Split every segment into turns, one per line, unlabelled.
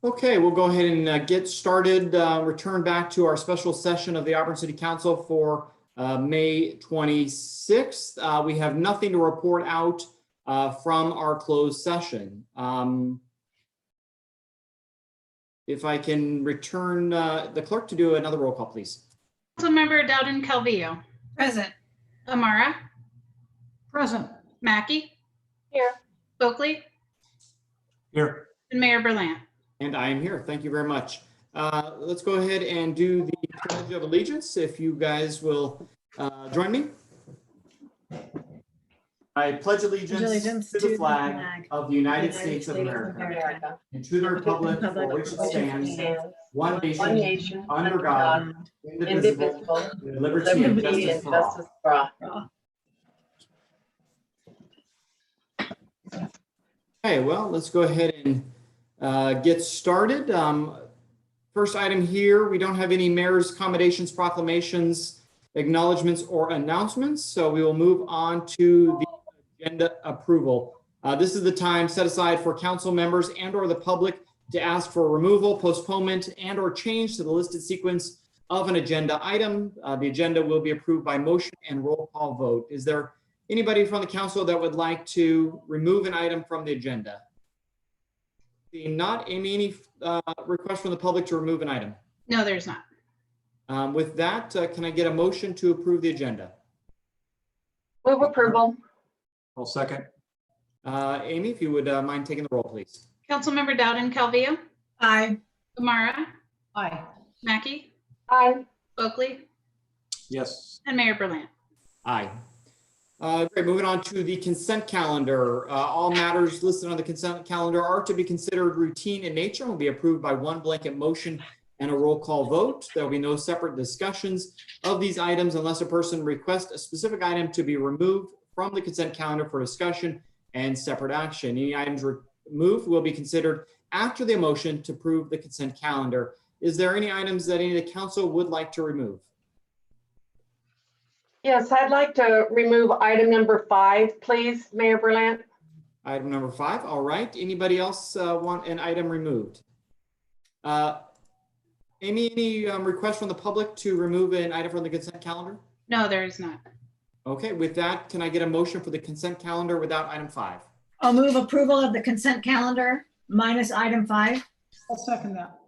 Okay, we'll go ahead and get started. Return back to our special session of the Auburn City Council for May 26th. We have nothing to report out from our closed session. If I can return the clerk to do another roll call, please.
Councilmember Dowden Calvillo.
Present.
Amara.
Present.
Mackey.
Here.
Oakley.
Here.
And Mayor Berlant.
And I am here. Thank you very much. Let's go ahead and do the Pledge of Allegiance. If you guys will join me. I pledge allegiance to the flag of the United States of America and to the republic for which it stands, one nation, under God, indivisible, with liberty and justice for all. Okay, well, let's go ahead and get started. First item here, we don't have any mayor's accommodations, proclamations, acknowledgements, or announcements, so we will move on to the agenda approval. This is the time set aside for council members and or the public to ask for removal, postponement, and or change to the listed sequence of an agenda item. The agenda will be approved by motion and roll call vote. Is there anybody from the council that would like to remove an item from the agenda? Not any request from the public to remove an item?
No, there's not.
With that, can I get a motion to approve the agenda?
Move approval.
I'll second. Amy, if you would mind taking the roll, please.
Councilmember Dowden Calvillo.
Aye.
Amara.
Aye.
Mackey.
Aye.
Oakley.
Yes.
And Mayor Berlant.
Aye. Great. Moving on to the consent calendar. All matters listed on the consent calendar are to be considered routine in nature and will be approved by one blanket motion and a roll call vote. There will be no separate discussions of these items unless a person requests a specific item to be removed from the consent calendar for discussion and separate action. Any items removed will be considered after the motion to approve the consent calendar. Is there any items that any of the council would like to remove?
Yes, I'd like to remove item number 5, please, Mayor Berlant.
Item number 5. All right. Anybody else want an item removed? Amy, any request from the public to remove an item from the consent calendar?
No, there is not.
Okay. With that, can I get a motion for the consent calendar without item 5?
I'll move approval of the consent calendar minus item 5.
I'll second that.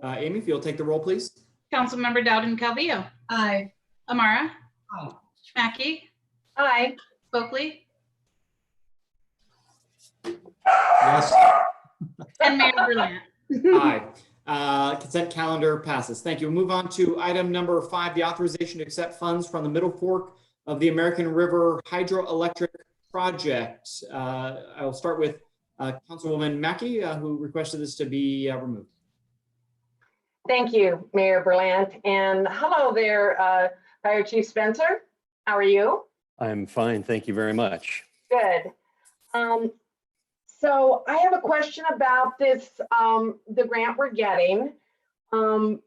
Amy, if you'll take the roll, please.
Councilmember Dowden Calvillo.
Aye.
Amara.
Aye.
Mackey.
Aye.
Oakley.
Yes.
And Mayor Berlant.
Aye. Consent calendar passes. Thank you. We'll move on to item number 5, the authorization to accept funds from the Middle Fork of the American River Hydroelectric Project. I will start with Councilwoman Mackey, who requested this to be removed.
Thank you, Mayor Berlant. And hello there, Fire Chief Spencer. How are you?
I'm fine. Thank you very much.
Good. So I have a question about this, the grant we're getting. I'm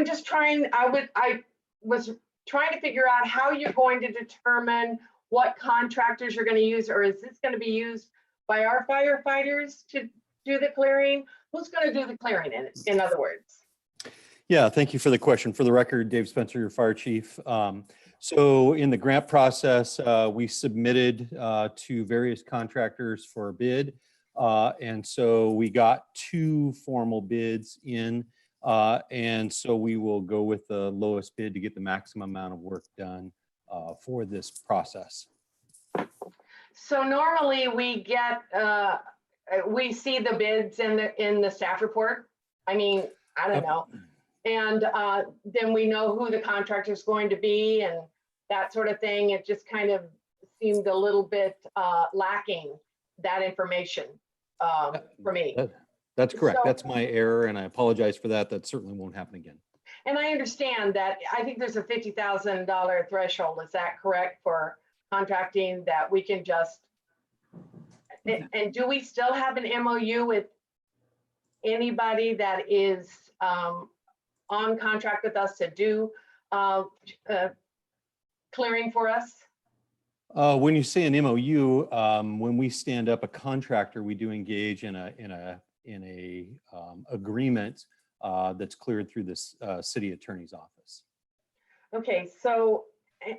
just trying, I was trying to figure out how you're going to determine what contractors you're going to use, or is this going to be used by our firefighters to do the clearing? Who's going to do the clearing in other words?
Yeah, thank you for the question. For the record, Dave Spencer, your fire chief. So in the grant process, we submitted to various contractors for a bid. And so we got 2 formal bids in. And so we will go with the lowest bid to get the maximum amount of work done for this process.
So normally we get, we see the bids in the staff report. I mean, I don't know. And then we know who the contractor is going to be and that sort of thing. It just kind of seemed a little bit lacking, that information for me.
That's correct.
So-
That's my error, and I apologize for that. That certainly won't happen again.
And I understand that, I think there's a $50,000 threshold. Is that correct for contracting that we can just, and do we still have an MOU with anybody that is on contract with us to do clearing for us?
When you say an MOU, when we stand up a contractor, we do engage in a agreement that's cleared through this city attorney's office.
Okay, so,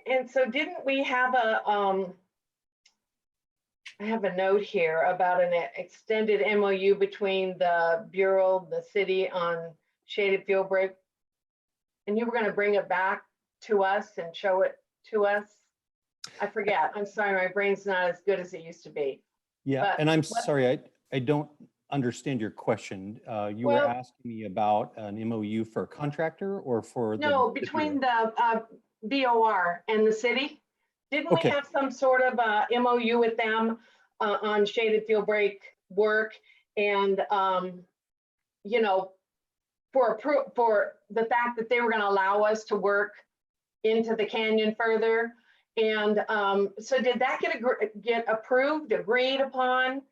and so didn't we have I have a note here about an extended MOU between the Bureau, the city on shaded fuel break? And you were going to bring it back to us and show it to us? I forget. I'm sorry, my brain's not as good as it used to be.
Yeah,
But
and I'm
what-
sorry, I don't understand your question. You were
Well-
asking me about an MOU for a contractor or for the?
No,
the
between
bureau?
the BOR and the city. Didn't we
Okay.
have some sort of MOU with them on shaded fuel break work? And, you know, for the fact that they were going to allow us to work into the canyon further. And so did that get approved, agreed upon?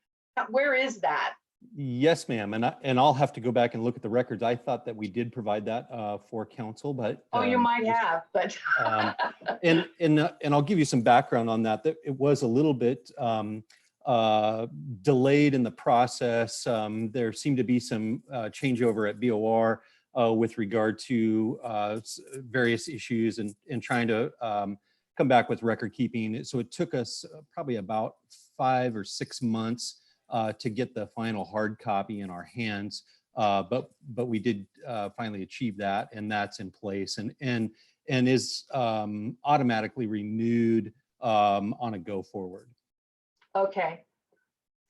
Where is that?
Yes, ma'am. And I'll have to go back and look at the records. I thought that we did provide that for council, but.
Oh, you might have, but.
And I'll give you some background on that. That it was a little bit delayed in the process. There seemed to be some changeover at BOR with regard to various issues and trying to come back with record keeping. So it took us probably about 5 or 6 months to get the final hard copy in our hands. But we did finally achieve that, and that's in place and is automatically renewed on a go forward.
Okay.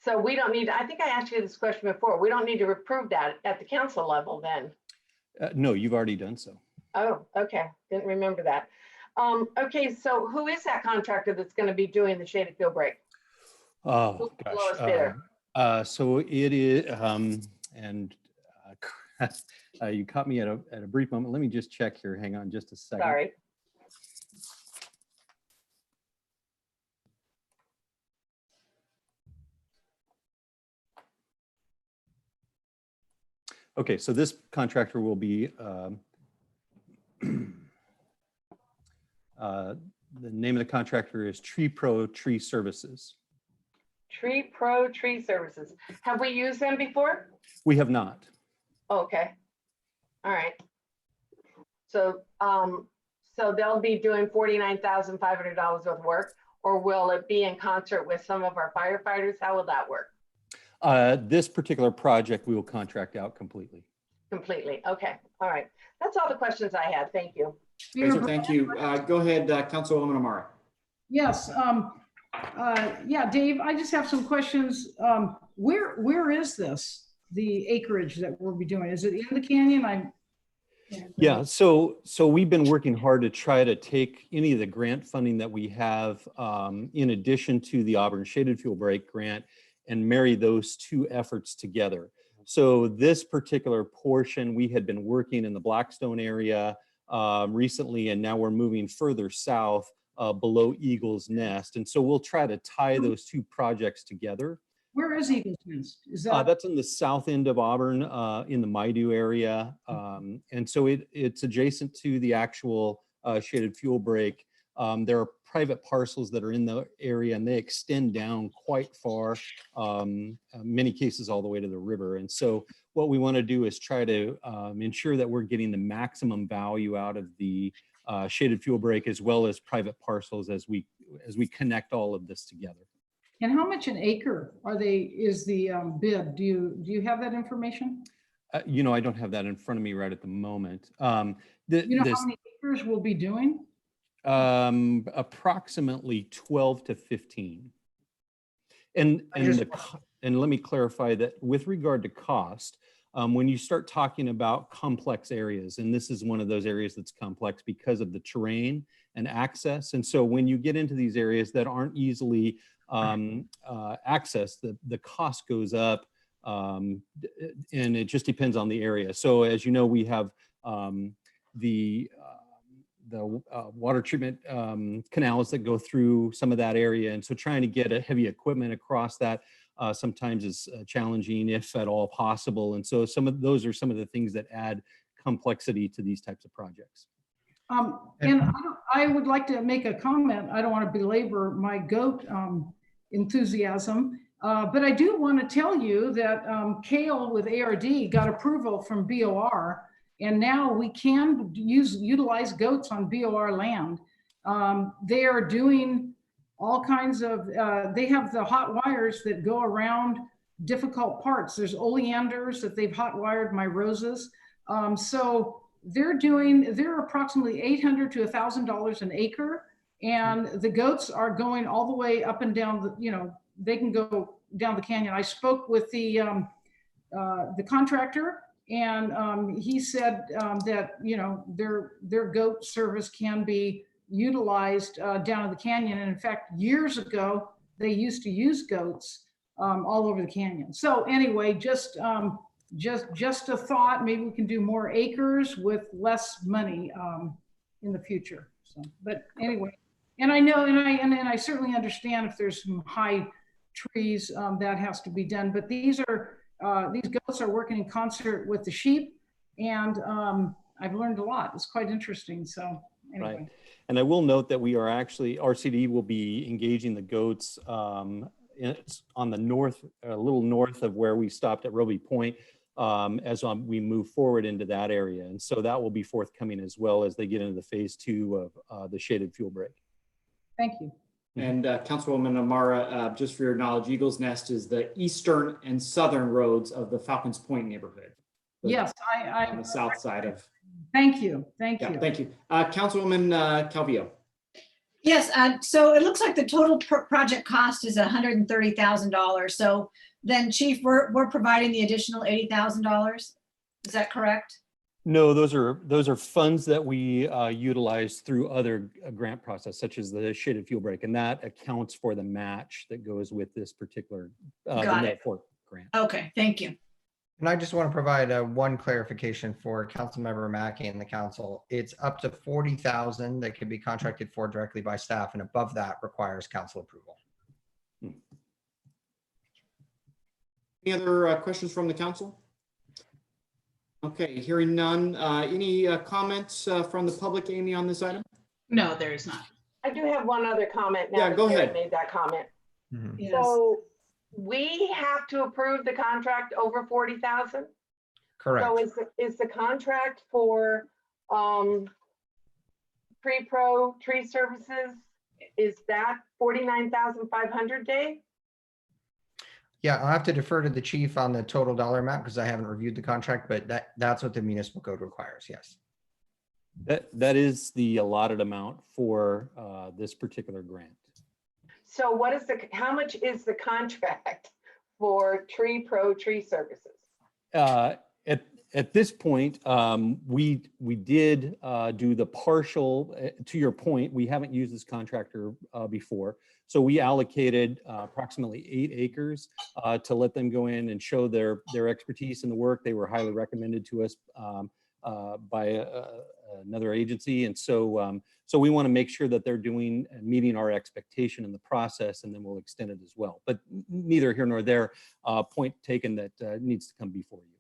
So we don't need, I think I asked you this question before. We don't need to approve that at the council level then.
No, you've already done so.
Oh, okay. Didn't remember that. Okay, so who is that contractor that's going to be doing the shaded fuel break?
Oh,
Who's the lowest bidder?
So it is, you caught me at a brief moment. Let me just check here. Hang on just a second.
Sorry.
Okay, so this contractor will be, the name of the contractor is Tree Pro Tree Services.
Tree Pro Tree Services. Have we used them before?
We have not.
Okay. All right. So, so they'll be doing $49,500 worth of work, or will it be in concert with some of our firefighters? How will that work?
This particular project we will contract out completely.
Completely. Okay. All right. That's all the questions I had. Thank you.
Okay, so thank you. Go ahead, Councilwoman Amara.
Yes, yeah, Dave, I just have some questions. Where is this, the acreage that we'll be doing? Is it in the canyon?
Yeah, so we've been working hard to try to take any of the grant funding that we have in addition to the Auburn Shaded Fuel Break grant and marry those two efforts together. So this particular portion, we had been working in the Blackstone area recently, and now we're moving further south below Eagle's Nest. And so we'll try to tie those two projects together.
Where is Eagle's Nest? Is that?
That's in the south end of Auburn in the Maidu area. And so it's adjacent to the actual shaded fuel break. There are private parcels that are in the area, and they extend down quite far, many cases all the way to the river. And so what we want to do is try to ensure that we're getting the maximum value out of the shaded fuel break as well as private parcels as we connect all of this together.
And how much an acre is the bid? Do you have that information?
You know, I don't have that in front of me right at the moment.
You know how many acres we'll be doing?
Approximately 12 to 15. And let me clarify that with regard to cost, when you start talking about complex areas, and this is one of those areas that's complex because of the terrain and access. And so when you get into these areas that aren't easily accessed, the cost goes up, and it just depends on the area. So as you know, we have the water treatment canals that go through some of that area. And so trying to get a heavy equipment across that sometimes is challenging, if at all possible. And so those are some of the things that add complexity to these types of projects.
And I would like to make a comment. I don't want to belabor my goat enthusiasm, But I do want to tell you that Kale with ARD got approval from BOR, and now we can utilize goats on BOR land. They are doing all kinds of, they have the hot wires that go around difficult parts. There's oleanders that they've hot wired my roses. So they're approximately $800 to $1,000 an acre. And the goats are going all the way up and down the, they can go down the canyon. I spoke with the contractor, and he said that their goat service can be utilized down in the canyon. And in fact, years ago they used to use goats all over the canyon. So anyway, just a thought. Maybe we can do more acres with less money in the future. So, but anyway, and I know, and I certainly understand if there's some high trees that has to be done. But these goats are working in concert with the sheep, and I've learned a lot. It's quite interesting. So anyway.
Right. And I will note that we are actually, RCD will be engaging the goats on the north, a little north of where we stopped at Roby Point as we move forward into that area. And so that will be forthcoming as well as they get into the phase 2 of the shaded fuel break.
Thank you.
And Councilwoman Amara, just for your knowledge, Eagles Nest is the eastern and southern roads of the Falcons Point neighborhood.
Yes,
On the south side of.
Thank you. Thank
Yeah,
you.
thank you. Councilwoman Calvillo.
Yes, so it looks like the total project cost is $130,000. So then, Chief, we're providing the additional $80,000. Is that correct?
No, those are funds that we utilize through other grant process, such as the shaded fuel break, and that accounts for the match that goes with this particular
Got it.
grant.
Okay, thank you.
And I just want to provide one clarification for Councilmember Mackey and the council. It's up to 40,000 that can be contracted for directly by staff, and above that requires council approval.
Any other questions from the council? Okay, hearing none. Any comments from the public, Amy, on this item?
No, there is not.
I do have one other comment. Now
Yeah,
that
go
Jared
ahead.
made that comment.
Yes.
So we have to approve the contract over 40,000.
Correct.
So is the contract for pre-pro tree services, is that 49,500, Dave?
Yeah, I'll have to defer to the chief on the total dollar amount because I haven't reviewed the contract, but that's what the municipal code requires. Yes.
That is the allotted amount for this particular grant.
So what is how much is the contract for pro tree services?
At this point, we did do the partial. To your point, we haven't used this contractor before, so we allocated approximately 8 acres to let them go in and show their expertise in the work. They were highly recommended to us by another agency, and so we want to make sure that they're doing and meeting our expectation in the process, and then we'll extend it as well. But neither here nor there. Point taken that needs to come before you.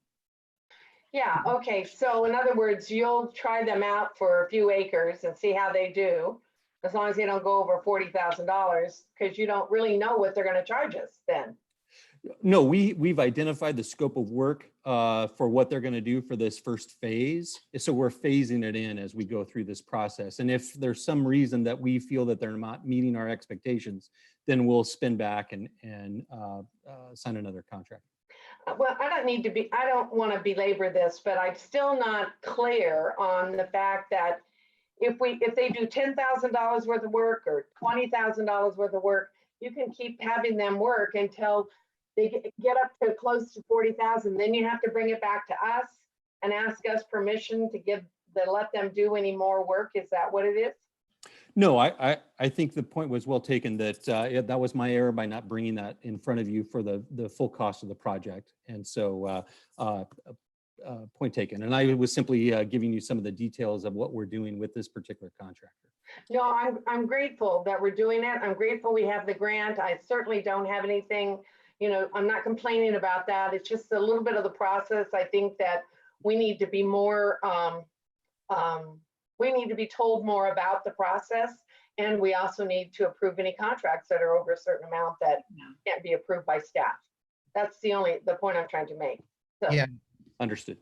Yeah, okay. So in other words, you'll try them out for a few acres and see how they do, as long as they don't go over $40,000, because you don't really know what they're going to charge us then.
No, we've identified the scope of work for what they're going to do for this first phase. So we're phasing it in as we go through this process. And if there's some reason that we feel that they're not meeting our expectations, then we'll spin back and sign another contract.
Well, I don't want to belabor this, but I'm still not clear on the fact that if they do $10,000 worth of work or $20,000 worth of work, you can keep having them work until they get up to close to 40,000. Then you have to bring it back to us and ask us permission to let them do any more work. Is that what it is?
No, I think the point was well taken that that was my error by not bringing that in front of you for the full cost of the project. And so point taken. And I was simply giving you some of the details of what we're doing with this particular contractor.
No, I'm grateful that we're doing it. I'm grateful we have the grant. I certainly don't have anything, I'm not complaining about that. It's just a little bit of the process. I think that we need to be more, we need to be told more about the process And we also need to approve any contracts that are over a certain amount that
Yeah.
can't be approved by staff. That's the point I'm trying to make. So,
Yeah.
Understood.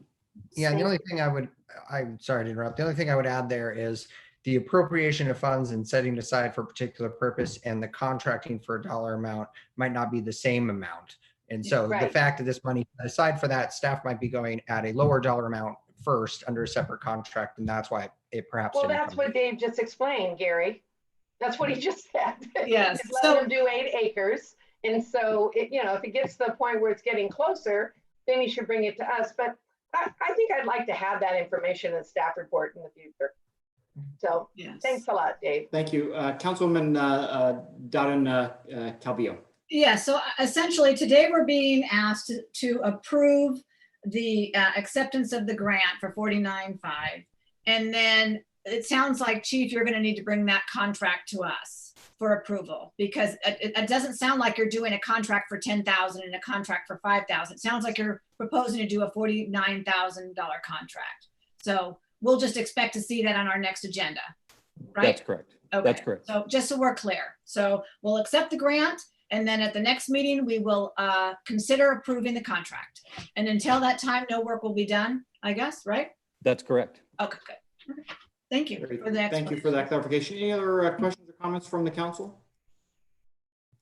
Yeah, and the only thing I'm sorry to interrupt. The only thing I would add there is the appropriation of funds and setting aside for a particular purpose and the contracting for a dollar amount might not be the same amount. And so the
Right.
fact that this money, aside for that, staff might be going at a lower dollar amount first under a separate contract, and that's why it perhaps
Well,
didn't
that's
come.
what Dave just explained, Gary. That's what he just said.
Yes,
Just let
so-
them do 8 acres. And so, if it gets to the point where it's getting closer, then he should bring it to us. But I think I'd like to have that information in the staff report in the future. So
Yes.
thanks a lot, Dave.
Thank you. Councilwoman Dowden Calvillo.
Yeah, so essentially today we're being asked to approve the acceptance of the grant for 49.5. And then it sounds like, Chief, you're gonna need to bring that contract to us for approval, because it doesn't sound like you're doing a contract for 10,000 and a contract for 5,000. It sounds like you're proposing to do a $49,000 contract. So we'll just expect to see that on our next agenda, right?
That's correct. That's
Okay.
correct.
So just so we're clear. So we'll accept the grant, and then at the next meeting, we will consider approving the contract. And until that time, no work will be done, I guess, right?
That's correct.
Okay, good. Okay. Thank you
Great.
for the
Thank you for that clarification. Any other questions or comments from the council?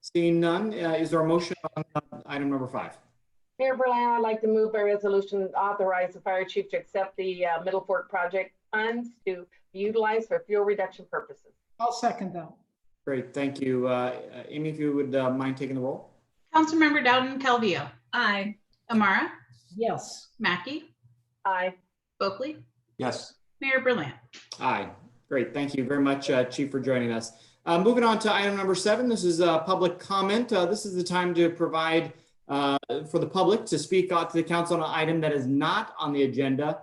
Seeing none, is there a motion on item number 5?
Mayor Berlin, I'd like to move a resolution to authorize the fire chief to accept the Middle Fork project funds to be utilized for fuel reduction purposes.
I'll second that.
Great, thank you. Amy, if you would mind taking the roll?
Councilmember Dowden Calvillo,
Aye.
Amara,
Yes.
Mackey,
Aye.
Oakley,
Yes.
Mayor Berlant.
Aye. Great. Thank you very much, Chief, for joining us. Moving on to item number 7. This is public comment. This is the time to provide for the public to speak to the council on an item that is not on the agenda.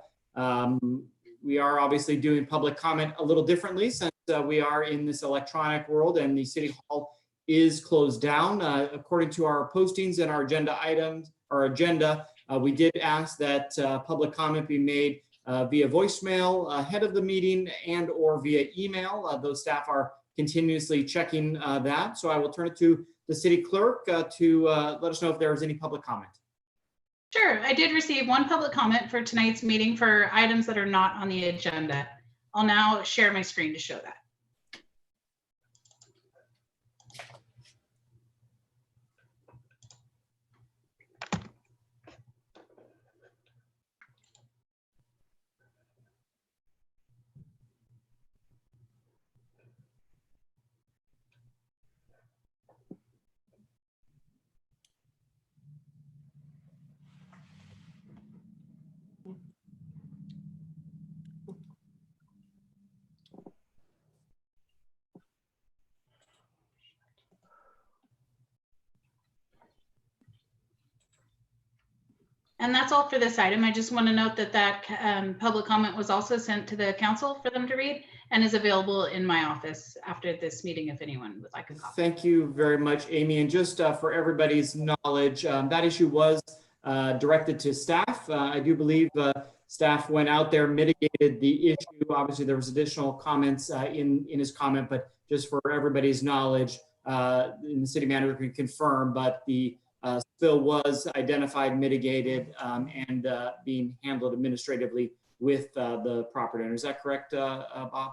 We are obviously doing public comment a little differently since we are in this electronic world and the city hall is closed down. According to our postings and our agenda items, we did ask that public comment be made via voicemail ahead of the meeting and or via email. Those staff are continuously checking that. So I will turn it to the city clerk to let us know if there is any public comment.
Sure, I did receive one public comment for tonight's meeting for items that are not on the agenda. I'll now share my screen to show that. And that's all for this item. I just want to note that public comment was also sent to the council for them to read and is available in my office after this meeting if anyone would like a copy.
Thank you very much, Amy. And just for everybody's knowledge, that issue was directed to staff. I do believe staff went out there, mitigated the issue. Obviously, there was additional comments in his comment, but just for everybody's knowledge, the city manager can confirm, but the spill was identified, mitigated, and being handled administratively with the property owner. Is that correct, Bob?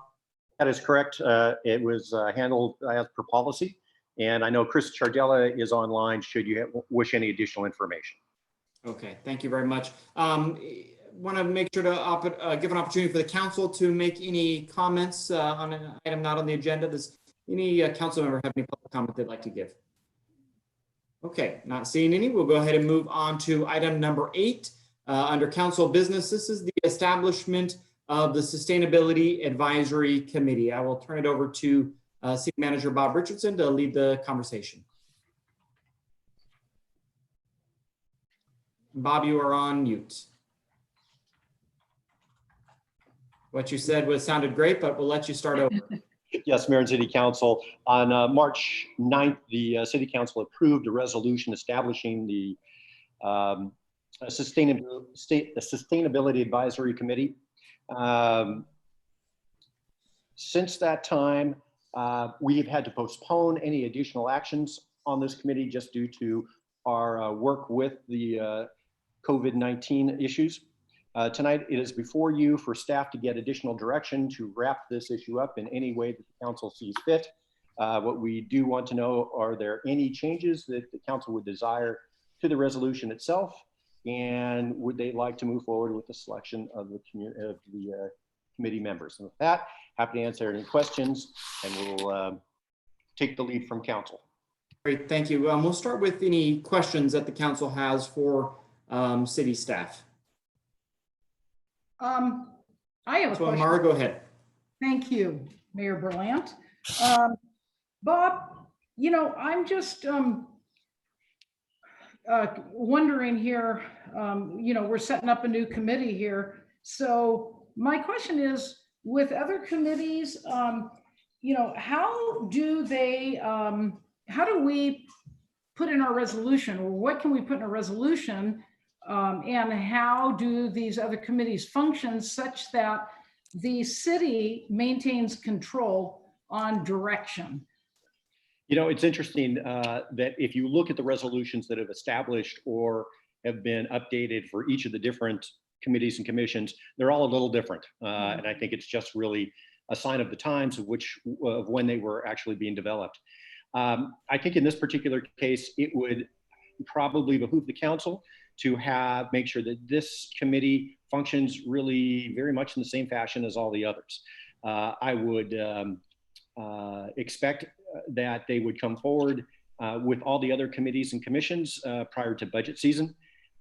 That is correct. It was handled as per policy. And I know Chris Chardella is online should you wish any additional information.
Okay, thank you very much. Want to make sure to give an opportunity for the council to make any comments on an item not on the agenda. Does any council member have any public comment they'd like to give? Okay, not seeing any. We'll go ahead and move on to item number 8 under council business. This is the establishment of the Sustainability Advisory Committee. I will turn it over to City Manager Bob Richardson to lead the conversation. Bob, you are on mute. What you said sounded great, but we'll let you start over.
Yes, Mayor and City Council. On March 9th, the City Council approved a resolution establishing the Sustainability Advisory Committee. Since that time, We've had to postpone any additional actions on this committee just due to our work with the COVID-19 issues. Tonight, it is before you for staff to get additional direction to wrap this issue up in any way that the council sees fit. What we do want to know, are there any changes that the council would desire to the resolution itself? And would they like to move forward with the selection of the committee members? And with that, happy to answer any questions, and we'll take the lead from council.
Great, thank you. We'll start with any questions that the council has for city staff.
I have a
So
question.
Mara, go ahead.
Thank you, Mayor Berlant. Bob, you know, I'm just wondering here, you know, we're setting up a new committee here. So my question is, with other committees, you know, how do we put in our resolution, or what can we put in a resolution? And how do these other committees function such that the city maintains control on direction?
You know, it's interesting that if you look at the resolutions that have established or have been updated for each of the different committees and commissions, they're all a little different. And I think it's just really a sign of the times of when they were actually being developed. I think in this particular case, it would probably behoove the council to make sure that this committee functions really very much in the same fashion as all the others. I would expect that they would come forward with all the other committees and commissions prior to budget season,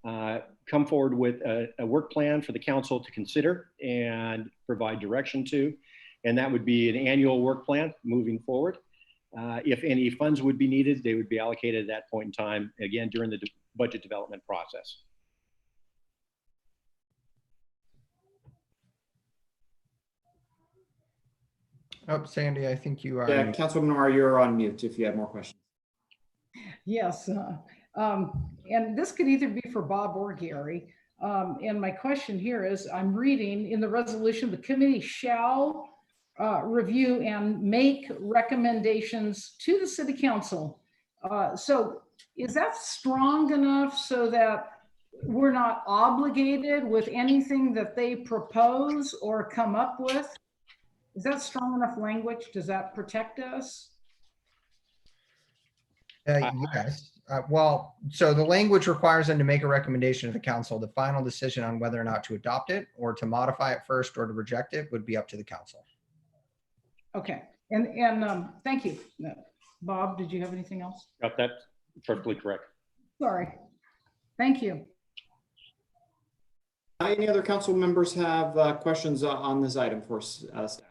come forward with a work plan for the council to consider and provide direction to. And that would be an annual work plan moving forward. If any funds would be needed, they would be allocated at that point in time, again, during the budget development process.
Oh, Sandy, I think you are.
Yeah, Councilwoman Mara, you're on mute if you have more questions.
Yes, and this could either be for Bob or Gary. And my question here is, I'm reading in the resolution, the committee shall review and make recommendations to the city council. So is that strong enough so that we're not obligated with anything that they propose or come up with? Is that strong enough language? Does that protect us?
Yes. Well, so the language requires them to make a recommendation to the council. The final decision on whether or not to adopt it or to modify it first or to reject it would be up to the council.
Okay, and thank you. Bob, did you have anything else?
That's perfectly correct.
Sorry. Thank you.
Any other council members have questions on this item for staff?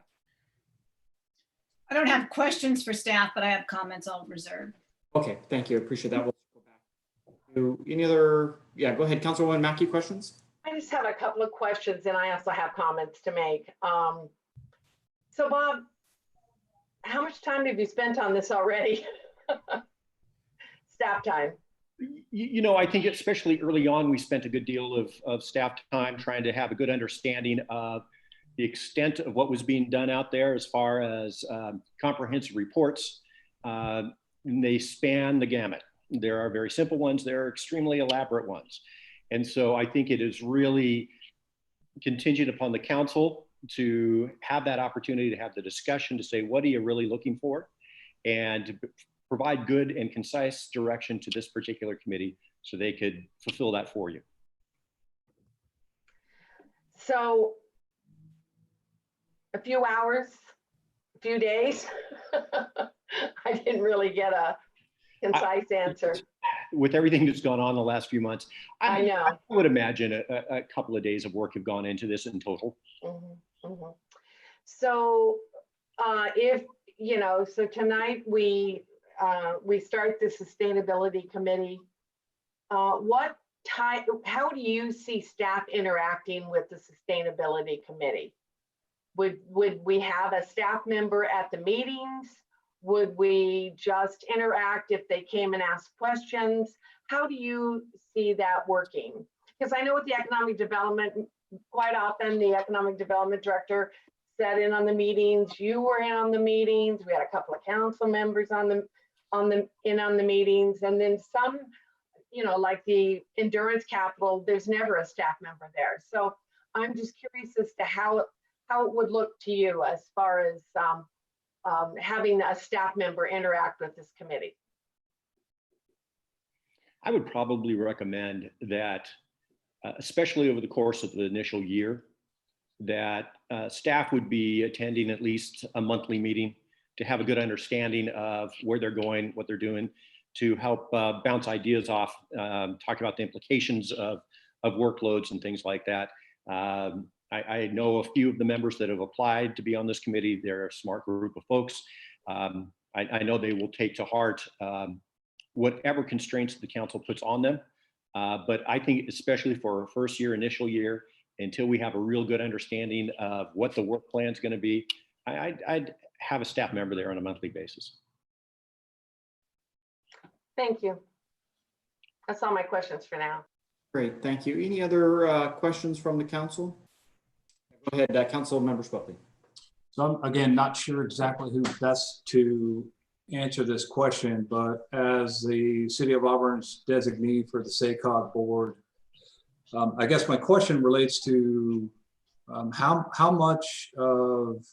I don't have questions for staff, but I have comments I'll reserve.
Okay, thank you. Appreciate that. We'll go back to any other, yeah, go ahead. Councilwoman Mackey, questions?
I just have a couple of questions and I also have comments to make. So Bob, how much time have you spent on this already? Staff time.
You know, I think especially early on, we spent a good deal of staff time trying to have a good understanding of the extent of what was being done out there as far as comprehensive reports. And they span the gamut. There are very simple ones, there are extremely elaborate ones. And so I think it is really contingent upon the council to have that opportunity to have the discussion to say, what are you really looking for? And to provide good and concise direction to this particular committee so they could fulfill that for you.
So a few hours, a few days. I didn't really get a concise answer.
With everything that's gone on the last few months,
I know.
I would imagine a couple of days of work have gone into this in total.
Mm-hmm, mm-hmm. So if, you know, so tonight we start the sustainability committee. How do you see staff interacting with the sustainability committee? Would we have a staff member at the meetings? Would we just interact if they came and asked questions? How do you see that working? Because I know with the economic development, quite often the economic development director sat in on the meetings. You were in on the meetings. We had a couple of council members on the meetings, and then some, you know, like the endurance capital, there's never a staff member there. So I'm just curious as to how it would look to you as far as having a staff member interact with this committee.
I would probably recommend that, especially over the course of the initial year, that staff would be attending at least a monthly meeting to have a good understanding of where they're going, what they're doing, to help bounce ideas off, talk about the implications of workloads and things like that. I know a few of the members that have applied to be on this committee. They're a smart group of folks. I know they will take to heart whatever constraints the council puts on them. But I think especially for our first year, initial year, until we have a real good understanding of what the work plan is going to be, I'd have a staff member there on a monthly basis.
Thank you. That's all my questions for now.
Great, thank you. Any other questions from the council? Go ahead, Council Member Swepey.
So I'm, again, not sure exactly who best to answer this question, but as the City of Auburn's designee for the SACOG board, I guess my question relates to how much of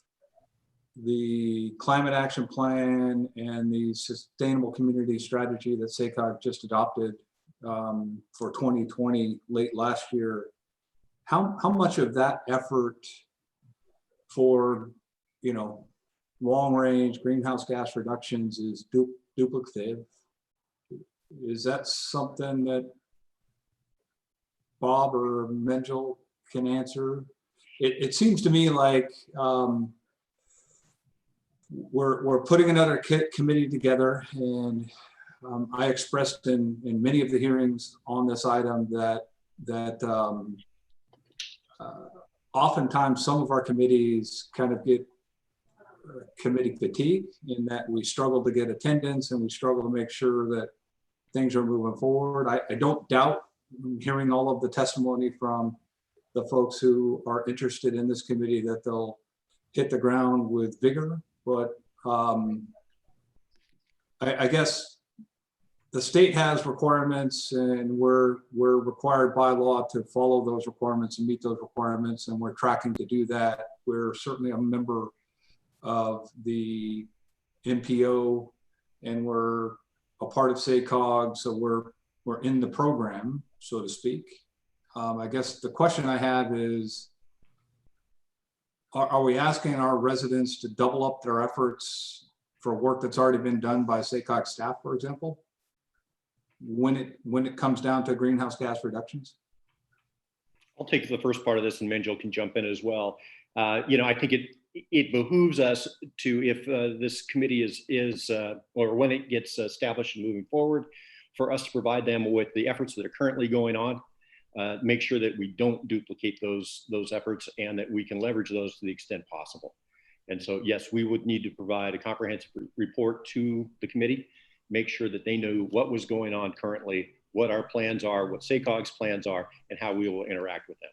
the climate action plan and the sustainable community strategy that SACOG just adopted for 2020 late last year, how much of that effort for, you know, long range greenhouse gas reductions is duplicative? Is that something that Bob or Menjel can answer? It seems to me like we're putting another committee together, and I expressed in many of the hearings on this item that oftentimes some of our committees kind of get committee fatigue, in that we struggle to get attendance and we struggle to make sure that things are moving forward. I don't doubt, hearing all of the testimony from the folks who are interested in this committee, that they'll hit the ground with vigor. But I guess the state has requirements, and we're required by law to follow those requirements and meet those requirements, and we're tracking to do that. We're certainly a member of the NPO, and we're a part of SACOG, so we're in the program, so to speak. I guess the question I have is, are we asking our residents to double up their efforts for work that's already been done by SACOG staff, for example, when it comes down to greenhouse gas reductions?
I'll take the first part of this, and Menjel can jump in as well. You know, I think it behooves us to, if this committee is or when it gets established and moving forward, for us to provide them with the efforts that are currently going on, make sure that we don't duplicate those efforts, and that we can leverage those to the extent possible. And so, yes, we would need to provide a comprehensive report to the committee, make sure that they know what was going on currently, what our plans are, what SACOG's plans are, and how we will interact with them.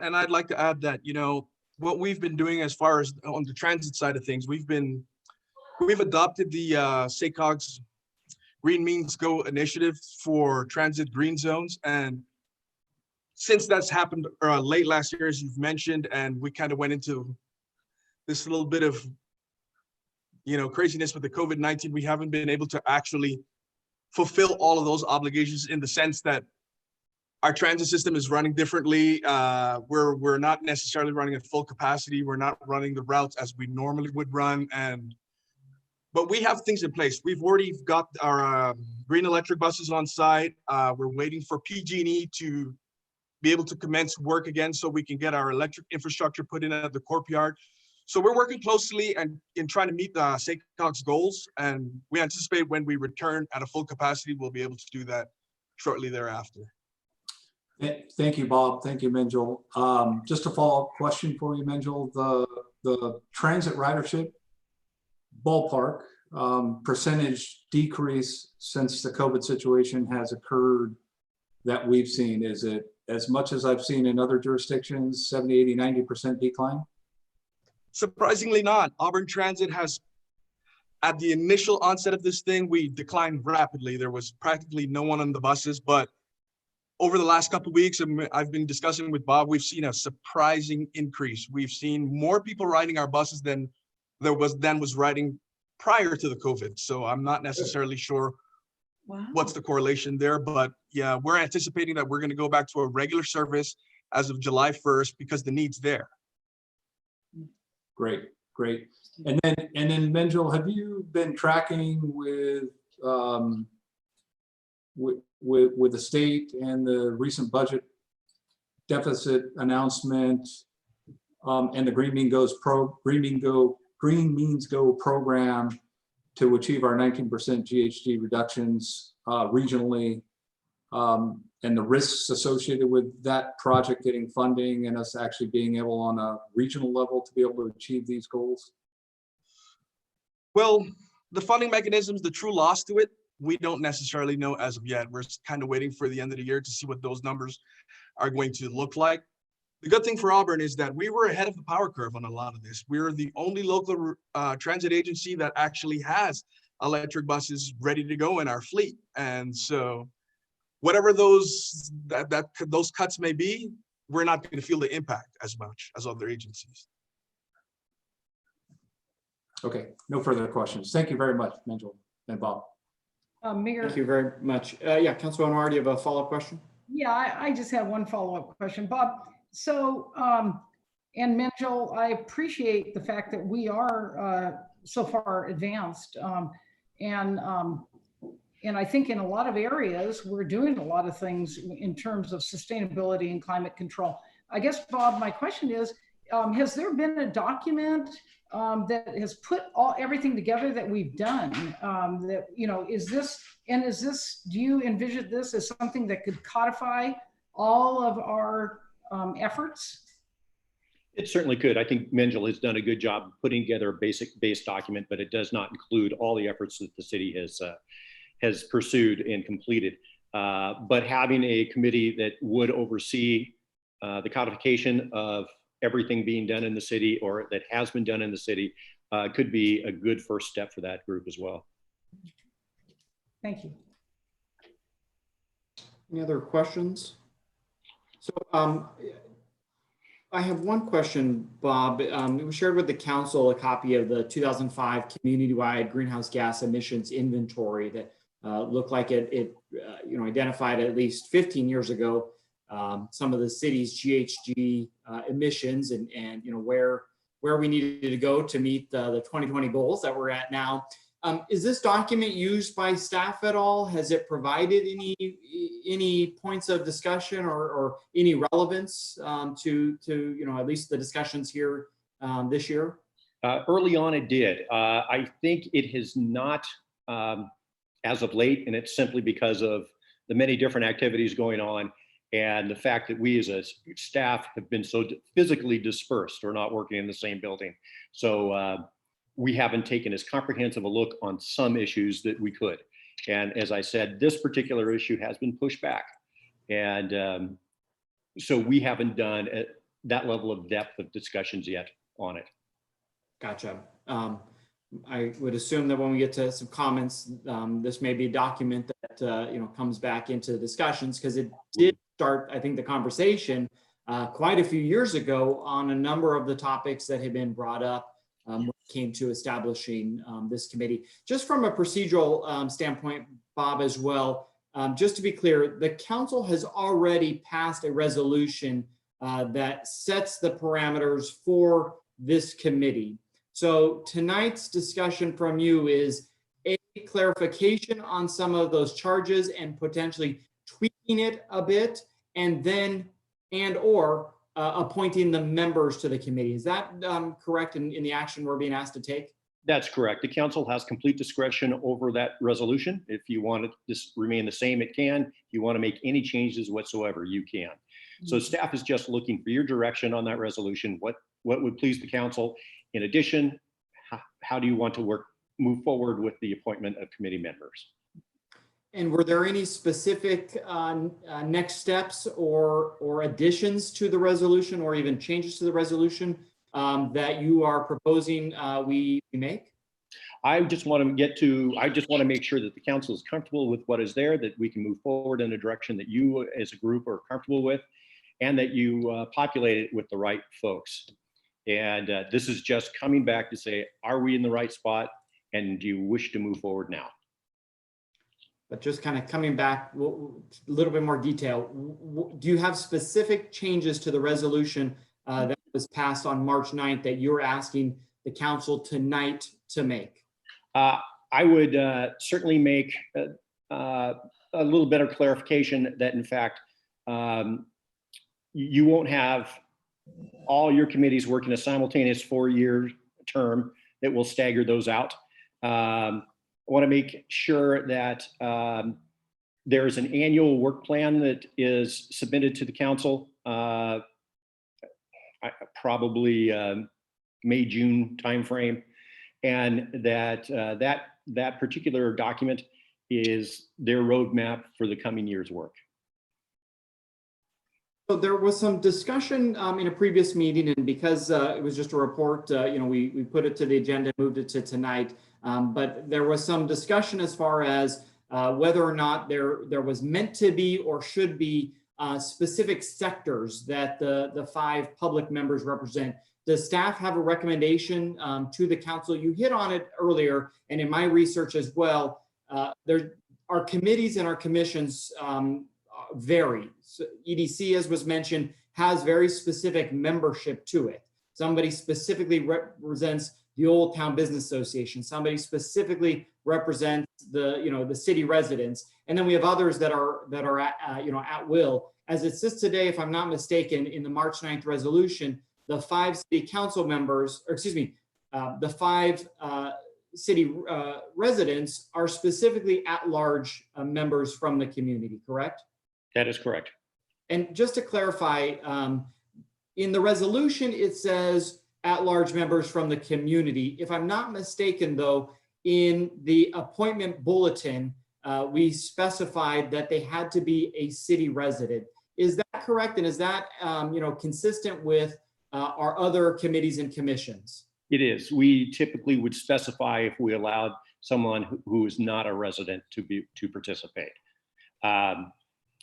And I'd like to add that, you know, what we've been doing as far as on the transit side of things, we've adopted the SACOG's Green Means Go initiative for transit green zones. And since that's happened late last year, as you've mentioned, and we kind of went into this little bit of, you know, craziness with the COVID-19, we haven't been able to actually fulfill all of those obligations, in the sense that our transit system is running differently. We're not necessarily running at full capacity. We're not running the routes as we normally would run. But we have things in place. We've already got our green electric buses on site. We're waiting for PG&E to be able to commence work again, so we can get our electric infrastructure put in at the courtyard. So we're working closely and in trying to meet the SACOG's goals. And we anticipate when we return at a full capacity, we'll be able to do that shortly thereafter.
Thank you, Bob. Thank you, Menjel. Just a follow-up question for you, Menjel. The transit ridership ballpark percentage decrease since the COVID situation has occurred that we've seen, is it as much as I've seen in other jurisdictions, 70, 80, 90% decline?
Surprisingly not. Auburn Transit has, at the initial onset of this thing, we declined rapidly. There was practically no one on the buses, but over the last couple of weeks, I've been discussing with Bob, we've seen a surprising increase. We've seen more people riding our buses than was riding prior to the COVID. So I'm not necessarily sure
Wow.
what's the correlation there, but yeah, we're anticipating that we're going to go back to a regular service as of July 1st because the need's there.
Great, great. And then Menjel, have you been tracking with the state and the recent budget deficit announcement and the Green Means Go program to achieve our 19% GHG reductions regionally, and the risks associated with that project getting funding and us actually being able on a regional level to be able to achieve these goals?
Well, the funding mechanisms, the true loss to it, we don't necessarily know as of yet. We're kind of waiting for the end of the year to see what those numbers are going to look like. The good thing for Auburn is that we were ahead of the power curve on a lot of this. We're the only local transit agency that actually has electric buses ready to go in our fleet. And so whatever those cuts may be, we're not going to feel the impact as much as other agencies.
Okay, no further questions. Thank you very much, Menjel and Bob.
Mayor.
Thank you very much. Yeah, Councilwoman Mar, do you have a follow-up question?
Yeah, I just have one follow-up question, Bob. So, and Menjel, I appreciate the fact that we are so far advanced, and I think in a lot of areas we're doing a lot of things in terms of sustainability and climate control. I guess, Bob, my question is, has there been a document that has put everything together that we've done? That, you know, is this, do you envision this as something that could codify all of our efforts?
It certainly could. I think Menjel has done a good job putting together a base document, but it does not include all the efforts that the city has pursued and completed. But having a committee that would oversee the codification of everything being done in the city or that has been done in the city could be a good first step for that group as well.
Thank you.
Any other questions? So I have one question, Bob. We shared with the council a copy of the 2005 community-wide greenhouse gas emissions inventory that looked like it identified at least 15 years ago some of the city's GHG emissions and where we needed to go to meet the 2020 goals that we're at now. Is this document used by staff at all? Has it provided any points of discussion or any relevance to at least the discussions here this year?
Early on, it did. I think it has not as of late, and it's simply because of the many different activities going on and the fact that we as a staff have been so physically dispersed. We're not working in the same building. So we haven't taken as comprehensive a look on some issues that we could. And as I said, this particular issue has been pushed back. And so we haven't done that level of depth of discussions yet on it.
Gotcha. I would assume that when we get to some comments, this may be a document that comes back into discussions, because it did start, I think, the conversation quite a few years ago on a number of the topics that had been brought up when it came to establishing this committee. Just from a procedural standpoint, Bob, as well, just to be clear, the council has already passed a resolution that sets the parameters for this committee. So tonight's discussion from you is a clarification on some of those charges and potentially tweaking it a bit, and then or appointing the members to the committee. Is that correct in the action we're being asked to take? That's
correct. The council has complete discretion over that resolution. If you want it to remain the same, it can. If you want to make any changes whatsoever, you can. So staff is just looking for your direction on that resolution. What would please the council? In addition, how do you want to move forward with the appointment of committee members?
And were there any specific next steps or additions to the resolution or even changes to the resolution that you are proposing we make?
I just want to make sure that the council is comfortable with what is there, that we can move forward in a direction that you as a group are comfortable with, and that you populate it with the right folks. And this is just coming back to say, are we in the right spot? And do you wish to move forward now?
But just kind of coming back a little bit more detail, do you have specific changes to the resolution that was passed on March 9th that you're asking the council tonight to make?
I would certainly make a little better clarification that in fact, you won't have all your committees working a simultaneous 4-year term, that will stagger those out. I want to make sure that there's an annual work plan that is submitted to the council, probably May, June timeframe, and that that particular document is their roadmap for the coming year's work.
So there was some discussion in a previous meeting, and because it was just a report, we put it to the agenda, moved it to tonight. But there was some discussion as far as whether or not there was meant to be or should be specific sectors that the 5 public members represent. Does staff have a recommendation to the council? You hit on it earlier, and in my research as well, our committees and our commissions vary. So EDC, as was mentioned, has very specific membership to it. Somebody specifically represents the Old Town Business Association. Somebody specifically represents the city residents, and then we have others that are at will. As it sits today, if I'm not mistaken, in the March 9th resolution, the 5 city council members, or excuse me, the 5 city residents are specifically at-large members from the community, correct?
That is correct.
And just to clarify, in the resolution, it says at-large members from the community. If I'm not mistaken, though, in the appointment bulletin, we specified that they had to be a city resident. Is that correct? And is that consistent with our other committees and commissions?
It is. We typically would specify if we allowed someone who is not a resident to participate.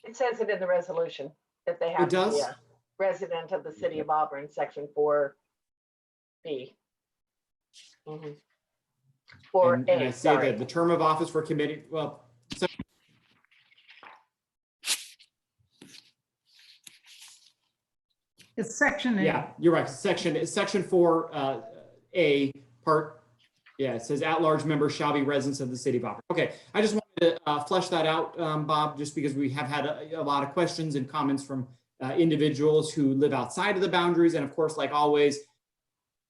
It says it in the resolution that they have to be a resident of the city of Auburn, section 4B. 4A,
and I say that the term of office for committee, well,
It's section 8.
yeah, you're right. Section 4A part. Yeah, it says at-large members shall be residents of the city of Auburn. Okay, I just wanted to flesh that out, Bob, just because we have had a lot of questions and comments from individuals who live outside of the boundaries. And of course, like always,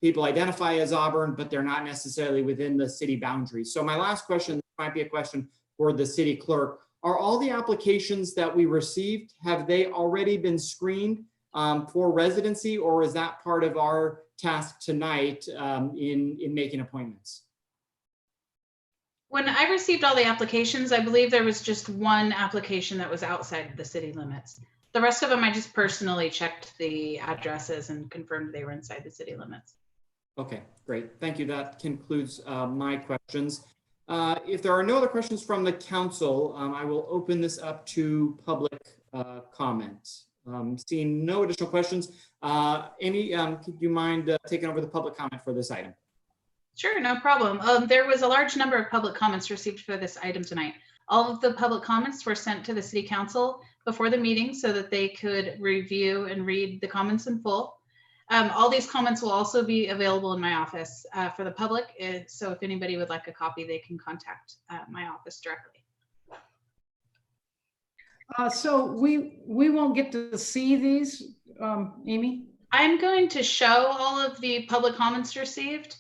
people identify as Auburn, but they're not necessarily within the city boundaries. So my last question might be a question for the city clerk. Are all the applications that we received, have they already been screened for residency, or is that part of our task tonight in making appointments?
When I received all the applications, I believe there was just one application that was outside the city limits. The rest of them, I just personally checked the addresses and confirmed they were inside the city limits.
Okay, great. Thank you. That concludes my questions. If there are no other questions from the council, I will open this up to public comment. Seeing no additional questions, Amy, could you mind taking over the public comment for this item?
Sure, no problem. There was a large number of public comments received for this item tonight. All of the public comments were sent to the city council before the meeting so that they could review and read the comments in full. All these comments will also be available in my office for the public. So if anybody would like a copy, they can contact my office directly.
So we won't get to see these, Amy?
I'm going to show all of the public comments received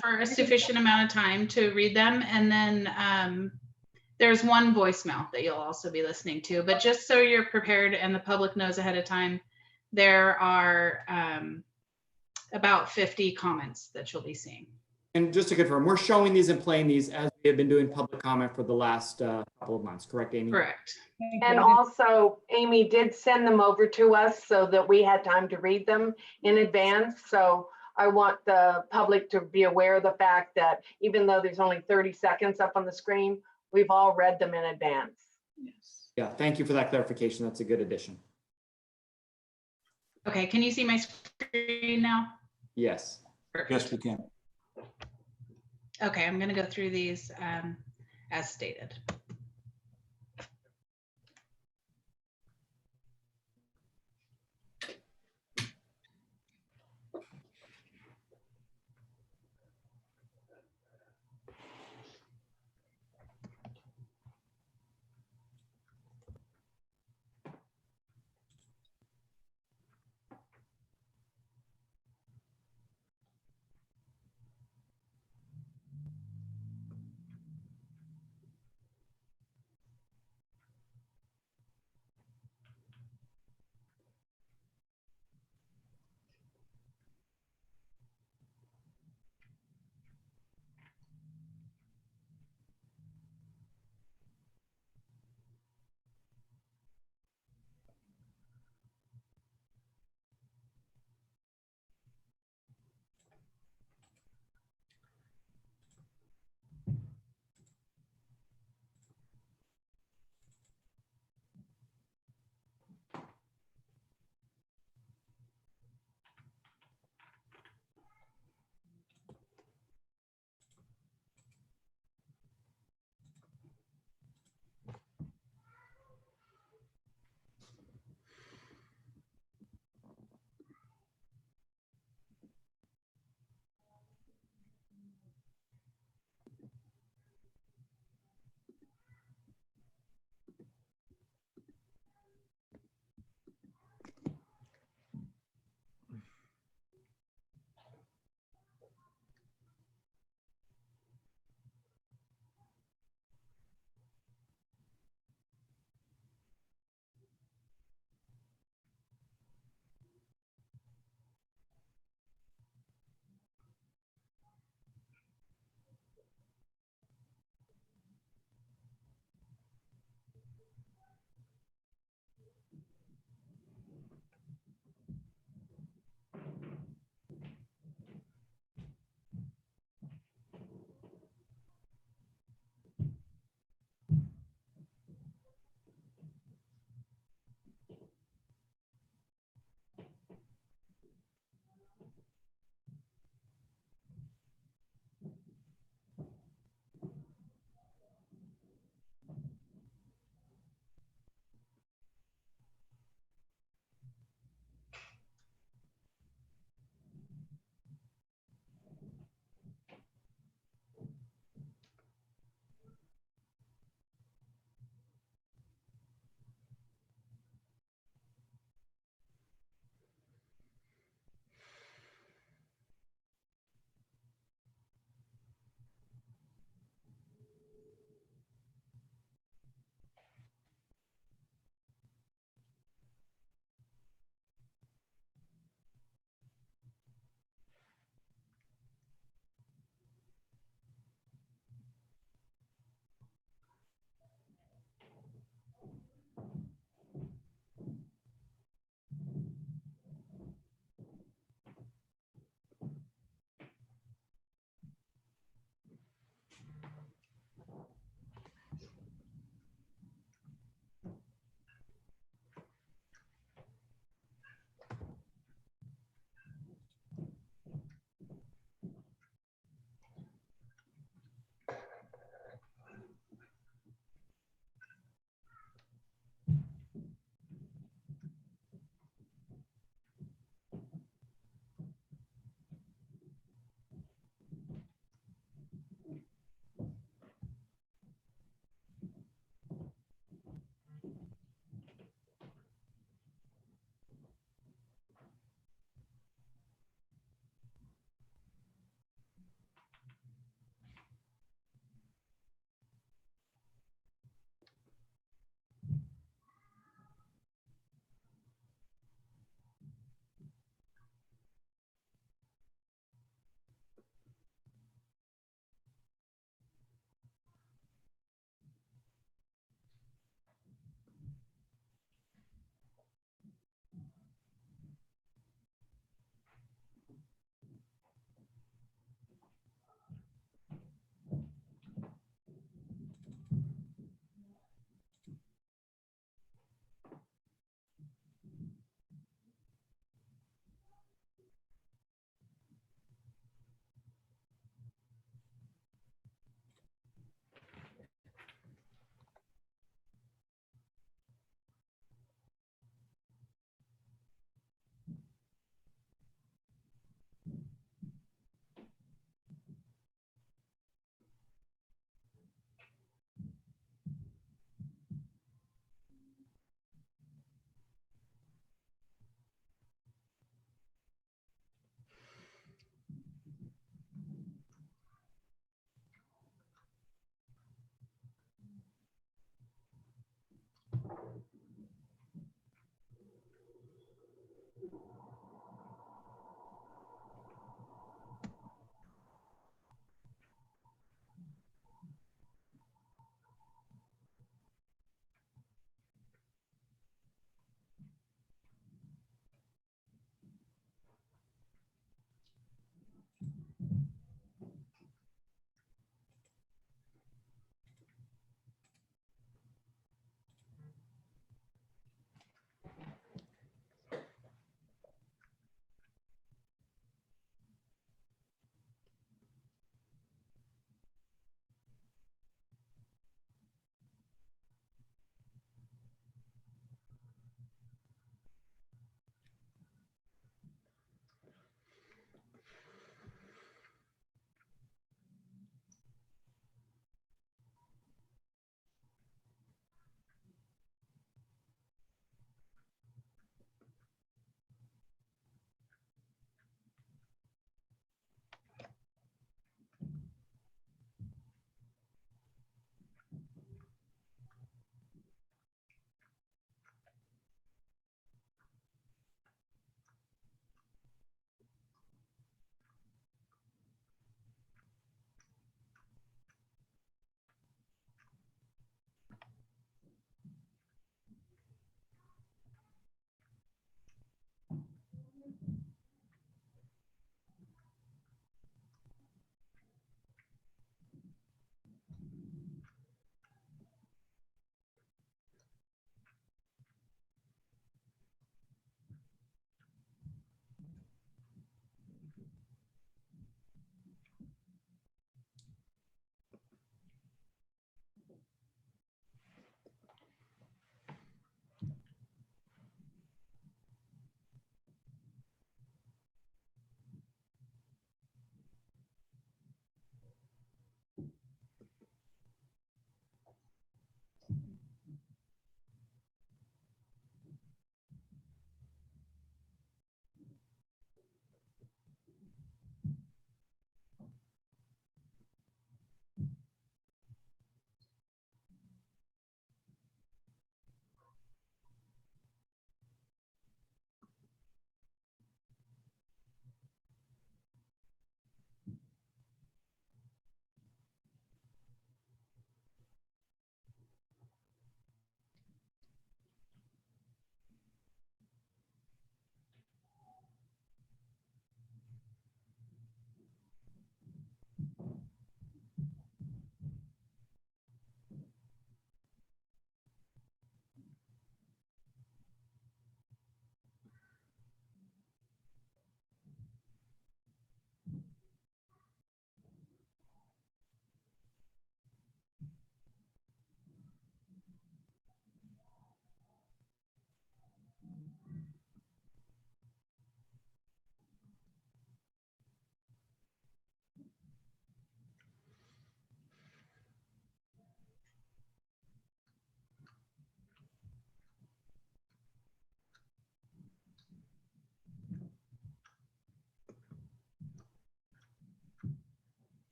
for a sufficient amount of time to read them. And then there's one voicemail that you'll also be listening to. But just so you're prepared and the public knows ahead of time, there are about 50 comments that you'll be seeing.
And just to confirm, we're showing these and playing these as we have been doing public comment for the last couple of months, correct, Amy?
Correct.
Thank you.
And also, Amy did send them over to us so that we had time to read them in advance. So I want the public to be aware of the fact that even though there's only 30 seconds up on the screen, we've all read them in advance.
Yes.
Yeah, thank you for that clarification. That's a good addition.
Okay, can you see my screen now?
Yes.
Perfect.
Yes, we can.
Okay, I'm gonna go through these as stated.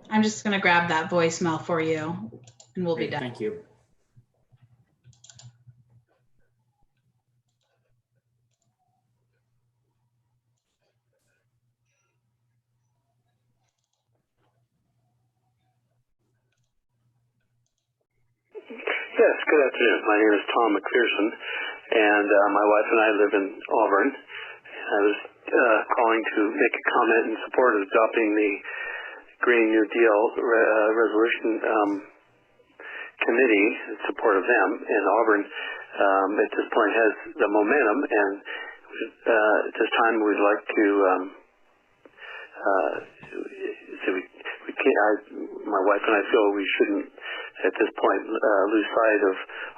I'm just gonna grab that voicemail for you and we'll be
Great,
done.
thank you.
Yes, good afternoon. My name is Tom McPherson, and my wife and I live in Auburn. I was calling to make a comment in support of adopting the Green New Deal resolution committee in support of them. And Auburn, at this point, has the momentum, and at this time we'd like to my wife and I feel we shouldn't at this point lose sight of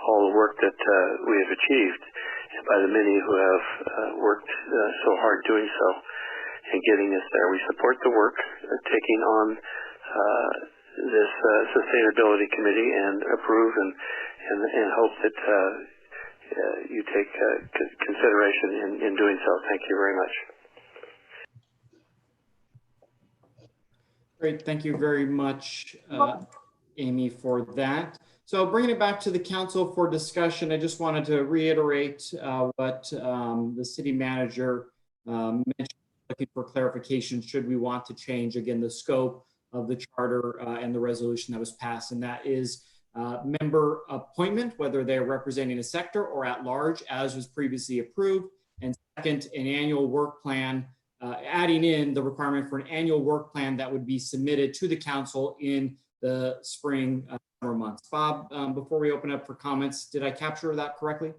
all the work that we have achieved, and by the many who have worked so hard doing so and getting us there. We support the work taking on this sustainability committee and approve and hope that you take consideration in doing so. Thank you very much.
Great, thank you very much, Amy, for that. So bringing it back to the council for discussion, I just wanted to reiterate what the city manager mentioned, looking for clarification should we want to change, again, the scope of the charter and the resolution that was passed, and that is member appointment, whether they're representing a sector or at large, as was previously approved, and second, an annual work plan, adding in the requirement for an annual work plan that would be submitted to the council in the spring summer months. Bob, before we open up for comments, did I capture that correctly?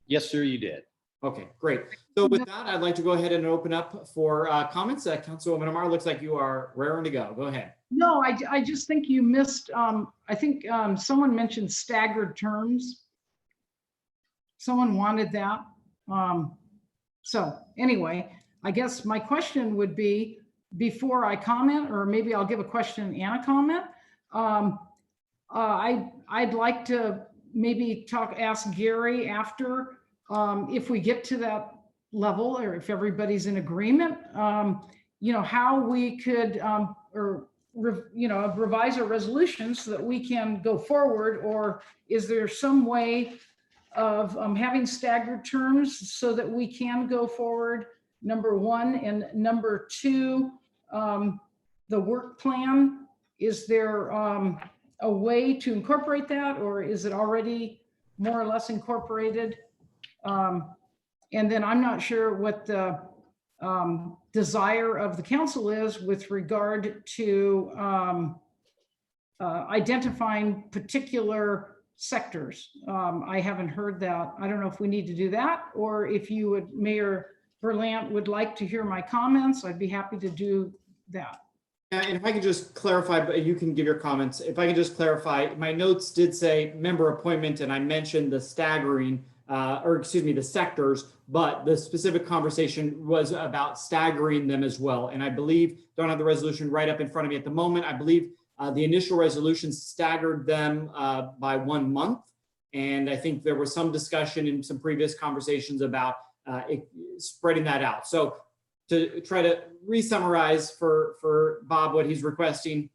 Yes, sir, you did.
Okay, great. So with that, I'd like to go ahead and open up for comments. Councilwoman Amar, looks like you are raring to go. Go ahead.
No, I just think you missed, I think someone mentioned staggered terms. Someone wanted that. So anyway, I guess my question would be, before I comment, or maybe I'll give a question and a comment. I'd like to maybe ask Gary after, if we get to that level, or if everybody's in agreement, how we could, revise our resolution so that we can go forward, or is there some way of having staggered terms so that we can go forward, number one, and number two, the work plan, is there a way to incorporate that, or is it already more or less incorporated? And then I'm not sure what the desire of the council is with regard to identifying particular sectors. I haven't heard that. I don't know if we need to do that, or if you would, Mayor Berlant, would like to hear my comments, I'd be happy to do that.
And if I could just clarify, but you can give your comments. If I could just clarify, my notes did say member appointment, and I mentioned the staggering, the sectors, but the specific conversation was about staggering them as well. And I believe, don't have the resolution right up in front of me at the moment, I believe the initial resolution staggered them by 1 month. And I think there was some discussion in some previous conversations about spreading that out. So to try to re-summarize for Bob, what he's requesting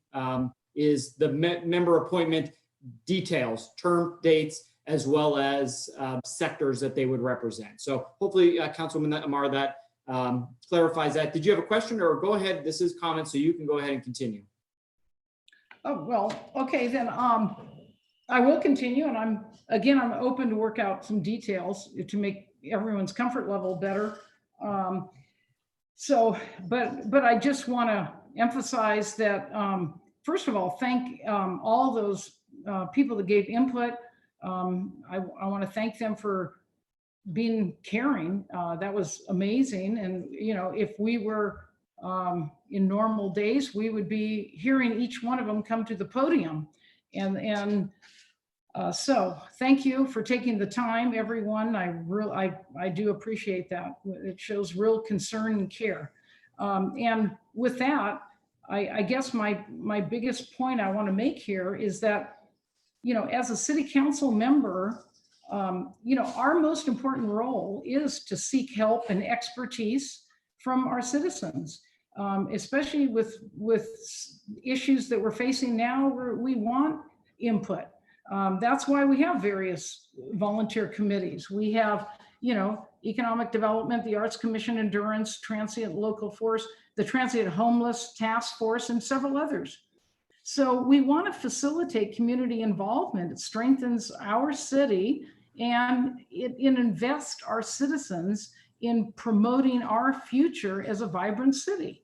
is the member appointment details, term dates, as well as sectors that they would represent. So hopefully, Councilwoman Amar, that clarifies that. Did you have a question, or go ahead? This is comments, so you can go ahead and continue.
Oh, well, okay, then I will continue, and I'm open to work out some details to make everyone's comfort level better. But I just want to emphasize that, first of all, thank all those people that gave input. I want to thank them for being caring. That was amazing. And, if we were in normal days, we would be hearing each one of them come to the podium. So thank you for taking the time, everyone. I do appreciate that. It shows real concern and care. And with that, I guess my biggest point I want to make here is that, as a city council member, our most important role is to seek help and expertise from our citizens. especially with issues that we're facing now, we want input. That's why we have various volunteer committees. We have, economic development, the Arts Commission, Endurance, Transient Local Force, the Transient Homeless Task Force, and several others. So we want to facilitate community involvement. It strengthens our city and it invests our citizens in promoting our future as a vibrant city.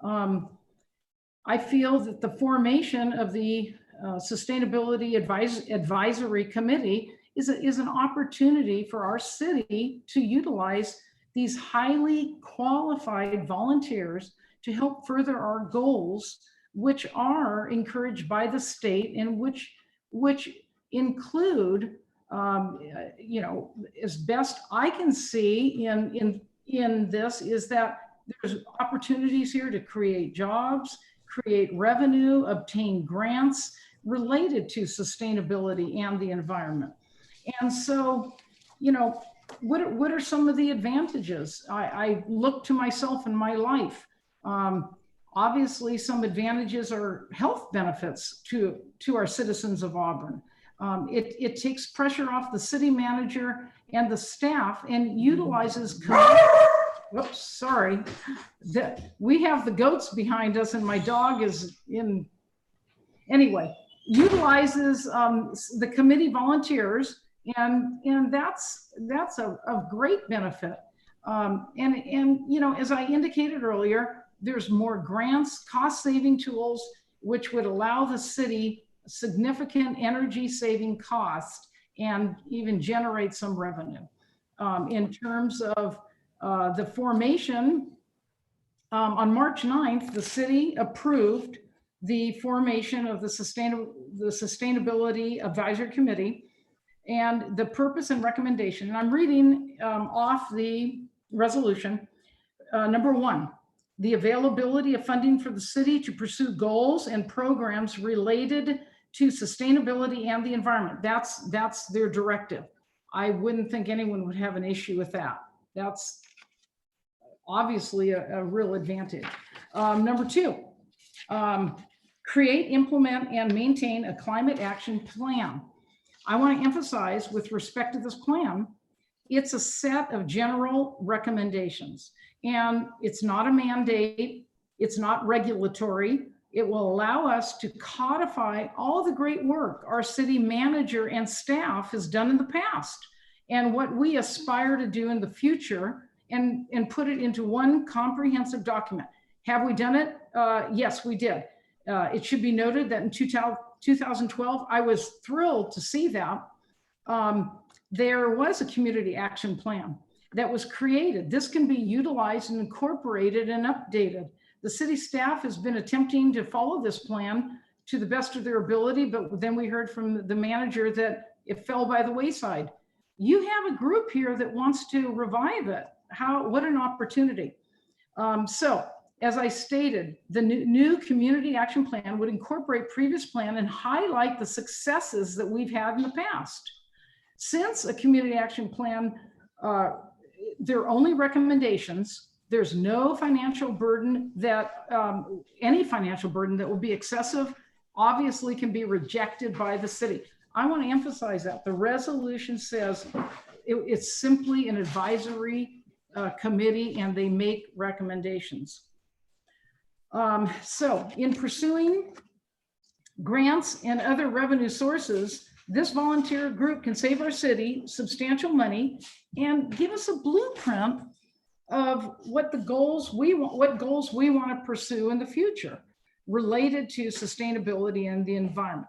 I feel that the formation of the Sustainability Advisory Committee is an opportunity for our city to utilize these highly qualified volunteers to help further our goals, which are encouraged by the state and which include, as best I can see in this, is that there's opportunities here to create jobs, create revenue, obtain grants related to sustainability and the environment. And so, what are some of the advantages? I look to myself in my life. Obviously, some advantages are health benefits to our citizens of Auburn. It takes pressure off the city manager and the staff and utilizes, whoops, sorry. We have the goats behind us and my dog is utilizes the committee volunteers and that's a great benefit. As I indicated earlier, there's more grants, cost-saving tools, which would allow the city significant energy-saving cost and even generate some revenue. In terms of the formation, on March 9th, the city approved the formation of the Sustainability Advisory Committee and the purpose and recommendation. And I'm reading off the resolution. Number 1, the availability of funding for the city to pursue goals and programs related to sustainability and the environment. That's their directive. I wouldn't think anyone would have an issue with that. That's obviously a real advantage. Number 2, create, implement, and maintain a climate action plan. I want to emphasize with respect to this plan, it's a set of general recommendations and it's not a mandate. It's not regulatory. It will allow us to codify all the great work our city manager and staff has done in the past and what we aspire to do in the future and put it into one comprehensive document. Have we done it? Yes, we did. It should be noted that in 2012, I was thrilled to see that there was a community action plan that was created. This can be utilized and incorporated and updated. The city staff has been attempting to follow this plan to the best of their ability, but then we heard from the manager that it fell by the wayside. You have a group here that wants to revive it. What an opportunity. So as I stated, the new community action plan would incorporate previous plan and highlight the successes that we've had in the past. Since a community action plan, there are only recommendations. There's no financial burden that, any financial burden that will be excessive, obviously can be rejected by the city. I want to emphasize that. The resolution says it's simply an advisory committee and they make recommendations. So in pursuing grants and other revenue sources, this volunteer group can save our city substantial money and give us a blueprint of what goals we want to pursue in the future related to sustainability and the environment.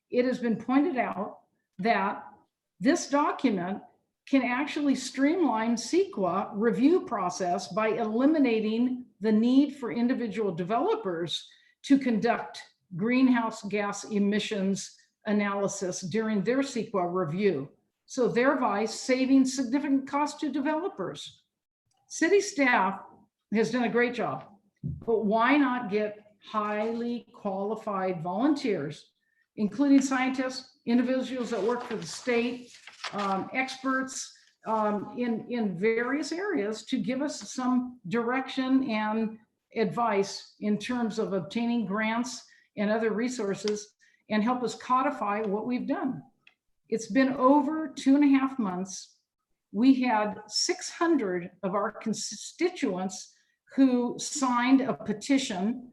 It has been pointed out that this document can actually streamline CEQA review process by eliminating the need for individual developers to conduct greenhouse gas emissions analysis during their CEQA review. So thereby saving significant cost to developers. City staff has done a great job, but why not get highly qualified volunteers, including scientists, individuals that work for the state, experts in various areas to give us some direction advice in terms of obtaining grants and other resources and help us codify what we've done. It's been over 2.5 months. We had 600 of our constituents who signed a petition.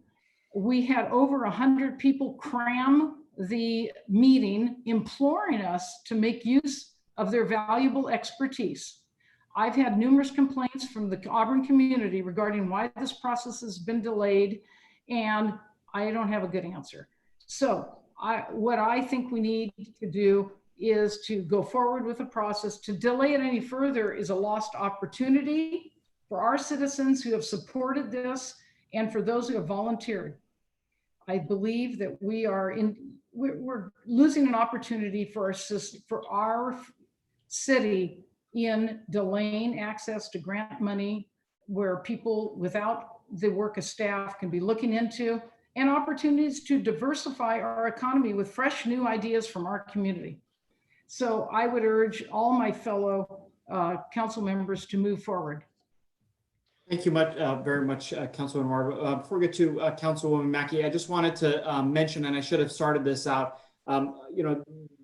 We had over 100 people cram the meeting, imploring us to make use of their valuable expertise. I've had numerous complaints from the Auburn community regarding why this process has been delayed, and I don't have a good answer. So what I think we need to do is to go forward with the process. To delay it any further is a lost opportunity for our citizens who have supported this and for those who have volunteered. I believe that we're losing an opportunity for our city in delaying access to grant money, where people without the work of staff can be looking into, and opportunities to diversify our economy with fresh new ideas from our community. So I would urge all my fellow council members to move forward.
Thank you very much, Councilwoman Marva. Before we get to Councilwoman Mackey, I just wanted to mention, and I should have started this out,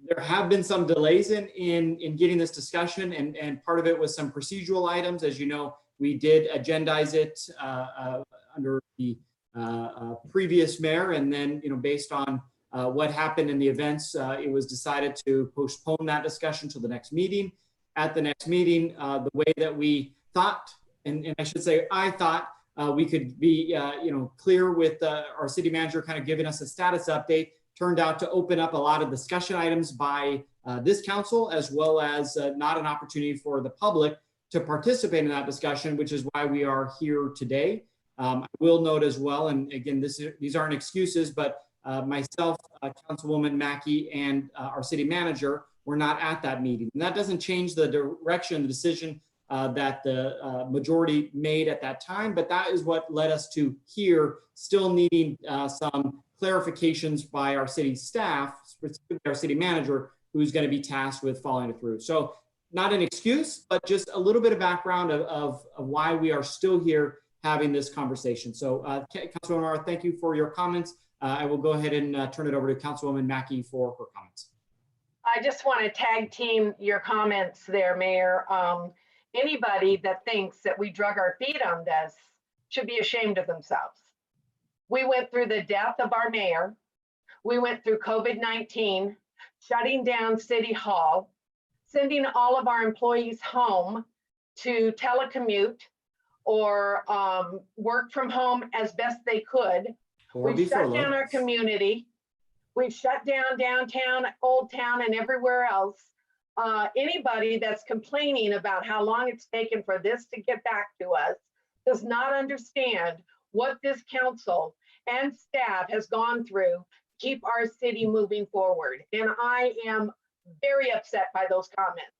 there have been some delays in getting this discussion, and part of it was some procedural items. As you know, we did agendize it under the previous mayor, and then based on what happened in the events, it was decided to postpone that discussion to the next meeting. At the next meeting, the way that we thought, and I should say I thought, we could be clear with our city manager kind of giving us a status update, turned out to open up a lot of discussion items by this council, as well as not an opportunity for the public to participate in that discussion, which is why we are here today. I will note as well, and again, these aren't excuses, but myself, Councilwoman Mackey, and our city manager were not at that meeting. And that doesn't change the direction, the decision that the majority made at that time, but that is what led us to here, still needing some clarifications by our city staff, specifically our city manager, who's going to be tasked with following it through. So not an excuse, but just a little bit of background of why we are still here having this conversation. So Councilwoman Marva, thank you for your comments. I will go ahead and turn it over to Councilwoman Mackey for her comments.
I just want to tag team your comments there, Mayor. Anybody that thinks that we drug our feet on this should be ashamed of themselves. We went through the death of our mayor. We went through COVID-19, shutting down City Hall, sending all of our employees home to telecommute or work from home as best they could. We've shut down our community. We've shut down downtown, Old Town, and everywhere else. Anybody that's complaining about how long it's taken for this to get back to us does not understand what this council and staff has gone through to keep our city moving forward. And I am very upset by those comments.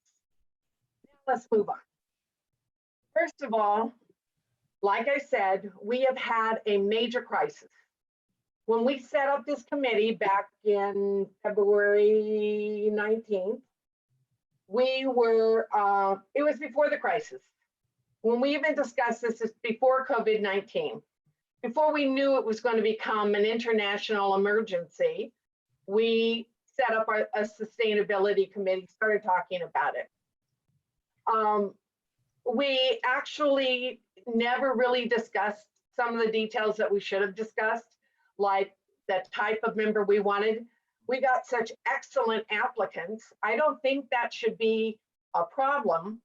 Now let's move on. First of all, like I said, we have had a major crisis. When we set up this committee back in February 19th, we were, it was before the crisis. When we even discussed this, it's before COVID-19. Before we knew it was going to become an international emergency, we set up a sustainability committee, started talking about it. We actually never really discussed some of the details that we should have discussed, like the type of member we wanted. We got such excellent applicants. I don't think that should be a problem,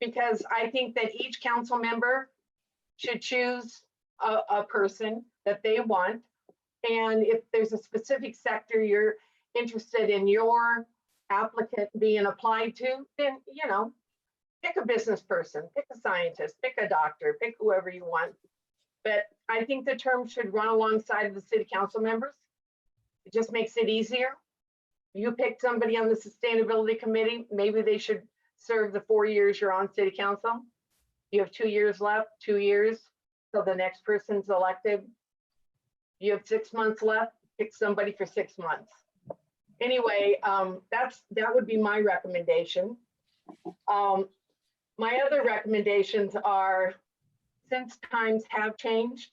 because I think that each council member should choose a person that they want. And if there's a specific sector you're interested in your applicant being applied to, then, pick a business person, pick a scientist, pick a doctor, pick whoever you want. But I think the term should run alongside of the city council members. It just makes it easier. You pick somebody on the sustainability committee, maybe they should serve the 4 years you're on city council. You have 2 years left, 2 years, till the next person's elected. You have 6 months left, pick somebody for 6 months. Anyway, that would be my recommendation. My other recommendations are, since times have changed,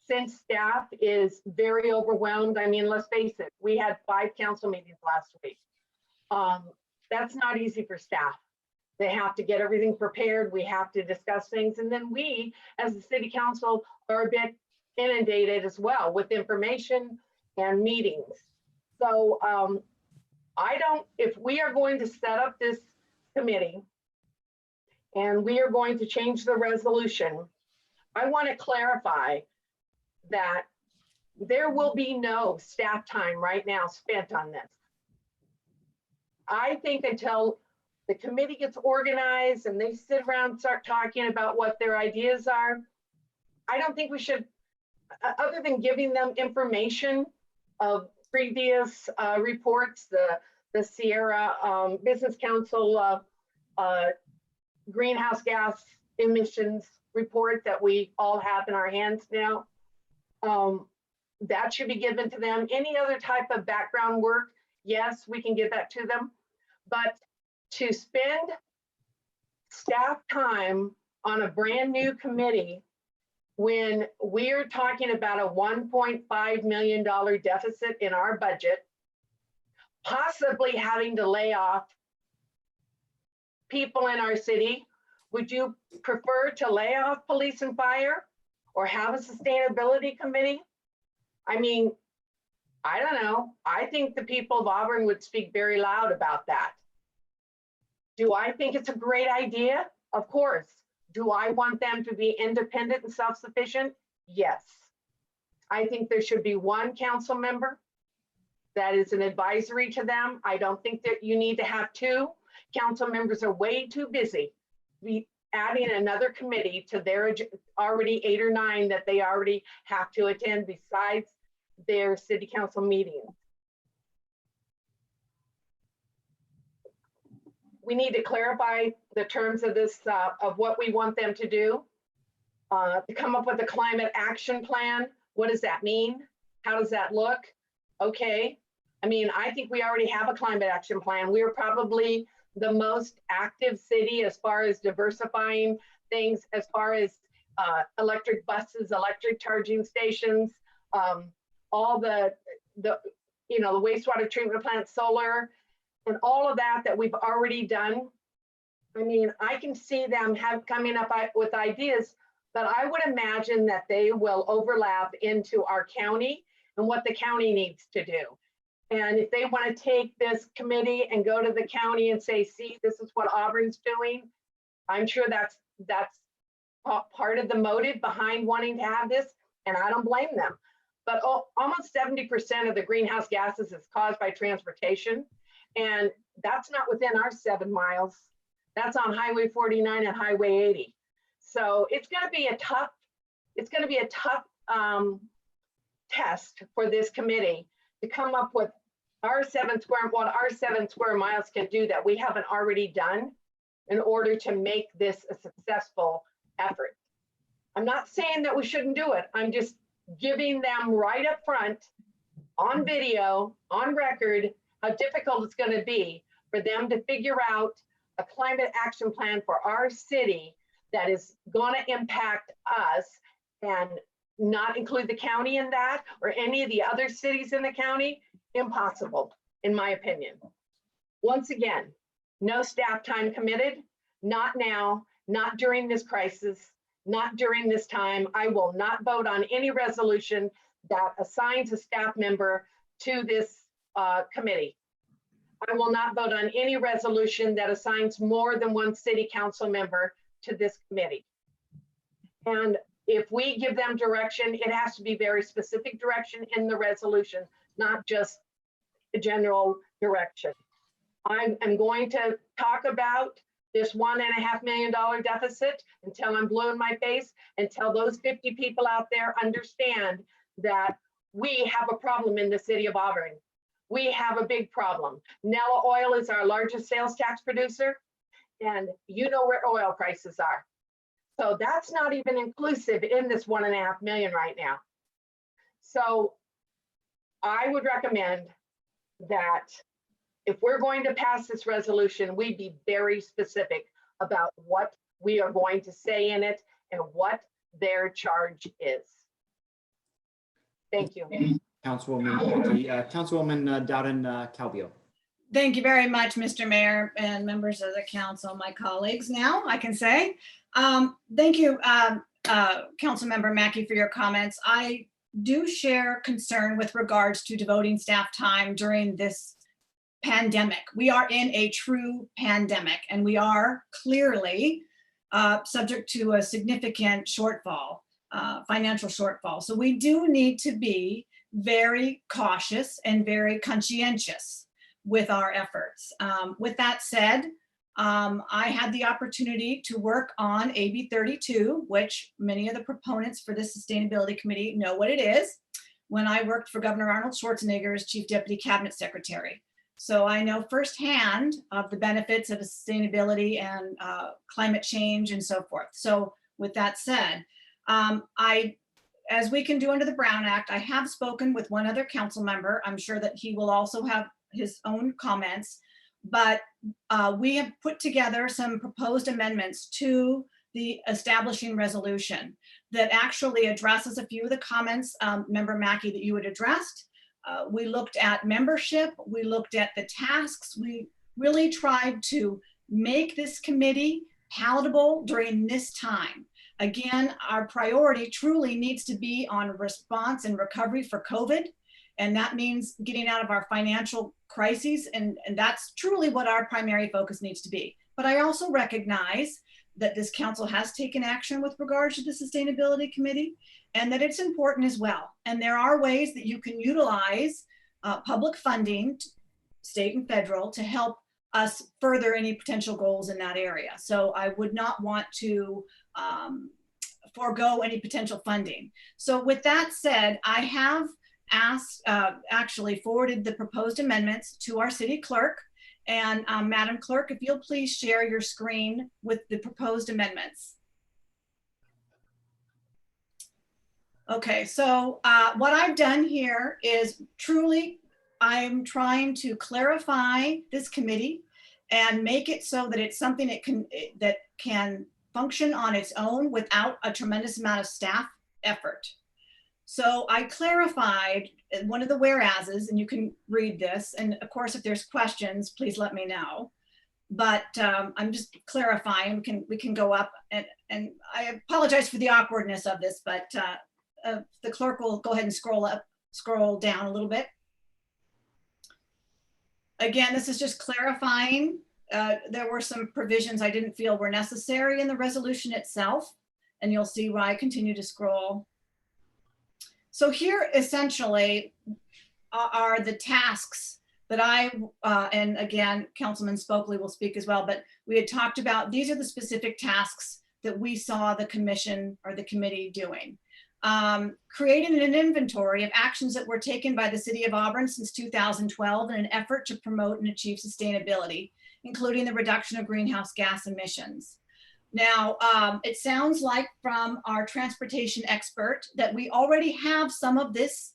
since staff is very overwhelmed, I mean, let's face it, we had 5 council meetings last week. That's not easy for staff. They have to get everything prepared. We have to discuss things. And then we, as the city council, are a bit inundated as well with information and meetings. So if we are going to set up this committee and we are going to change the resolution, I want to clarify that there will be no staff time right now spent on this. I think until the committee gets organized and they sit around and start talking about what their ideas are, I don't think we should, other than giving them information of previous reports, the Sierra Business Council greenhouse gas emissions report that we all have in our hands now. That should be given to them. Any other type of background work, yes, we can give that to them. But to spend staff time on a brand new committee when we're talking about a $1.5 million deficit in our budget, possibly having to lay off people in our city, would you prefer to lay off police and fire or have a sustainability committee? I mean, I don't know. I think the people of Auburn would speak very loud about that. Do I think it's a great idea? Of course. Do I want them to be independent and self-sufficient? Yes. I think there should be one council member that is an advisory to them. I don't think that you need to have 2. Council members are way too busy adding another committee to their already 8 or 9 that they already have to attend besides their city council meetings. We need to clarify the terms of this, of what we want them to do. To come up with a climate action plan. What does that mean? How does that look? Okay. I mean, I think we already have a climate action plan. We're probably the most active city as far as diversifying things, as far as electric buses, electric charging stations, all the wastewater treatment plant, solar, and all of that we've already done. I mean, I can see them coming up with ideas, but I would imagine that they will overlap into our county and what the county needs to do. And if they want to take this committee and go to the county and say, see, this is what Auburn's doing, I'm sure that's part of the motive behind wanting to have this, and I don't blame them. But almost 70% of the greenhouse gases is caused by transportation, and that's not within our 7 miles. That's on Highway 49 and Highway 80. So it's going to be a tough, test for this committee to come up with what our 7 square miles can do that we haven't already done in order to make this a successful effort. I'm not saying that we shouldn't do it. I'm just giving them right up front on video, on record, how difficult it's going to be for them to figure out a climate action plan for our city that is going to impact us and not include the county in that or any of the other cities in the county. Impossible, in my opinion. Once again, no staff time committed, not now, not during this crisis, not during this time. I will not vote on any resolution that assigns a staff member to this committee. I will not vote on any resolution that assigns more than one city council member to this committee. And if we give them direction, it has to be very specific direction in the resolution, not just a general direction. I am going to talk about this $1.5 million deficit until I'm blue in my face, until those 50 people out there understand that we have a problem in the city of Auburn. We have a big problem. Nella Oil is our largest sales tax producer, and you know where oil prices are. So that's not even inclusive in this $1.5 million right now. So I would recommend that if we're going to pass this resolution, we be very specific about what we are going to say in it and what their charge is. Thank you.
Councilwoman Mackey. Councilwoman Dowden Calvillo.
Thank you very much, Mr. Mayor and members of the council, my colleagues now, I can say. Thank you, Councilmember Mackey, for your comments. I do share concern with regards to devoting staff time during this pandemic. We are in a true pandemic, and we are clearly subject to a significant shortfall, financial shortfall. So we do need to be very cautious and very conscientious with our efforts. With that said, I had the opportunity to work on AB 32, which many of the proponents for this Sustainability Committee know what it is, when I worked for Governor Arnold Schwarzenegger as Chief Deputy Cabinet Secretary. So I know firsthand of the benefits of sustainability and climate change and so forth. So with that said, as we can do under the Brown Act, I have spoken with one other council member. I'm sure that he will also have his own comments, but we have put together some proposed amendments to the establishing resolution that actually addresses a few of the comments, Member Mackey, that you had addressed. We looked at membership, we looked at the tasks. We really tried to make this committee palatable during this time. Again, our priority truly needs to be on response and recovery for COVID. And that means getting out of our financial crises. And that's truly what our primary focus needs to be. But I also recognize that this council has taken action with regards to the Sustainability Committee, and that it's important as well. And there are ways that you can utilize public funding, state and federal, to help us further any potential goals in that area. So I would not want to forego any potential funding. So with that said, I have actually forwarded the proposed amendments to our city clerk. And Madam Clerk, if you'll please share your screen with the proposed amendments. Okay, so what I've done here is truly, I'm trying to clarify this committee and make it so that it's something that can function on its own without a tremendous amount of staff effort. So I clarified one of the whereases, and you can read this. And of course, if there's questions, please let me know. But I'm just clarifying. We can go up, and I apologize for the awkwardness of this, but the clerk will go ahead and scroll down a little bit. Again, this is just clarifying. There were some provisions I didn't feel were necessary in the resolution itself, and you'll see why I continue to scroll. So here essentially are the tasks that and again, Councilman Spokley will speak as well, but we had talked about, these are the specific tasks that we saw the commission or the committee doing. Creating an inventory of actions that were taken by the city of Auburn since 2012 in an effort to promote and achieve sustainability, including the reduction of greenhouse gas emissions. Now, it sounds like from our transportation expert that we already have some of this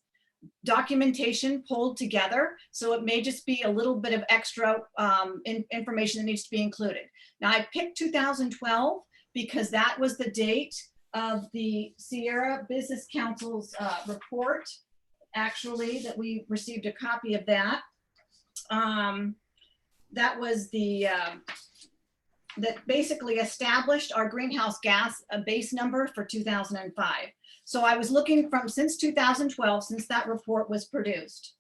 documentation pulled together. So it may just be a little bit of extra information that needs to be included. Now, I picked 2012 because that was the date of the Sierra Business Council's report, actually, that we received a copy of that. That was the that basically established our greenhouse gas base number for 2005. So I was looking from since 2012, since that report was produced.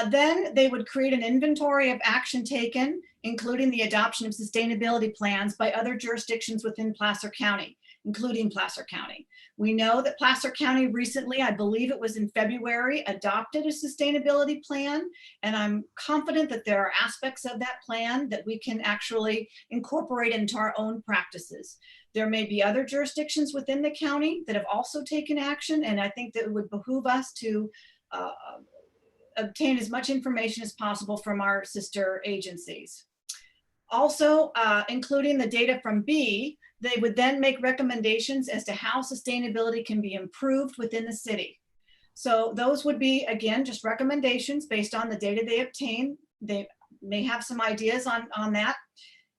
Then they would create an inventory of action taken, including the adoption of sustainability plans by other jurisdictions within Placer County, including Placer County. We know that Placer County recently, I believe it was in February, adopted a sustainability plan, and I'm confident that there are aspects of that plan that we can actually incorporate into our own practices. There may be other jurisdictions within the county that have also taken action, and I think that it would behoove us to obtain as much information as possible from our sister agencies. Also, including the data from B, they would then make recommendations as to how sustainability can be improved within the city. So those would be, again, just recommendations based on the data they obtain. They may have some ideas on that.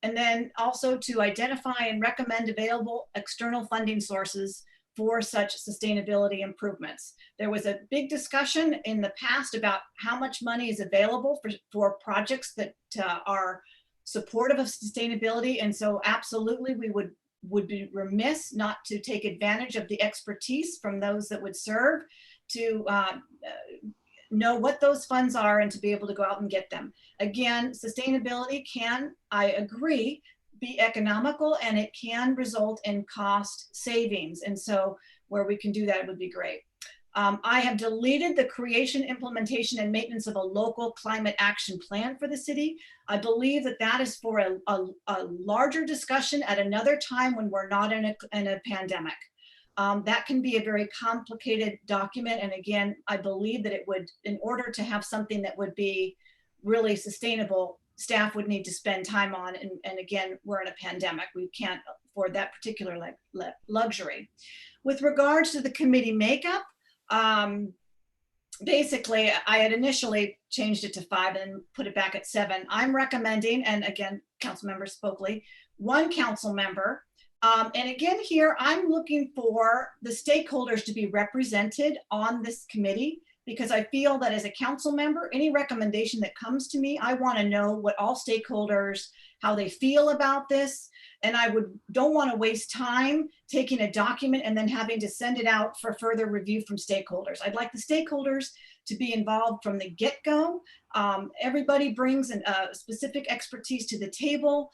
And then also to identify and recommend available external funding sources for such sustainability improvements. There was a big discussion in the past about how much money is available for projects that are supportive of sustainability. And so absolutely we would be remiss not to take advantage of the expertise from those that would serve to know what those funds are and to be able to go out and get them. Again, sustainability can, I agree, be economical, and it can result in cost savings. And so where we can do that, it would be great. I have deleted the creation, implementation, and maintenance of a local climate action plan for the city. I believe that that is for a larger discussion at another time when we're not in a pandemic. That can be a very complicated document. And again, I believe that it would, in order to have something that would be really sustainable, staff would need to spend time on. And again, we're in a pandemic. We can't afford that particular luxury. With regards to the committee makeup, basically, I had initially changed it to 5 and put it back at 7. I'm recommending, and again, Councilmember Spokley, 1 council member. And again, here, I'm looking for the stakeholders to be represented on this committee, because I feel that as a council member, any recommendation that comes to me, I want to know what all stakeholders, how they feel about this. And I don't want to waste time taking a document and then having to send it out for further review from stakeholders. I'd like the stakeholders to be involved from the get-go. Everybody brings a specific expertise to the table,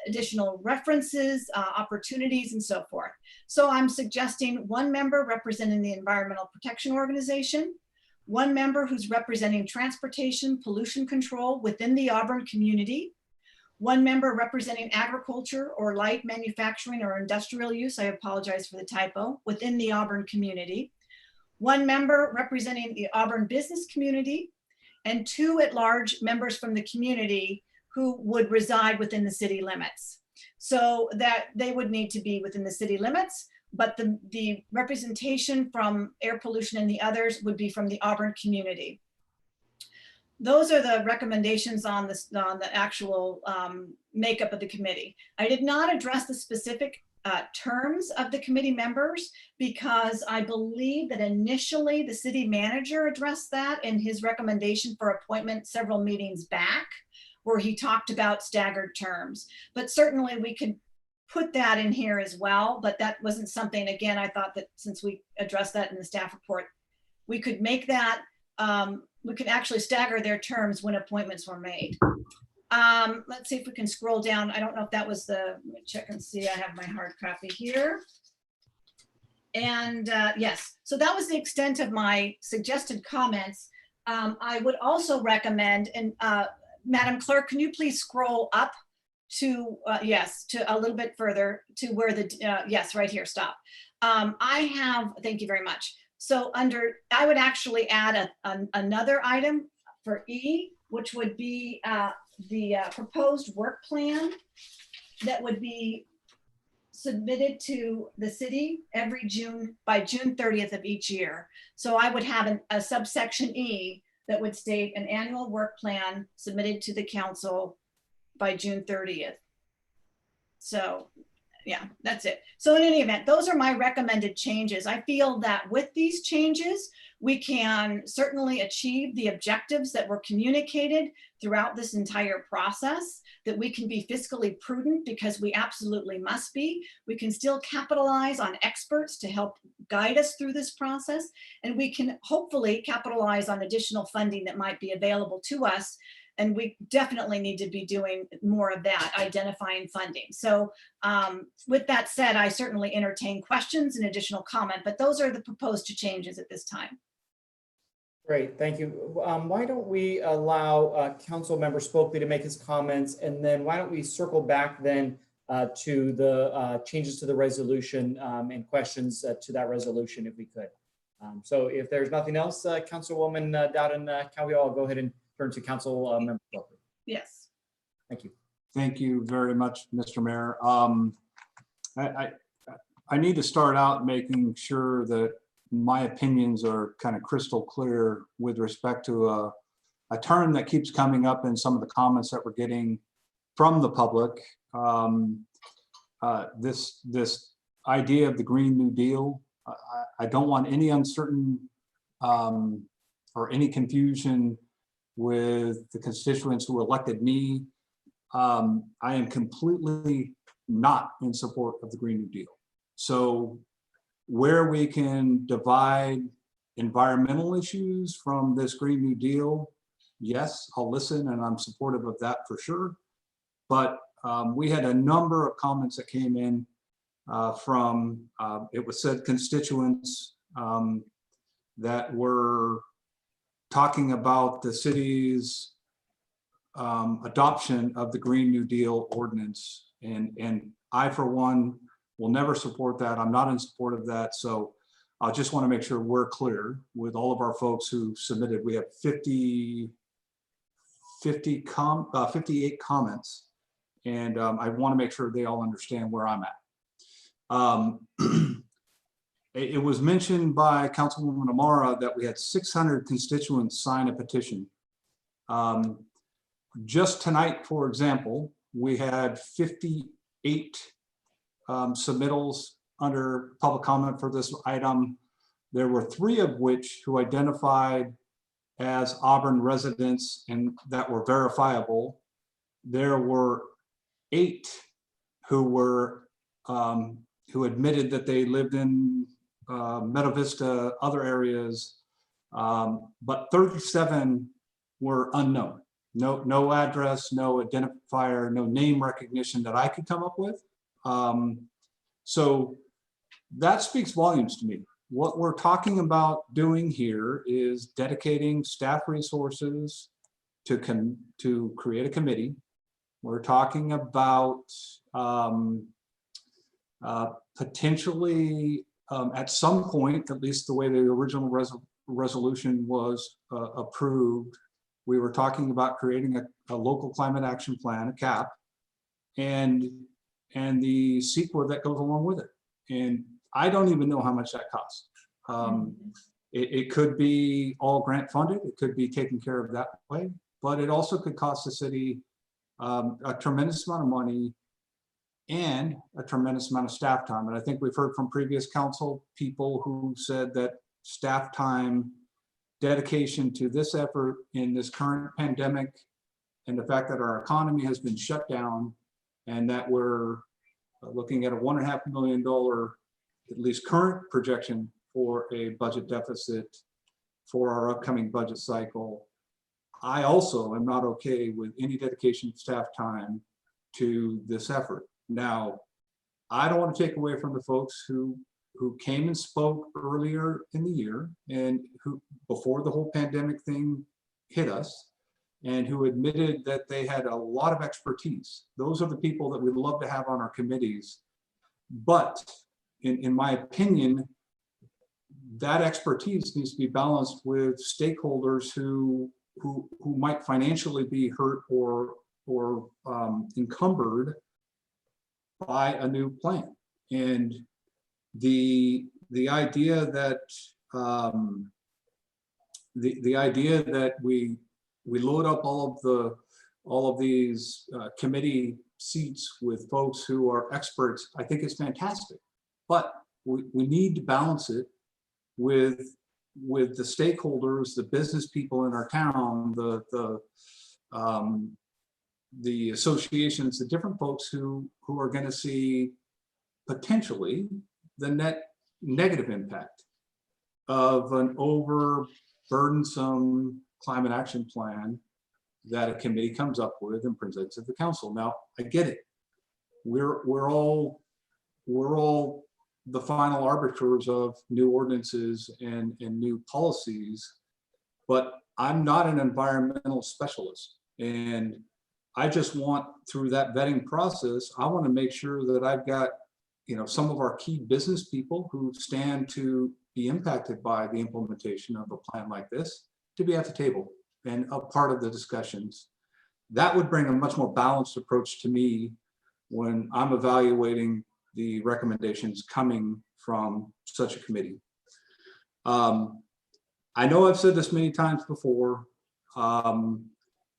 additional references, opportunities, and so forth. So I'm suggesting 1 member representing the Environmental Protection Organization, 1 member who's representing transportation pollution control within the Auburn community, 1 member representing agriculture or light manufacturing or industrial use, I apologize for the typo, within the Auburn community, 1 member representing the Auburn business community, and 2 at-large members from the community who would reside within the city limits. So that they would need to be within the city limits, but the representation from air pollution and the others would be from the Auburn community. Those are the recommendations on the actual makeup of the committee. I did not address the specific terms of the committee members because I believe that initially the city manager addressed that in his recommendation for appointment several meetings back, where he talked about staggered terms. But certainly we could put that in here as well, but that wasn't something, again, I thought that since we addressed that in the staff report, we could make that, we could actually stagger their terms when appointments were made. Let's see if we can scroll down. I don't know if that was the, let me check and see, I have my hard copy here. And yes, so that was the extent of my suggested comments. I would also recommend, and Madam Clerk, can you please scroll up to, yes, to a little bit further to where the, yes, right here, stop. I have, thank you very much. So under, I would actually add another item for E, which would be the proposed work plan that would be submitted to the city every June, by June 30th of each year. So I would have a subsection E that would state an annual work plan submitted to the council by June 30th. So yeah, that's it. So in any event, those are my recommended changes. I feel that with these changes, we can certainly achieve the objectives that were communicated throughout this entire process, that we can be fiscally prudent because we absolutely must be. We can still capitalize on experts to help guide us through this process. And we can hopefully capitalize on additional funding that might be available to us. And we definitely need to be doing more of that, identifying funding. So with that said, I certainly entertain questions and additional comment, but those are the proposed changes at this time.
Great, thank you. Why don't we allow Council Member Spokley to make his comments, and then why don't we circle back then to the changes to the resolution and questions to that resolution if we could. So if there's nothing else, Councilwoman Dowden Calvi, I'll go ahead and turn to Council Member Spokley.
Yes.
Thank you.
Thank you very much, Mr. Mayor. I need to start out making sure that my opinions are kind of crystal clear with respect to a term that keeps coming up in some of the comments that we're getting from the public. This idea of the Green New Deal. I don't want any uncertain or any confusion with the constituents who elected me. I am completely not in support of the Green New Deal. So where we can divide environmental issues from this Green New Deal, yes, I'll listen, and I'm supportive of that for sure. But we had a number of comments that came in from, it was said, constituents that were talking about the city's adoption of the Green New Deal ordinance. And I, for one, will never support that. I'm not in support of that. So I just want to make sure we're clear with all of our folks who submitted. We have 58 comments. And I want to make sure they all understand where I'm at. It was mentioned by Councilwoman Amara that we had 600 constituents sign a petition. Just tonight, for example, we had 58 submittals under public comment for this item. There were 3 of which who identified as Auburn residents and that were verifiable. There were 8 who were who admitted that they lived in Meta Vista, other areas, but 37 were unknown. No address, no identifier, no name recognition that I could come up with. So that speaks volumes to me. What we're talking about doing here is dedicating staff resources to create a committee. We're talking about potentially at some point, at least the way the original resolution was approved, we were talking about creating a local climate action plan, a CAP, and the CEQA that goes along with it. And I don't even know how much that costs. It could be all grant funded. It could be taken care of that way, but it also could cost the city a tremendous amount of money and a tremendous amount of staff time. And I think we've heard from previous council people who said that staff time dedication to this effort in this current pandemic and the fact that our economy has been shut down and that we're looking at a $1.5 million, at least current projection for a budget deficit for our upcoming budget cycle. I also am not okay with any dedication of staff time to this effort. Now, I don't want to take away from the folks who came and spoke earlier in the year and who, before the whole pandemic thing hit us, and who admitted that they had a lot of expertise. Those are the people that we'd love to have on our committees. But in my opinion, that expertise needs to be balanced with stakeholders who might financially be hurt or encumbered by a new plan. And the idea that the idea that we load up all of these committee seats with folks who are experts, I think is fantastic. But we need to balance it with the stakeholders, the business people in our town, the associations, the different folks who are going to see potentially the net negative impact of an overburdensome climate action plan that a committee comes up with and presents to the council. Now, I get it. We're all the final arbiters of new ordinances and new policies, but I'm not an environmental specialist. And I just want, through that vetting process, I want to make sure that I've got, some of our key business people who stand to be impacted by the implementation of a plan like this to be at the table and a part of the discussions. That would bring a much more balanced approach to me when I'm evaluating the recommendations coming from such a committee. I know I've said this many times before, and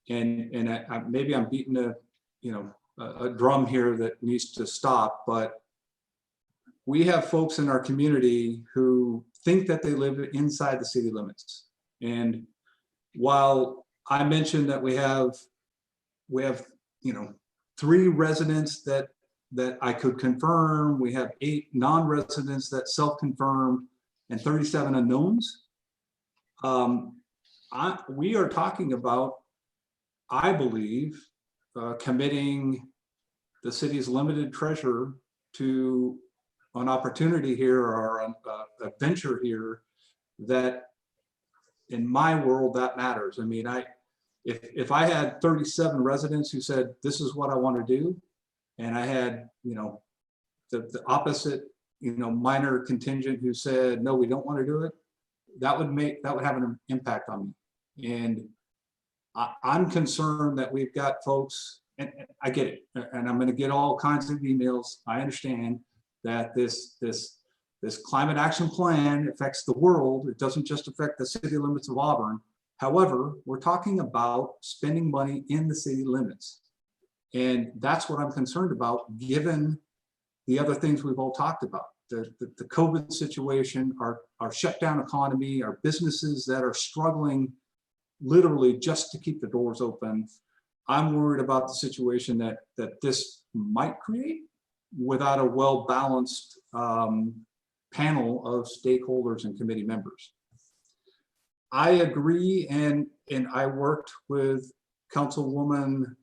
maybe I'm beating a drum here that needs to stop, but we have folks in our community who think that they live inside the city limits. And while I mentioned that we have, you know, 3 residents that I could confirm, we have 8 non-residents that self-confirmed, and 37 unknowns. We are talking about, I believe, committing the city's limited treasurer to an opportunity here or a venture here that, in my world, that matters. I mean, if I had 37 residents who said, this is what I want to do, and I had, you know, the opposite, you know, minor contingent who said, no, we don't want to do it, that would have an impact on me. And I'm concerned that we've got folks, and I get it, and I'm going to get all kinds of emails. I understand that this climate action plan affects the world. It doesn't just affect the city limits of Auburn. However, we're talking about spending money in the city limits. And that's what I'm concerned about, given the other things we've all talked about. The COVID situation, our shutdown economy, our businesses that are struggling literally just to keep the doors open. I'm worried about the situation that this might create without a well-balanced panel of stakeholders and committee members. I agree, and I worked with Councilwoman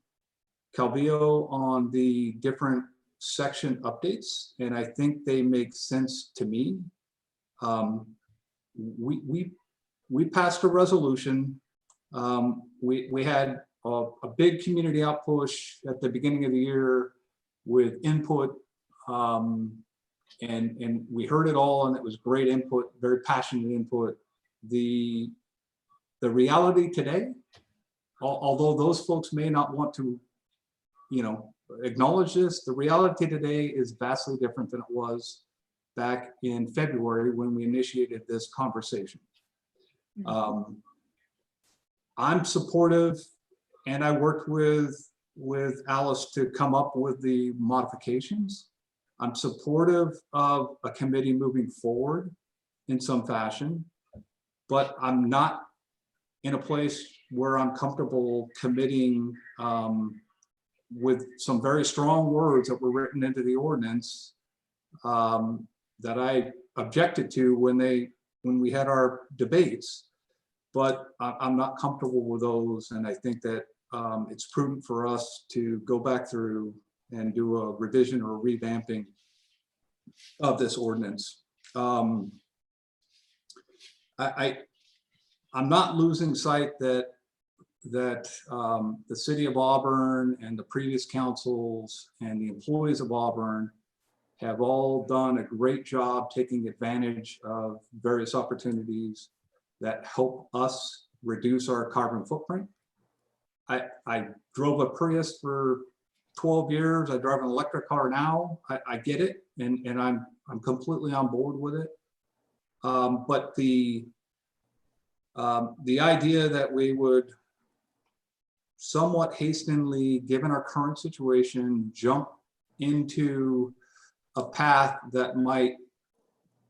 Calvillo on the different section updates, and I think they make sense to me. We passed a resolution. We had a big community outpush at the beginning of the year with input, and we heard it all, and it was great input, very passionate input. The reality today, although those folks may not want to, you know, acknowledge this, the reality today is vastly different than it was back in February when we initiated this conversation. I'm supportive, and I worked with Alice to come up with the modifications. I'm supportive of a committee moving forward in some fashion, but I'm not in a place where I'm comfortable committing with some very strong words that were written into the ordinance that I objected to when we had our debates. But I'm not comfortable with those, and I think that it's prudent for us to go back through and do a revision or a revamping of this ordinance. I'm not losing sight that the city of Auburn and the previous councils and the employees of Auburn have all done a great job taking advantage of various opportunities that help us reduce our carbon footprint. I drove a Prius for 12 years. I drive an electric car now. I get it, and I'm completely on board with it. But the idea that we would somewhat hastily, given our current situation, jump into a path that might,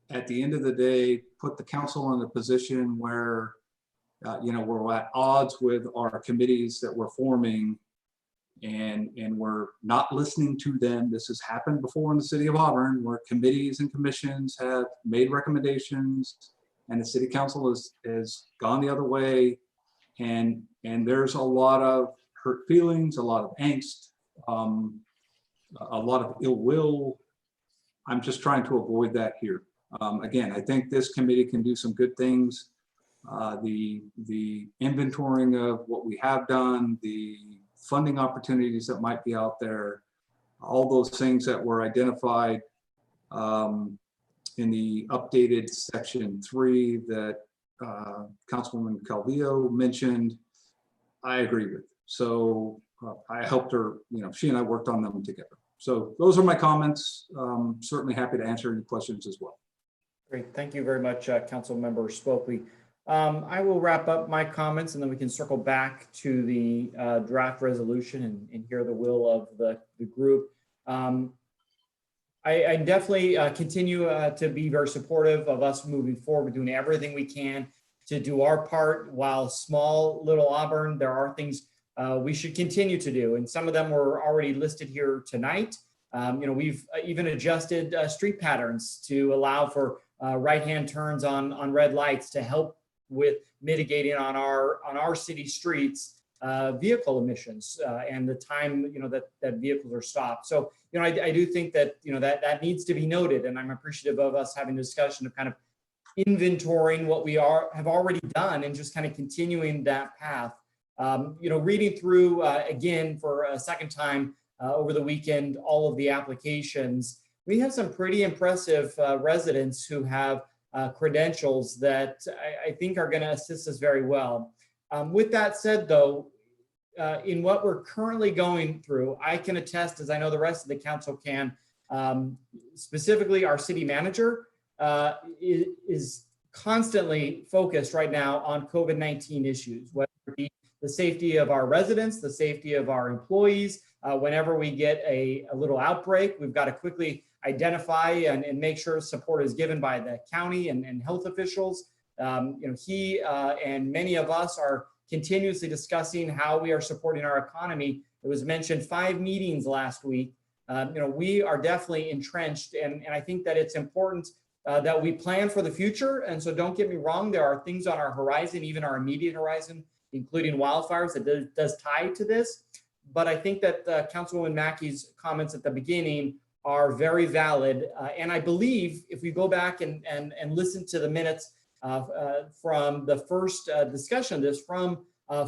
at the end of the day, put the council in a position where you know, we're at odds with our committees that we're forming, and we're not listening to them. This has happened before in the city of Auburn, where committees and commissions have made recommendations and the city council has gone the other way, and there's a lot of hurt feelings, a lot of angst, a lot of ill will. I'm just trying to avoid that here. Again, I think this committee can do some good things. The inventorying of what we have done, the funding opportunities that might be out there, all those things that were identified in the updated section 3 that Councilwoman Calvillo mentioned, I agree with. So I helped her, you know, she and I worked on them together. So those are my comments. Certainly happy to answer any questions as well.
Great, thank you very much, Councilmember Spokely. I will wrap up my comments, and then we can circle back to the draft resolution and hear the will of the group. I definitely continue to be very supportive of us moving forward, doing everything we can to do our part. While small little Auburn, there are things we should continue to do. And some of them were already listed here tonight. We've even adjusted street patterns to allow for right-hand turns on red lights to help with mitigating on our city streets vehicle emissions and the time that vehicles are stopped. So I do think that that needs to be noted, and I'm appreciative of us having a discussion of kind of inventorying what we have already done and just kind of continuing that path. Reading through again for a second time over the weekend all of the applications, we have some pretty impressive residents who have credentials that I think are going to assist us very well. With that said, though, in what we're currently going through, I can attest, as I know the rest of the council can, specifically our city manager is constantly focused right now on COVID-19 issues, whether it be the safety of our residents, the safety of our employees. Whenever we get a little outbreak, we've got to quickly identify and make sure support is given by the county and health officials. He and many of us are continuously discussing how we are supporting our economy. It was mentioned 5 meetings last week. We are definitely entrenched, and I think that it's important that we plan for the future. And so don't get me wrong, there are things on our horizon, even our immediate horizon, including wildfires, that does tie to this. But I think that Councilwoman Mackey's comments at the beginning are very valid. And I believe if we go back and listen to the minutes from the first discussion of this from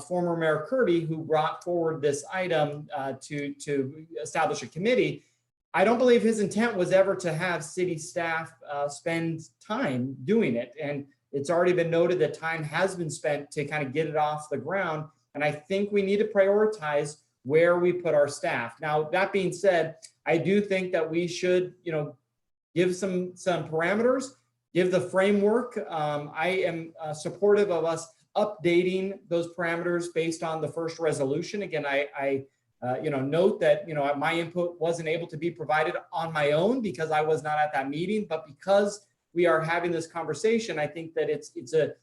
former Mayor Kirby, who brought forward this item to establish a committee, I don't believe his intent was ever to have city staff spend time doing it. And it's already been noted that time has been spent to kind of get it off the ground. And I think we need to prioritize where we put our staff. Now, that being said, I do think that we should, give some parameters, give the framework. I am supportive of us updating those parameters based on the first resolution. Again, I note that, my input wasn't able to be provided on my own because I was not at that meeting, but because we are having this conversation, I think that it's a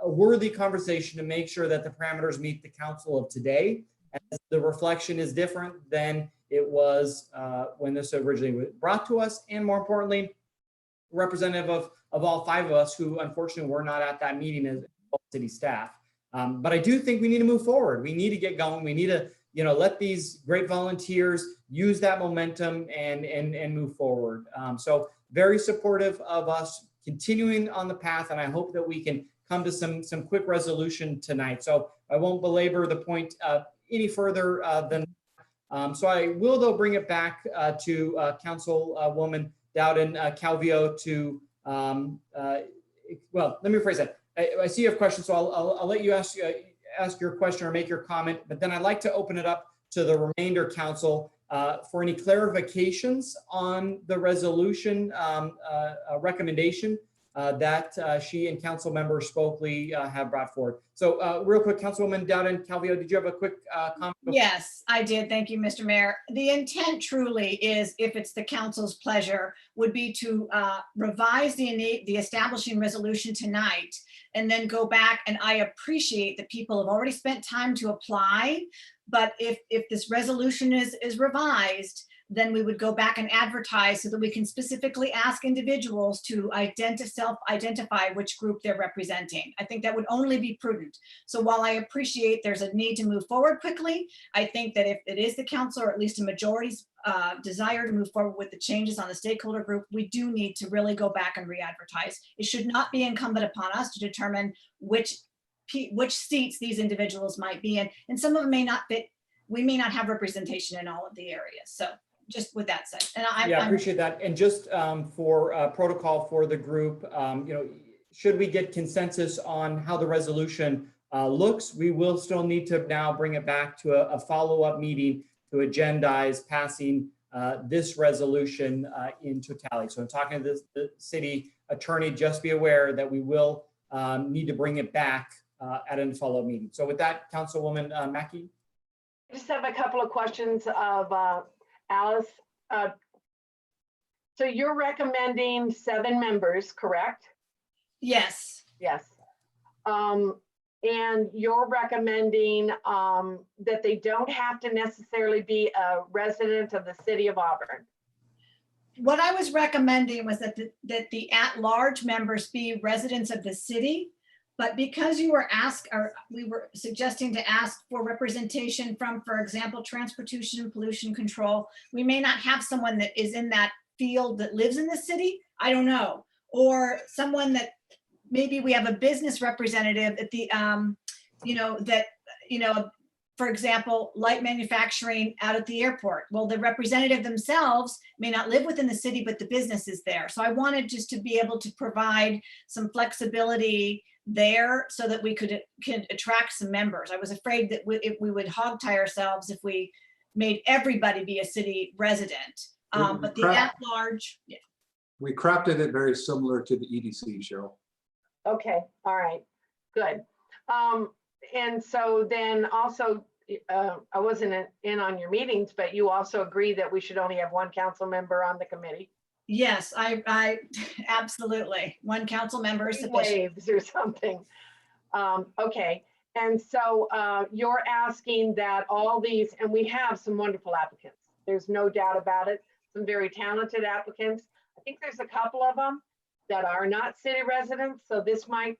worthy conversation to make sure that the parameters meet the council of today. As the reflection is different than it was when this originally was brought to us, and more importantly, representative of all 5 of us who unfortunately were not at that meeting as city staff. But I do think we need to move forward. We need to get going. We need to, let these great volunteers use that momentum and move forward. So very supportive of us continuing on the path, and I hope that we can come to some quick resolution tonight. So I won't belabor the point any further than. So I will, though, bring it back to Councilwoman Dowden Calvillo to, well, let me rephrase that. I see you have questions, so I'll let you ask your question or make your comment, but then I'd like to open it up to the remainder council for any clarifications on the resolution recommendation that she and council member Spokley have brought forward. So real quick, Councilwoman Dowden Calvillo, did you have a quick comment?
Yes, I did. Thank you, Mr. Mayor. The intent truly is, if it's the council's pleasure, would be to revise the establishing resolution tonight and then go back. And I appreciate that people have already spent time to apply, but if this resolution is revised, then we would go back and advertise so that we can specifically ask individuals to self-identify which group they're representing. I think that would only be prudent. So while I appreciate there's a need to move forward quickly, I think that if it is the council, or at least a majority's desire to move forward with the changes on the stakeholder group, we do need to really go back and re-advertise. It should not be incumbent upon us to determine which seats these individuals might be in. And some of them may not fit. We may not have representation in all of the areas. So just with that said, and I
appreciate that. And just for protocol for the group, should we get consensus on how the resolution looks, we will still need to now bring it back to a follow-up meeting to agendize passing this resolution in totality. So I'm talking to the city attorney, just be aware that we will need to bring it back at a follow-up meeting. So with that, Councilwoman Mackey.
I just have a couple of questions of Alice. So you're recommending 7 members, correct?
Yes,
Yes. And you're recommending that they don't have to necessarily be a resident of the city of Auburn.
what I was recommending was that the at-large members be residents of the city. But because you were we were suggesting to ask for representation from, for example, transportation and pollution control, we may not have someone that is in that field that lives in the city. I don't know. Or someone that maybe we have a business representative at the, for example, light manufacturing out at the airport. Well, the representative themselves may not live within the city, but the business is there. So I wanted just to be able to provide some flexibility there so that we can attract some members. I was afraid that we would hog tie ourselves if we made everybody be a city resident. But the at-large, yeah.
We crafted it very similar to the EDC, Cheryl.
Okay, all right, good. And so then also, I wasn't in on your meetings, but you also agree that we should only have 1 council member on the committee?
Yes, I absolutely. 1 council member is sufficient.
Waves or something. Okay, and so you're asking that all these, and we have some wonderful applicants. There's no doubt about it. Some very talented applicants. I think there's a couple of them that are not city residents, so this might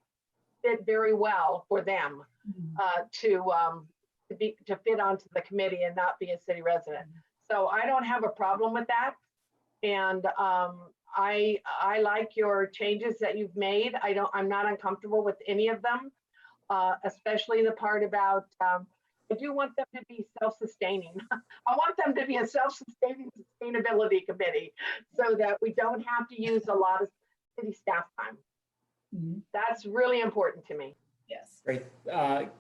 fit very well for them to fit onto the committee and not be a city resident. So I don't have a problem with that. And I like your changes that you've made. I'm not uncomfortable with any of them, especially the part about, I do want them to be self-sustaining. I want them to be a self-sustaining sustainability committee so that we don't have to use a lot of city staff time. That's really important to me.
Yes.
Great.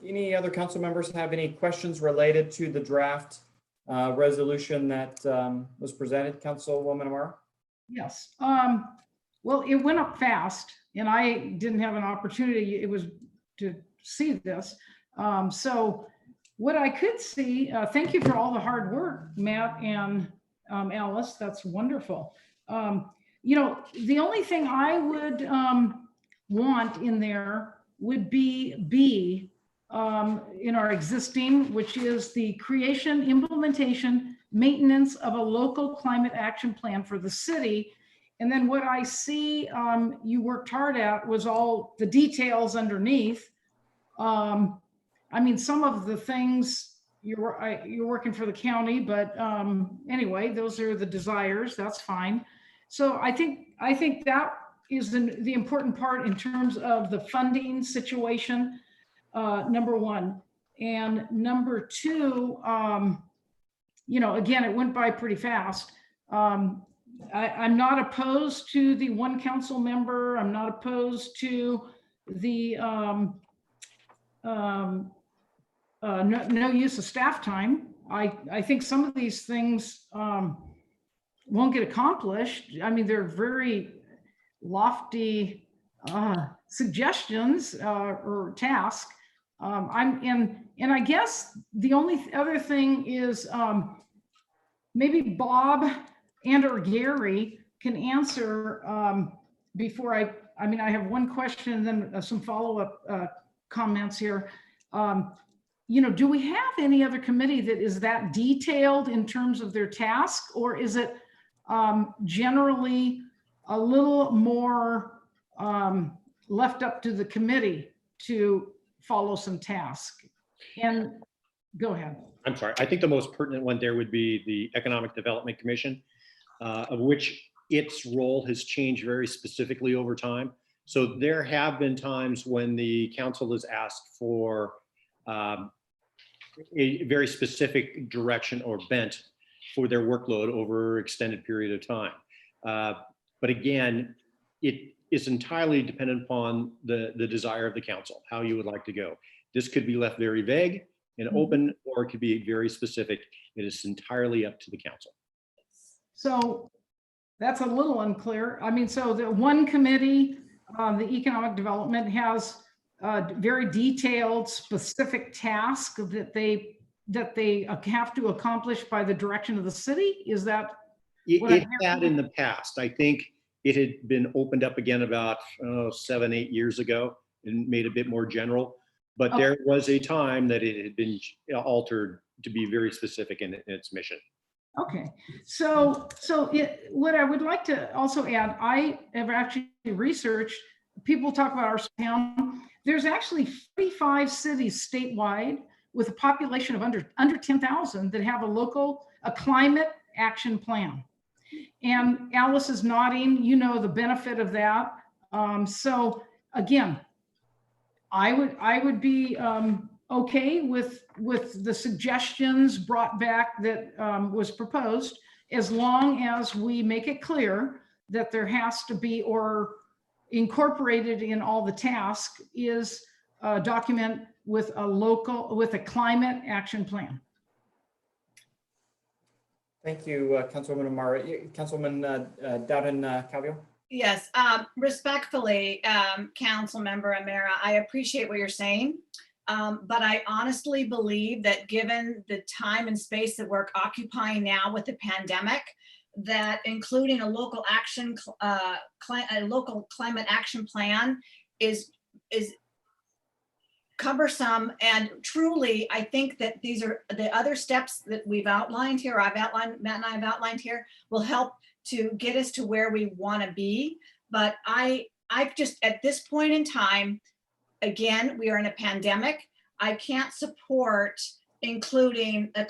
Any other council members have any questions related to the draft resolution that was presented, Councilwoman Amara?
Yes. Well, it went up fast and I didn't have an opportunity. It was to see this. So what I could see, thank you for all the hard work, Matt and Alice. That's wonderful. The only thing I would want in there would be B in our existing, which is the creation, implementation, maintenance of a local climate action plan for the city. And then what I see you worked hard at was all the details underneath. I mean, some of the things you're working for the county, but anyway, those are the desires. That's fine. So I think that is the important part in terms of the funding situation, number 1. And number 2, again, it went by pretty fast. I'm not opposed to the 1 council member. I'm not opposed to the no use of staff time. I think some of these things won't get accomplished. I mean, they're very lofty suggestions or tasks. And I guess the only other thing is maybe Bob and or Gary can answer before I have one question and then some follow-up comments here. Do we have any other committee that is that detailed in terms of their task, or is it generally a little more left up to the committee to follow some tasks? And go ahead.
I'm sorry. I think the most pertinent one there would be the Economic Development Commission, of which its role has changed very specifically over time. So there have been times when the council has asked for a very specific direction or bent for their workload over an extended period of time. But again, it is entirely dependent upon the desire of the council, how you would like to go. This could be left very vague and open, or it could be very specific. It is entirely up to the council.
So that's a little unclear. I mean, so the one committee, the economic development, has very detailed, specific tasks that they have to accomplish by the direction of the city. Is that
It had in the past. I think it had been opened up again about 7, 8 years ago and made a bit more general. But there was a time that it had been altered to be very specific in its mission.
Okay, so what I would like to also add, I have actually researched, people talk about our town, there's actually 35 cities statewide with a population of under 10,000 that have a climate action plan. And Alice is nodding, you know the benefit of that. So again, I would be okay with the suggestions brought back that was proposed, as long as we make it clear that there has to be, or incorporated in all the tasks, is a document with a climate action plan.
Thank you, Councilwoman Amara. Councilwoman Dowden Calvio.
Yes, respectfully, Council Member Amara, I appreciate what you're saying. But I honestly believe that given the time and space that we're occupying now with the pandemic, that including a local action, a local climate action plan is cumbersome. And truly, I think that these are the other steps that we've outlined here, Matt and I have outlined here, will help to get us to where we want to be. But I just, at this point in time, again, we are in a pandemic. I can't support including a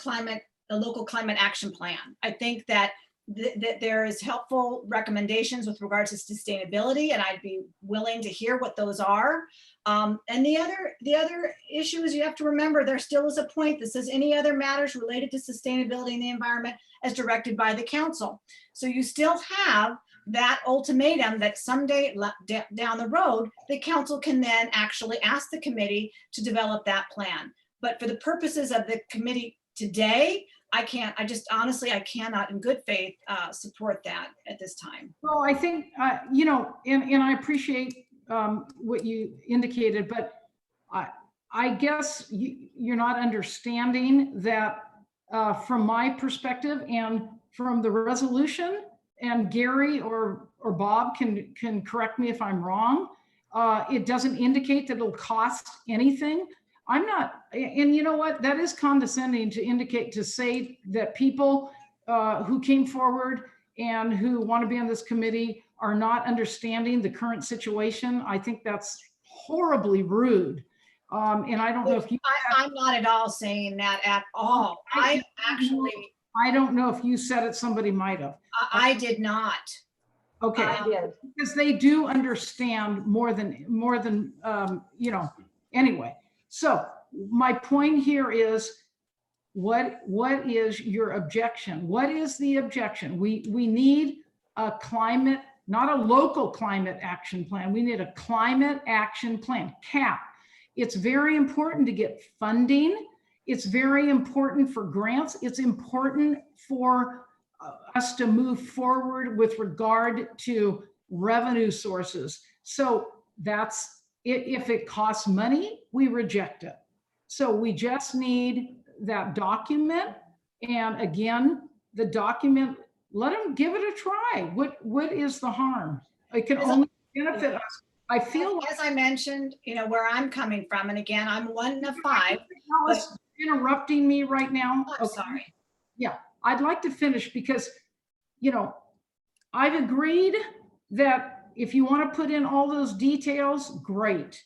local climate action plan. I think that there is helpful recommendations with regards to sustainability, and I'd be willing to hear what those are. And the other issue is, you have to remember, there still is a point that says any other matters related to sustainability in the environment as directed by the council. So you still have that ultimatum that someday down the road, the council can then actually ask the committee to develop that plan. But for the purposes of the committee today, I honestly, I cannot in good faith support that at this time.
Well, I think, you know, and I appreciate what you indicated, but I guess you're not understanding that from my perspective and from the resolution, and Gary or Bob can correct me if I'm wrong, it doesn't indicate that it'll cost anything. I'm not, and you know what, that is condescending to say that people who came forward and who want to be on this committee are not understanding the current situation. I think that's horribly rude. And I don't know if you—
I'm not at all saying that at all. I
don't know if you said it, somebody might have.
I did not.
Okay, because they do understand more than you know. Anyway, so my point here is, what is your objection? What is the objection? We need a climate, not a local climate action plan. We need a climate action plan, CAP. It's very important to get funding. It's very important for grants. It's important for us to move forward with regard to revenue sources. So that's it. If it costs money, we reject it. So we just need that document. And again, the document, let them give it a try. What is the harm? It can only benefit us. I feel
as I mentioned, you know, where I'm coming from, and again, I'm one of five.
Alice, interrupting me right now.
I'm sorry.
Yeah, I'd like to finish because, you know, I've agreed that if you want to put in all those details, great.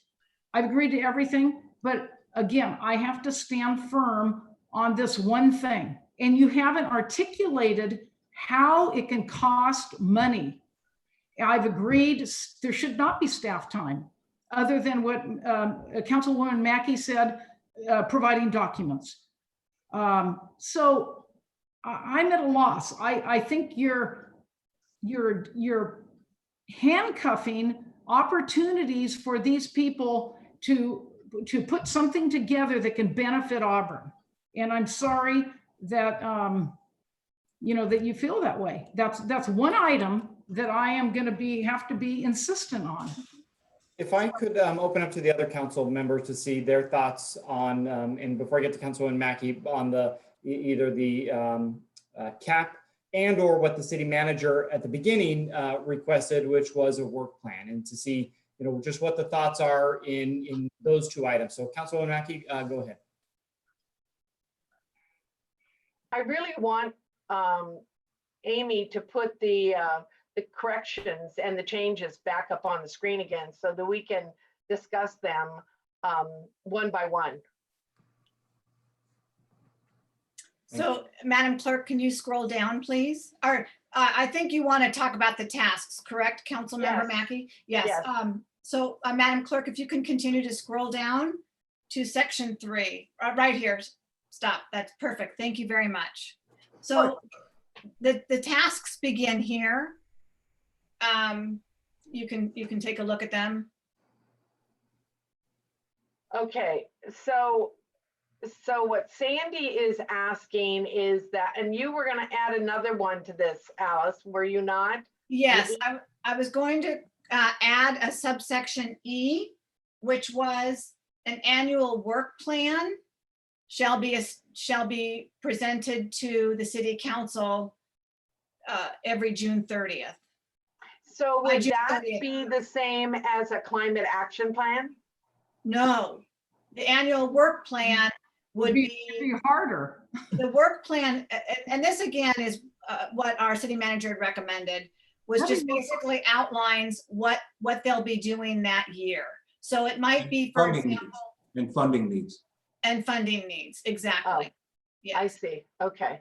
I've agreed to everything, but again, I have to stand firm on this one thing. And you haven't articulated how it can cost money. I've agreed there should not be staff time other than what Councilwoman Mackey said, providing documents. So I'm at a loss. I think you're handcuffing opportunities for these people to put something together that can benefit Auburn. And I'm sorry that you know, that you feel that way. That's one item that I am going to have to be insistent on.
If I could open up to the other council members to see their thoughts on, and before I get to Councilwoman Mackey, on either the CAP and or what the city manager at the beginning requested, which was a work plan, and to see, just what the thoughts are in those two items. So Councilwoman Mackey, go ahead.
I really want Amy to put the corrections and the changes back up on the screen again so that we can discuss them one by one.
So, Madam Clerk, can you scroll down, please? Or I think you want to talk about the tasks, correct, Councilmember
Yes.
Mackey? Yes.
Yes.
So, Madam Clerk, if you can continue to scroll down to section 3, right here. Stop. That's perfect. Thank you very much. So, the tasks begin here. You can take a look at them.
Okay, so what Sandy is asking is that, and you were going to add another one to this, Alice, were you not?
Yes, I was going to add a subsection E, which was an annual work plan shall be presented to the city council every June 30th.
So
By
would
June
that
30th.
be the same as a climate action plan?
No, the annual work plan would be
harder.
the work plan, and this again is what our city manager had recommended, was just basically outlines what they'll be doing that year. So it might be, for example,
And funding needs.
and funding needs, exactly.
Oh, I see. Okay.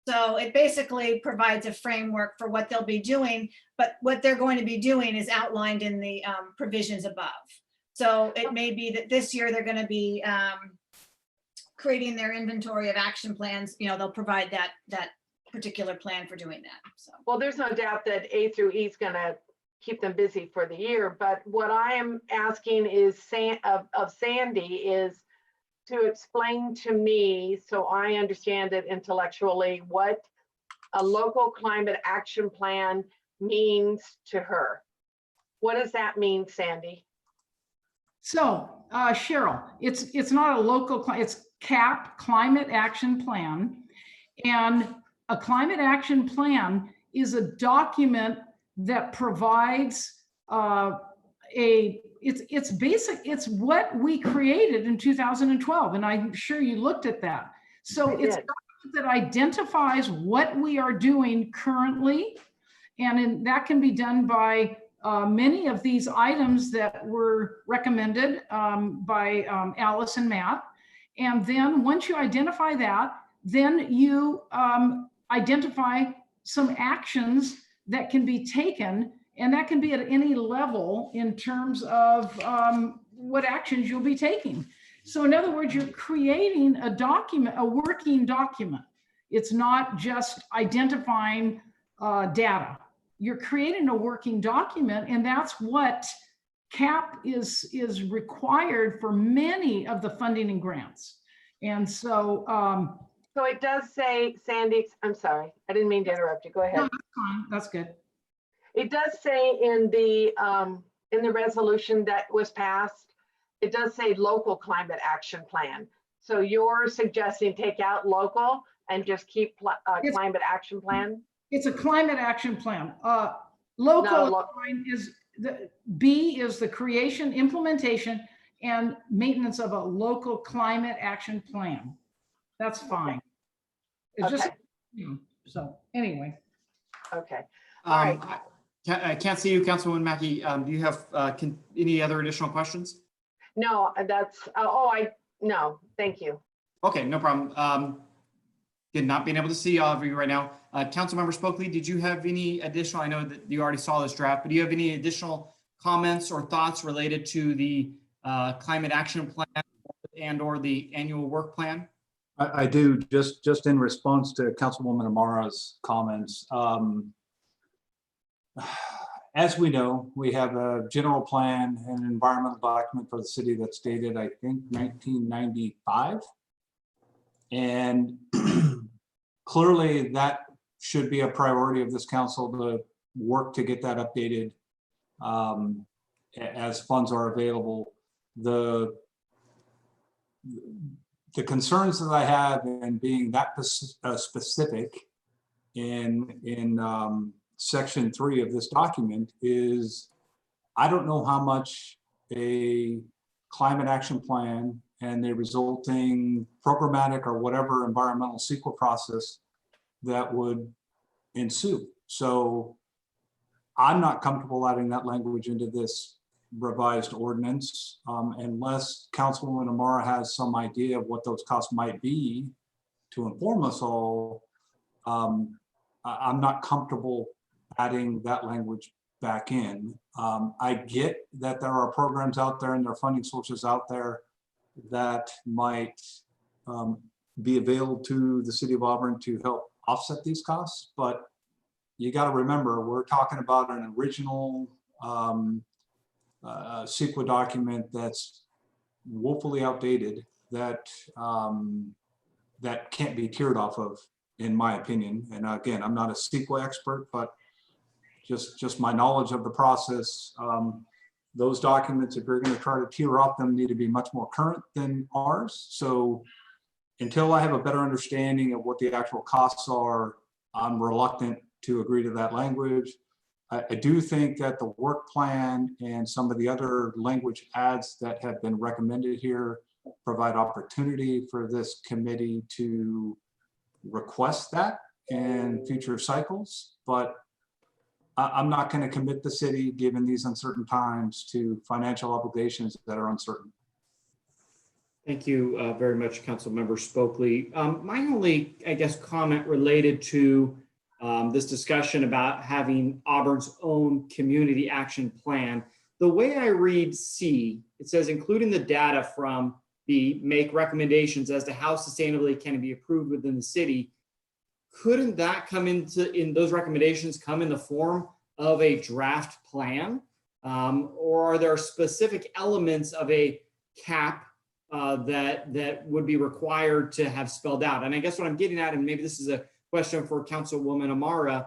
So it basically provides a framework for what they'll be doing, but what they're going to be doing is outlined in the provisions above. So it may be that this year they're going to be creating their inventory of action plans. They'll provide that particular plan for doing that. So,
Well, there's no doubt that A through E is going to keep them busy for the year. But what I am asking is of Sandy is to explain to me, so I understand it intellectually, what a local climate action plan means to her. What does that mean, Sandy?
So, Cheryl, it's not a local, it's CAP, Climate Action Plan. And a climate action plan is a document that provides it's basic, it's what we created in 2012. And I'm sure you looked at that. So it's a document that identifies what we are doing currently. And that can be done by many of these items that were recommended by Alice and Matt. And then once you identify that, then you identify some actions that can be taken, and that can be at any level in terms of what actions you'll be taking. So in other words, you're creating a document, a working document. It's not just identifying data. You're creating a working document, and that's what CAP is required for many of the funding and grants. And so
so it does say, Sandy, I'm sorry, I didn't mean to interrupt you. Go ahead.
no, that's fine. That's good.
It does say in the resolution that was passed, it does say local climate action plan. So you're suggesting take out local and just keep climate action plan?
It's a climate action plan. Local is B is the creation, implementation, and maintenance of a local climate action plan. That's fine. It's just, so anyway.
Okay.
I can't see you, Councilwoman Mackey. Do you have any other additional questions?
No, that's, no, thank you.
Okay, no problem. Again, not being able to see all of you right now. Councilmember Spokley, did you have any additional, I know that you already saw this draft, but do you have any additional comments or thoughts related to the climate action plan and or the annual work plan?
I do, just in response to Councilwoman Amara's comments. As we know, we have a general plan and environmental document for the city that's dated, I think, 1995. And clearly that should be a priority of this council to work to get that updated as funds are available. The concerns that I have in being that specific in section 3 of this document is, I don't know how much a climate action plan and the resulting programmatic or whatever environmental CEQA process that would ensue. So I'm not comfortable adding that language into this revised ordinance unless Councilwoman Amara has some idea of what those costs might be to inform us all. I'm not comfortable adding that language back in. I get that there are programs out there and there are funding sources out there that might be available to the city of Auburn to help offset these costs, but you got to remember, we're talking about an original CEQA document that's woefully outdated, that that can't be tiered off of, in my opinion. And again, I'm not a CEQA expert, but just my knowledge of the process. Those documents, if you're going to try to tier off them, need to be much more current than ours. So until I have a better understanding of what the actual costs are, I'm reluctant to agree to that language. I do think that the work plan and some of the other language adds that have been recommended here provide opportunity for this committee to request that in future cycles, but I'm not going to commit the city, given these uncertain times, to financial obligations that are uncertain.
Thank you very much, Councilmember Spokley. My only, I guess, comment related to this discussion about having Auburn's own community action plan. The way I read C, it says, including the data from the make recommendations as to how sustainably can it be approved within the city. Couldn't that come in those recommendations come in the form of a draft plan? Or are there specific elements of a cap that would be required to have spelled out? And I guess what I'm getting at, and maybe this is a question for Councilwoman Amara,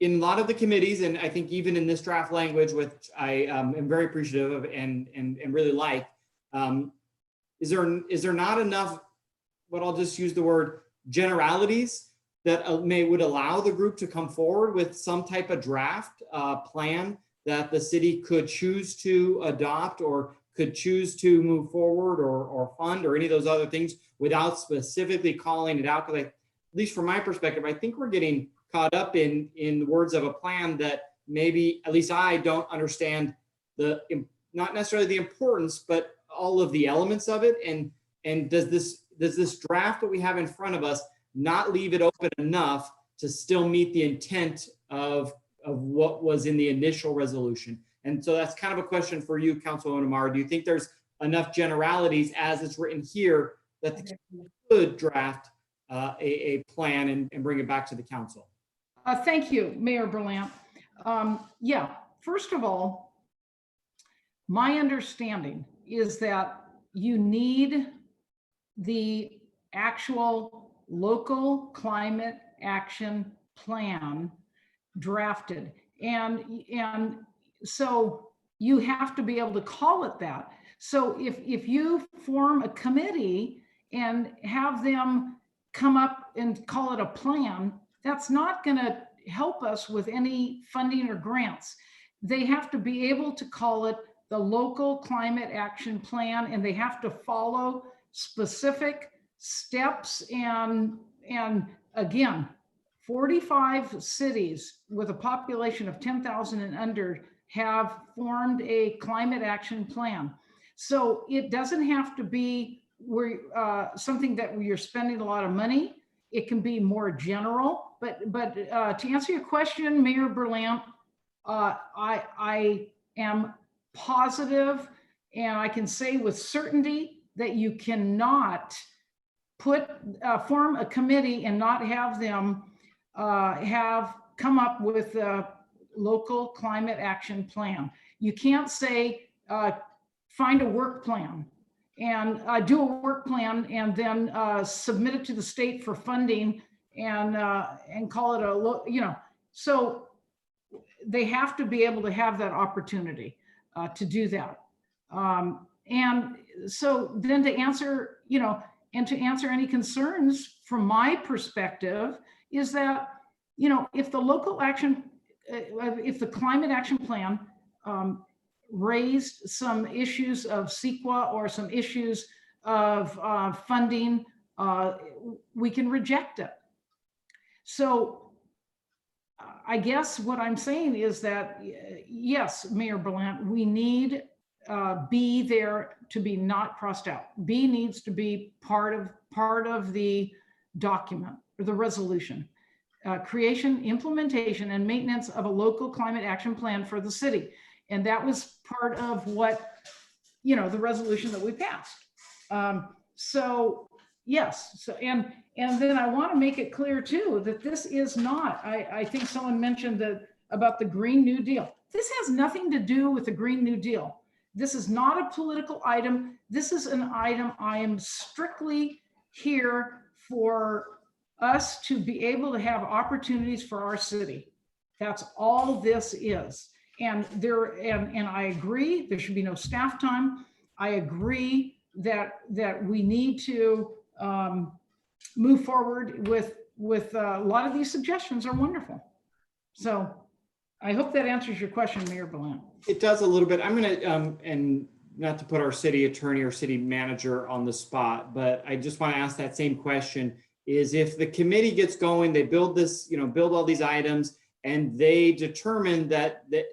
in a lot of the committees, and I think even in this draft language, which I am very appreciative of and really like, is there not enough, what I'll just use the word generalities that would allow the group to come forward with some type of draft plan that the city could choose to adopt or could choose to move forward or fund or any of those other things without specifically calling it out? Because at least from my perspective, I think we're getting caught up in the words of a plan that maybe, at least I don't understand not necessarily the importance, but all of the elements of it. And does this draft that we have in front of us not leave it open enough to still meet the intent of what was in the initial resolution? And so that's kind of a question for you, Councilwoman Amara. Do you think there's enough generalities as it's written here that the council could draft a plan and bring it back to the council?
Thank you, Mayor Berlant. Yeah, first of all, my understanding is that you need the actual local climate action plan drafted. And so you have to be able to call it that. So if you form a committee and have them come up and call it a plan, that's not going to help us with any funding or grants. They have to be able to call it the local climate action plan, and they have to follow specific steps. And again, 45 cities with a population of 10,000 and under have formed a climate action plan. So it doesn't have to be something that you're spending a lot of money. It can be more general, but to answer your question, Mayor Berlant, I am positive, and I can say with certainty that you cannot form a committee and not have them have come up with a local climate action plan. You can't say find a work plan and do a work plan and then submit it to the state for funding and call it so they have to be able to have that opportunity to do that. And so then to answer, and to answer any concerns from my perspective is that, if the local action, if the climate action plan raised some issues of CEQA or some issues of funding, we can reject it. So I guess what I'm saying is that, yes, Mayor Blunt, we need B there to be not crossed out. B needs to be part of the document or the resolution. Creation, implementation, and maintenance of a local climate action plan for the city. And that was part of what, the resolution that we passed. So yes, so, and then I want to make it clear too, that this is not, I think someone mentioned that about the Green New Deal. This has nothing to do with the Green New Deal. This is not a political item. This is an item I am strictly here for us to be able to have opportunities for our city. That's all this is. And I agree, there should be no staff time. I agree that we need to move forward with a lot of these suggestions are wonderful. So I hope that answers your question, Mayor Blunt.
It does a little bit. I'm going to, and not to put our city attorney or city manager on the spot, but I just want to ask that same question, is if the committee gets going, they build this, build all these items, and they determine that the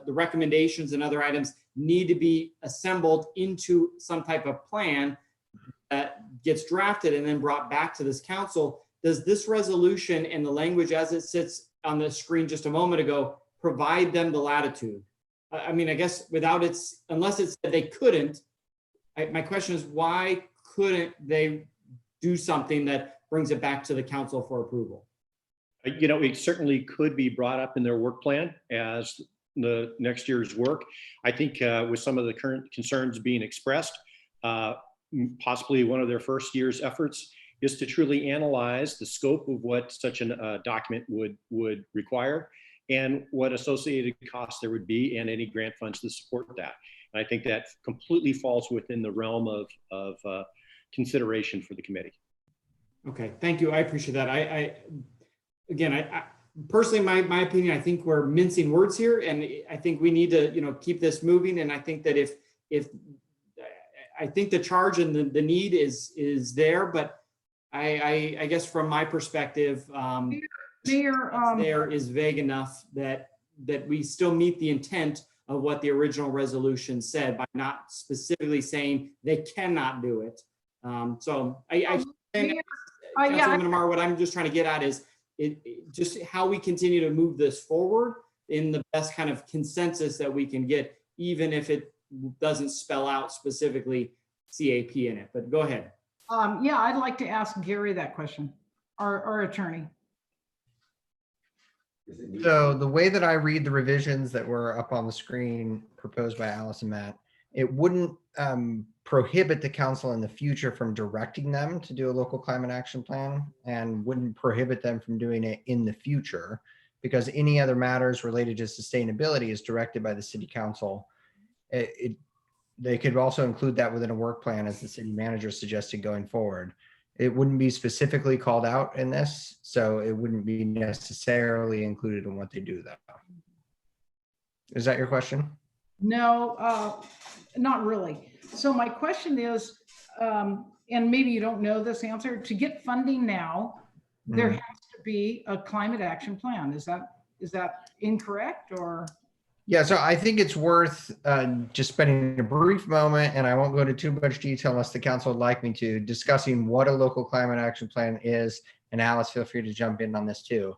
recommendations and other items need to be assembled into some type of plan that gets drafted and then brought back to this council, does this resolution and the language as it sits on the screen just a moment ago provide them the latitude? I mean, I guess unless it's that they couldn't, my question is, why couldn't they do something that brings it back to the council for approval?
It certainly could be brought up in their work plan as the next year's work. I think with some of the current concerns being expressed, possibly one of their first year's efforts is to truly analyze the scope of what such a document would require and what associated costs there would be and any grant funds to support that. And I think that completely falls within the realm of consideration for the committee.
Okay, thank you. I appreciate that. I personally, my opinion, I think we're mincing words here, and I think we need to, keep this moving. And I think that if I think the charge and the need is there, but I guess from my perspective, there is vague enough that we still meet the intent of what the original resolution said by not specifically saying they cannot do it. Councilwoman Amar, what I'm just trying to get at is just how we continue to move this forward in the best kind of consensus that we can get, even if it doesn't spell out specifically CAP in it. But go ahead.
I'd like to ask Gary that question, our attorney.
So the way that I read the revisions that were up on the screen proposed by Alice and Matt, it wouldn't prohibit the council in the future from directing them to do a local climate action plan, and wouldn't prohibit them from doing it in the future, because any other matters related to sustainability is directed by the city council. They could also include that within a work plan, as the city manager suggested going forward. It wouldn't be specifically called out in this, so it wouldn't be necessarily included in what they do though. Is that your question?
No, not really. So my question is, and maybe you don't know this answer, to get funding now, there has to be a climate action plan. Is that incorrect, or?
Yeah, so I think it's worth just spending a brief moment, and I won't go into too much detail unless the council would like me to, discussing what a local climate action plan is. And Alice, feel free to jump in on this too.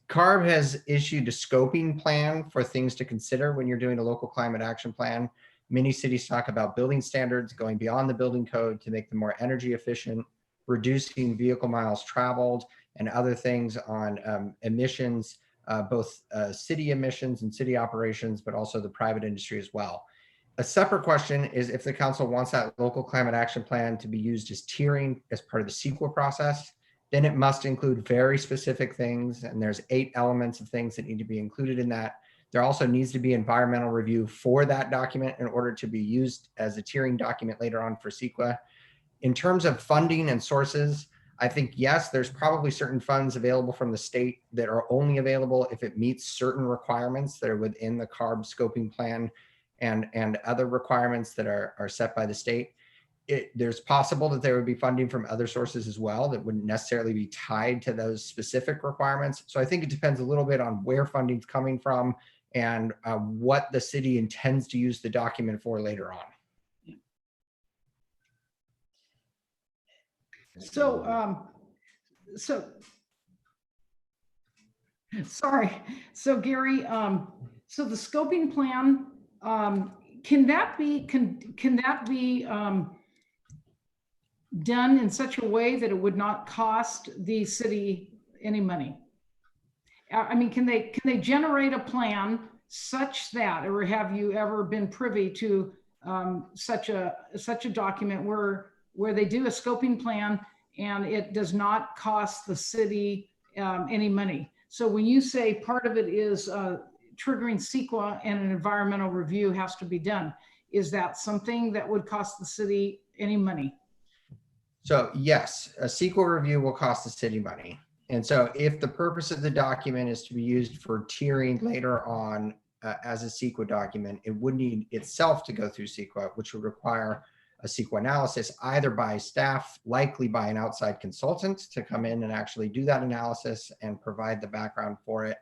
CARB has issued a scoping plan for things to consider when you're doing a local climate action plan. Many cities talk about building standards, going beyond the building code to make them more energy efficient, reducing vehicle miles traveled, and other things on emissions, both city emissions and city operations, but also the private industry as well. A separate question is if the council wants that local climate action plan to be used as tiering as part of the CEQA process, then it must include very specific things. And there's 8 elements of things that need to be included in that. There also needs to be environmental review for that document in order to be used as a tiering document later on for CEQA. In terms of funding and sources, I think, yes, there's probably certain funds available from the state that are only available if it meets certain requirements that are within the CARB scoping plan and other requirements that are set by the state. There's possible that there would be funding from other sources as well that wouldn't necessarily be tied to those specific requirements. So I think it depends a little bit on where funding's coming from and what the city intends to use the document for later on.
So, sorry. So Gary, so the scoping plan, can that be done in such a way that it would not cost the city any money? I mean, can they generate a plan such that, or have you ever been privy to such a document where they do a scoping plan and it does not cost the city any money? So when you say part of it is triggering CEQA and an environmental review has to be done, is that something that would cost the city any money?
So yes, a CEQA review will cost the city money. And so if the purpose of the document is to be used for tiering later on as a CEQA document, it would need itself to go through CEQA, which would require a CEQA analysis either by staff, likely by an outside consultant to come in and actually do that analysis and provide the background for it.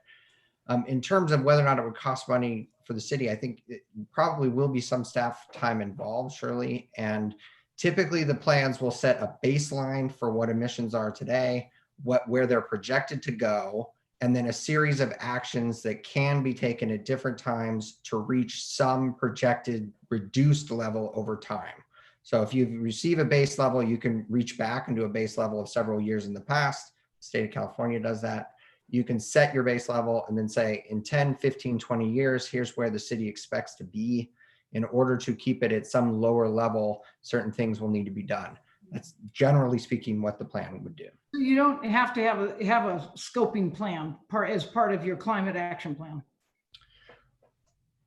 In terms of whether or not it would cost money for the city, I think it probably will be some staff time involved, surely. And typically the plans will set a baseline for what emissions are today, where they're projected to go, and then a series of actions that can be taken at different times to reach some projected reduced level over time. So if you receive a base level, you can reach back and do a base level of several years in the past. The state of California does that. You can set your base level and then say in 10, 15, 20 years, here's where the city expects to be. In order to keep it at some lower level, certain things will need to be done. That's generally speaking what the plan would do.
You don't have to have a scoping plan as part of your climate action plan.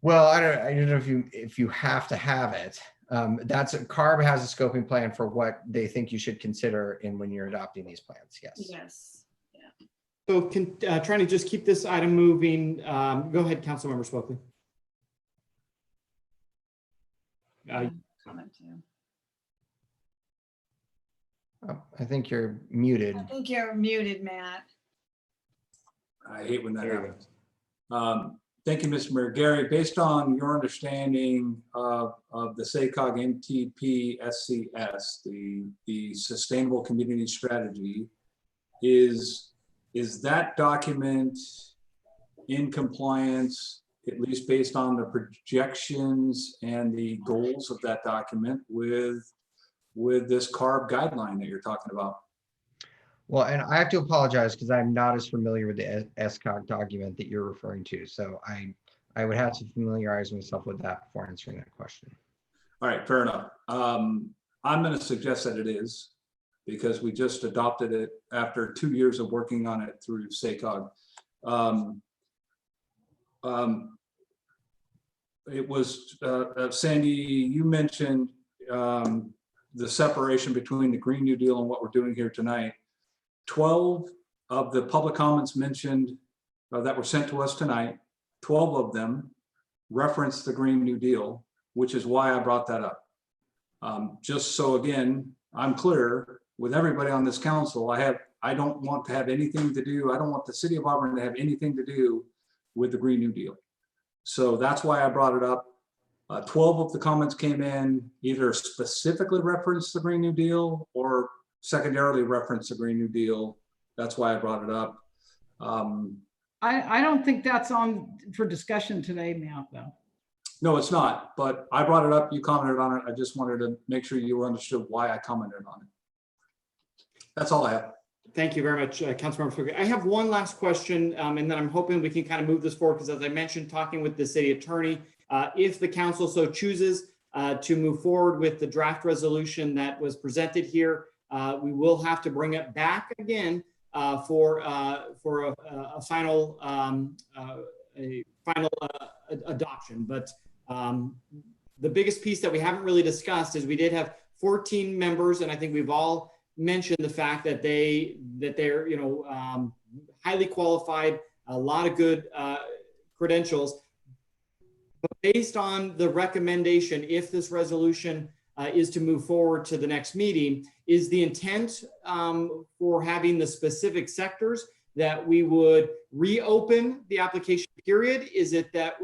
Well, I don't know if you have to have it. CARB has a scoping plan for what they think you should consider when you're adopting these plans. Yes.
Yes. Yeah.
So trying to just keep this item moving. Go ahead, Councilmember Swokely.
Comment too.
Oh, I think you're muted.
I think you're muted, Matt.
I hate when that happens. Thank you, Mr. Mayor. Gary, based on your understanding of the SACOG MTP SCS, the Sustainable Community Strategy, is that document in compliance, at least based on the projections and the goals of that document with this CARB guideline that you're talking about?
Well, and I have to apologize because I'm not as familiar with the SCOG document that you're referring to. So I would have to familiarize myself with that before answering that question.
All right, fair enough. I'm going to suggest that it is, because we just adopted it after 2 years of working on it through SACOG. It was, Sandy, you mentioned the separation between the Green New Deal and what we're doing here tonight. 12 of the public comments mentioned that were sent to us tonight, 12 of them reference the Green New Deal, which is why I brought that up. Just so again, I'm clear with everybody on this council, I don't want to have anything to do, I don't want the city of Auburn to have anything to do with the Green New Deal. So that's why I brought it up. 12 of the comments came in, either specifically referenced the Green New Deal or secondarily referenced the Green New Deal. That's why I brought it up.
I don't think that's on for discussion today, Matt, though.
No, it's not, but I brought it up, you commented on it. I just wanted to make sure you understood why I commented on it. That's all I have.
Thank you very much, Councilmember Swokely. I have one last question, and then I'm hoping we can kind of move this forward, because as I mentioned, talking with the city attorney, if the council so chooses to move forward with the draft resolution that was presented here, we will have to bring it back again for a final adoption. But the biggest piece that we haven't really discussed is we did have 14 members, and I think we've all mentioned the fact that they're highly qualified, a lot of good credentials. But based on the recommendation, if this resolution is to move forward to the next meeting, is the intent for having the specific sectors that we would reopen the application period? Is it that,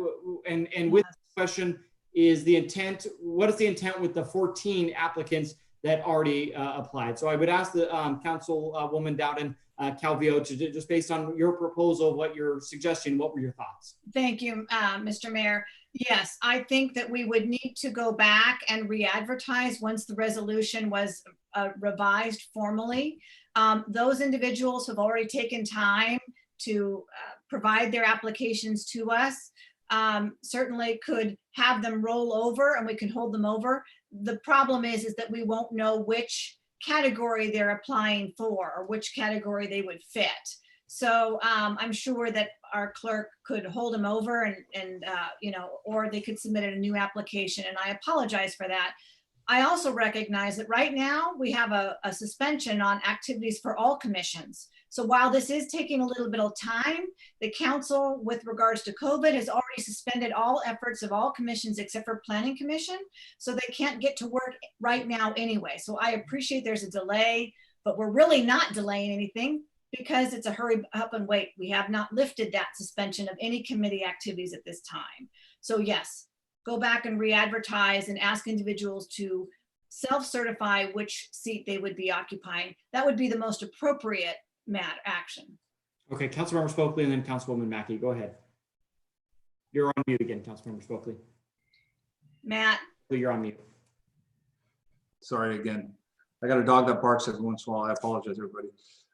and with the question, is the intent, what is the intent with the 14 applicants that already applied? So I would ask the Councilwoman Dowden Calvillo to just based on your proposal, what you're suggesting, what were your thoughts?
Thank you, Mr. Mayor. Yes, I think that we would need to go back and re-advertise once the resolution was revised formally. Those individuals have already taken time to provide their applications to us. Certainly could have them roll over and we can hold them over. The problem is that we won't know which category they're applying for or which category they would fit. So I'm sure that our clerk could hold them over and or they could submit a new application, and I apologize for that. I also recognize that right now we have a suspension on activities for all commissions. So while this is taking a little bit of time, the council with regards to COVID has already suspended all efforts of all commissions except for Planning Commission. So they can't get to work right now anyway. So I appreciate there's a delay, but we're really not delaying anything because it's a hurry up and wait. We have not lifted that suspension of any committee activities at this time. So yes, go back and re-advertise and ask individuals to self-certify which seat they would be occupying. That would be the most appropriate action.
Okay, Councilmember Spokley and then Councilwoman Mackey, go ahead. You're on mute again, Councilmember Spokley.
Matt.
You're on mute.
Sorry again. I got a dog that barks every once in a while. I apologize, everybody.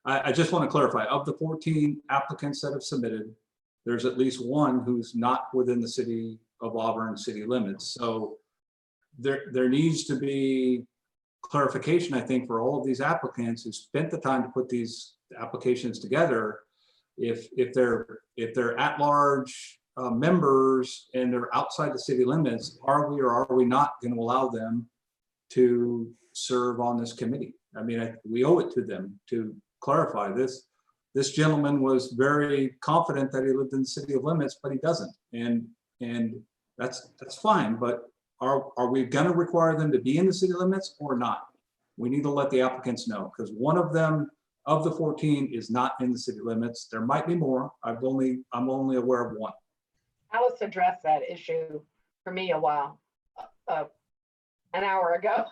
I just want to clarify, of the 14 applicants that have submitted, there's at least one who's not within the city of Auburn city limits. So there needs to be clarification, I think, for all of these applicants who spent the time to put these applications together. If they're at large members and they're outside the city limits, are we or are we not going to allow them to serve on this committee? I mean, we owe it to them to clarify this. This gentleman was very confident that he lived in the city of limits, but he doesn't, and that's fine. But are we going to require them to be in the city limits or not? We need to let the applicants know, because one of them, of the 14, is not in the city limits. There might be more. I'm only aware of one.
Alice addressed that issue for me a while, an hour ago.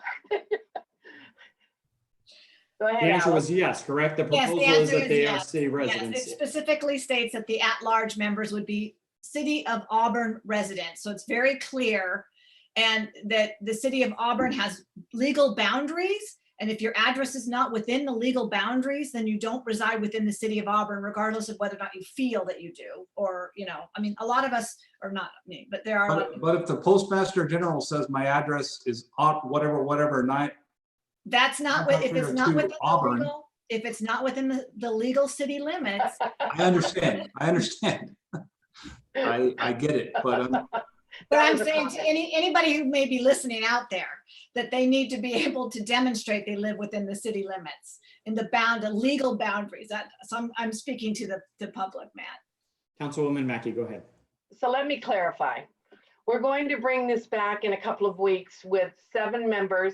Go ahead,
the answer
Alice.
was yes, correct? The proposal
Yes, the
is that they
yes.
are city residents.
Yes, it specifically states that the at-large members would be City of Auburn residents. So it's very clear, and that the City of Auburn has legal boundaries. And if your address is not within the legal boundaries, then you don't reside within the City of Auburn, regardless of whether or not you feel that you do. Or, I mean, a lot of us are not me, but there are.
But if the Postmaster General says my address is whatever night,
that's not
I'm
if
not
it's
sure
not
to
within
Auburn.
the legal, if it's not within the legal city limits.
I understand. I get it, but
But I'm saying to anybody who may be listening out there, that they need to be able to demonstrate they live within the city limits in the legal boundaries. So I'm speaking to the public, Matt.
Councilwoman Mackey, go ahead.
So let me clarify. We're going to bring this back in a couple of weeks with 7 members.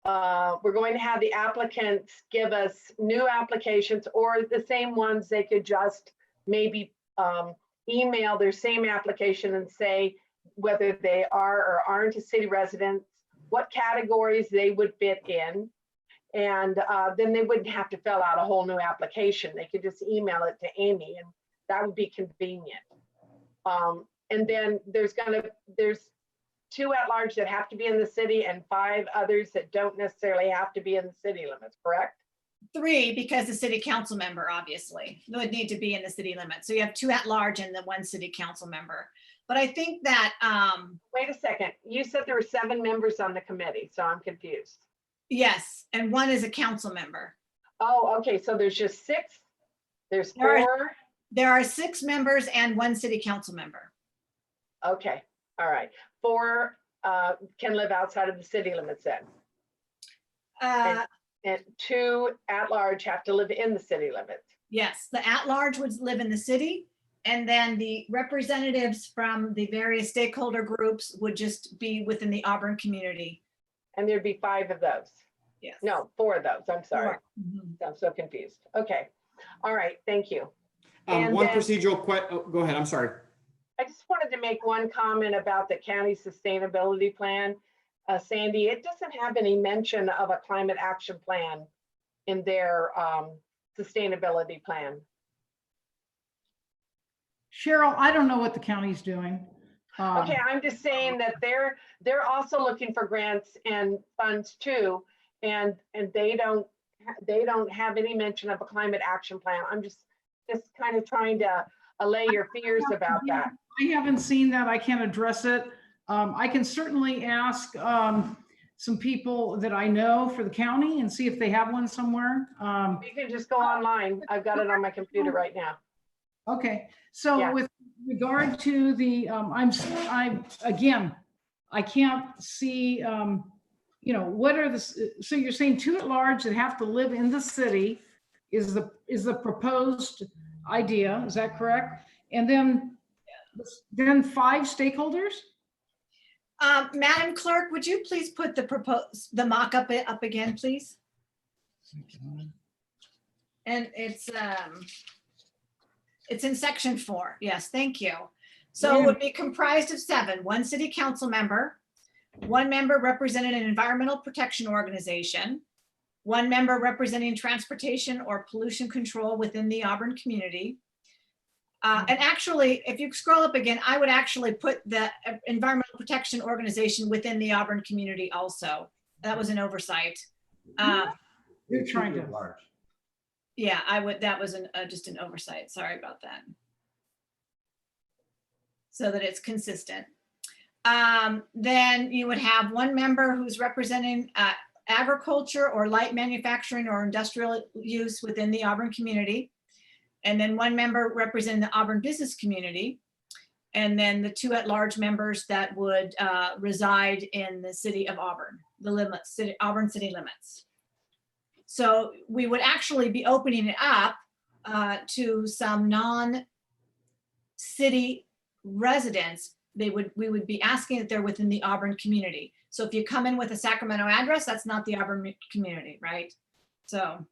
We're going to have the applicants give us new applications, or the same ones. They could just maybe email their same application and say whether they are or aren't a city resident, what categories they would fit in. And then they wouldn't have to fill out a whole new application. They could just email it to Amy, and that would be convenient. And then there's 2 at-large that have to be in the city and 5 others that don't necessarily have to be in the city limits, correct?
3, because the city council member obviously would need to be in the city limits. So you have 2 at-large and the 1 city council member. But I think that
wait a second. You said there were 7 members on the committee, so I'm confused.
yes, and 1 is a council member.
Oh, okay. So there's just 6. There's 4.
There are 6 members and 1 city council member.
Okay. All right. 4 can live outside of the city limits then?
Uh,
And 2 at-large have to live in the city limits.
Yes, the at-large would live in the city, and then the representatives from the various stakeholder groups would just be within the Auburn community.
And there'd be 5 of those.
Yes.
No, 4 of those. I'm sorry.
Mhm.
I'm so confused. Okay. All right. Thank you.
One
And then-
procedural go ahead. I'm sorry.
I just wanted to make one comment about the county sustainability plan. Sandy, it doesn't have any mention of a climate action plan in their sustainability plan.
Cheryl, I don't know what the county's doing.
Okay, I'm just saying that they're also looking for grants and funds too, and they don't have any mention of a climate action plan. I'm just kind of trying to allay your fears about that.
I haven't seen that. I can't address it. I can certainly ask some people that I know for the county and see if they have one somewhere.
You can just go online. I've got it on my computer right now.
Okay, so
Yeah.
with regard to the, again, I can't see, what are the, so you're saying 2 at large that have to live in the city is the proposed idea, is that correct? And then 5 stakeholders?
Madam Clerk, would you please put the mock-up up again, please? And it's in section 4. Yes, thank you. So it would be comprised of 7, 1 city council member, 1 member representing an environmental protection organization, 1 member representing transportation or pollution control within the Auburn community. And actually, if you scroll up again, I would actually put the environmental protection organization within the Auburn community also. That was an oversight.
You're trying to.
Yeah, I would, that was just an oversight. Sorry about that. So that it's consistent. Then you would have 1 member who's representing agriculture or light manufacturing or industrial use within the Auburn community. And then 1 member representing the Auburn business community. And then the 2 at-large members that would reside in the city of Auburn, Auburn city limits. So we would actually be opening it up to some non-city residents. We would be asking that they're within the Auburn community. So if you come in with a Sacramento address, that's not the Auburn community, right? So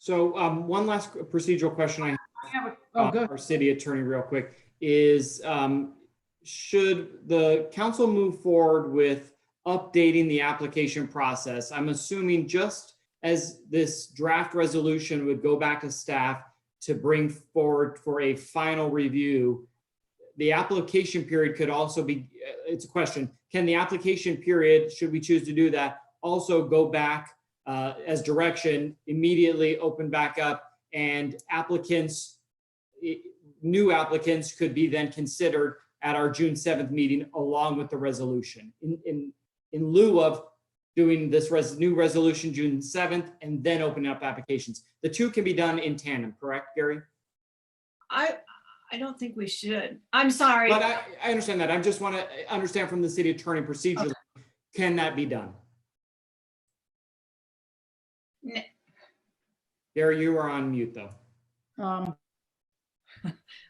one last procedural question I
have
our city attorney real quick is, should the council move forward with updating the application process? I'm assuming just as this draft resolution would go back to staff to bring forward for a final review, the application period could also be, it's a question, can the application period, should we choose to do that, also go back as direction, immediately open back up, and new applicants could be then considered at our June 7th meeting along with the resolution in lieu of doing this new resolution June 7th and then opening up applications. The 2 can be done in tandem, correct, Gary?
I don't think we should. I'm sorry.
But I understand that. I just want to understand from the city attorney procedurally, can that be done? Gary, you are on mute though.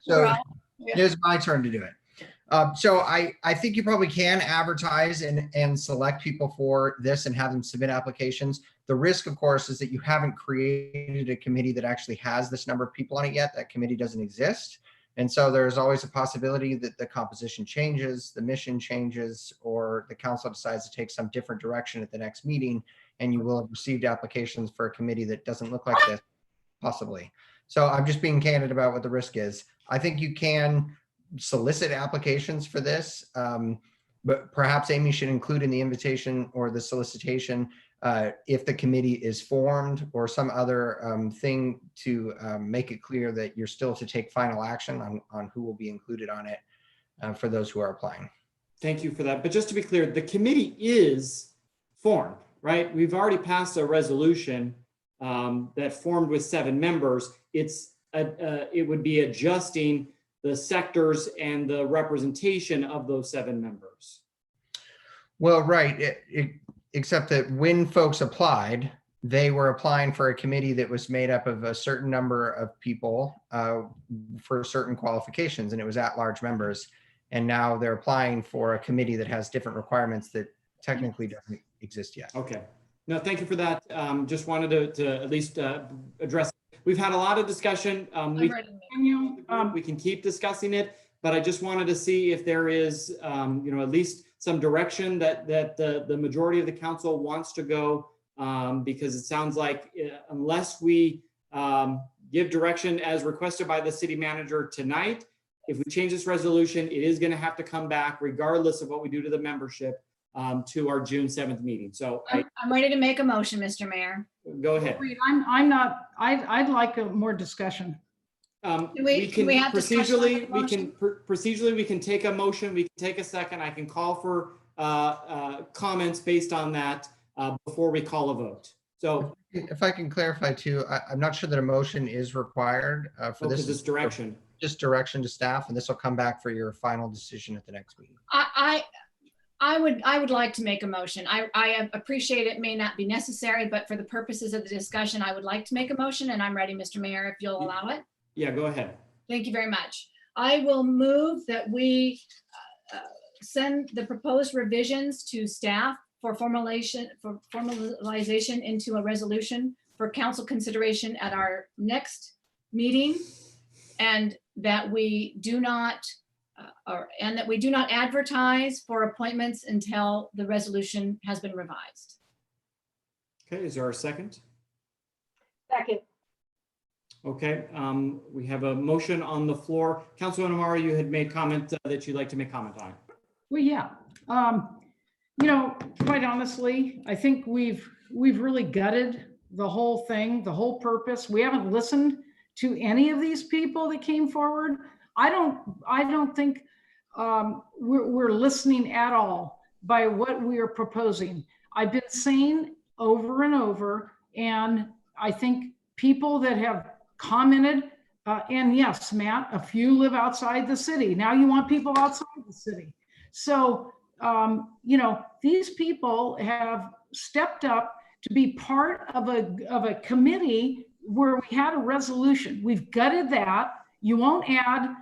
So here's my turn to do it. So I think you probably can advertise and select people for this and have them submit applications. The risk, of course, is that you haven't created a committee that actually has this number of people on it yet. That committee doesn't exist. And so there's always a possibility that the composition changes, the mission changes, or the council decides to take some different direction at the next meeting, and you will have received applications for a committee that doesn't look like this, possibly. So I'm just being candid about what the risk is. I think you can solicit applications for this, but perhaps Amy should include in the invitation or the solicitation if the committee is formed or some other thing to make it clear that you're still to take final action on who will be included on it for those who are applying.
Thank you for that. But just to be clear, the committee is formed, right? We've already passed a resolution that formed with 7 members. It would be adjusting the sectors and the representation of those 7 members.
Well, right. Except that when folks applied, they were applying for a committee that was made up of a certain number of people for certain qualifications, and it was at-large members. And now they're applying for a committee that has different requirements that technically doesn't exist yet.
Okay. No, thank you for that. Just wanted to at least address. We've had a lot of discussion. We can keep discussing it, but I just wanted to see if there is, at least some direction that the majority of the council wants to go, because it sounds like unless we give direction as requested by the city manager tonight, if we change this resolution, it is going to have to come back regardless of what we do to the membership to our June 7th meeting. So
I'm ready to make a motion, Mr. Mayor.
Go ahead.
Wait, I'd like a more discussion.
We can
we have discussion on the
procedurally, we can take a motion, we can take a second. I can call for comments based on that before we call a vote. So
if I can clarify too, I'm not sure that a motion is required for this.
This direction.
Just direction to staff, and this will come back for your final decision at the next meeting.
I would like to make a motion. I appreciate it may not be necessary, but for the purposes of the discussion, I would like to make a motion, and I'm ready, Mr. Mayor, if you'll allow it.
Yeah, go ahead.
Thank you very much. I will move that we send the proposed revisions to staff for formalization into a resolution for council consideration at our next meeting, and that we do not advertise for appointments until the resolution has been revised.
Okay, is there a second?
Second.
Okay, we have a motion on the floor. Councilwoman Amara, you had made comment that you'd like to make comment on.
Well, yeah. Quite honestly, I think we've really gutted the whole thing, the whole purpose. We haven't listened to any of these people that came forward. I don't think we're listening at all by what we are proposing. I've been saying over and over, and I think people that have commented, and yes, Matt, a few live outside the city. Now you want people outside the city. So, these people have stepped up to be part of a committee where we had a resolution. We've gutted that. You won't add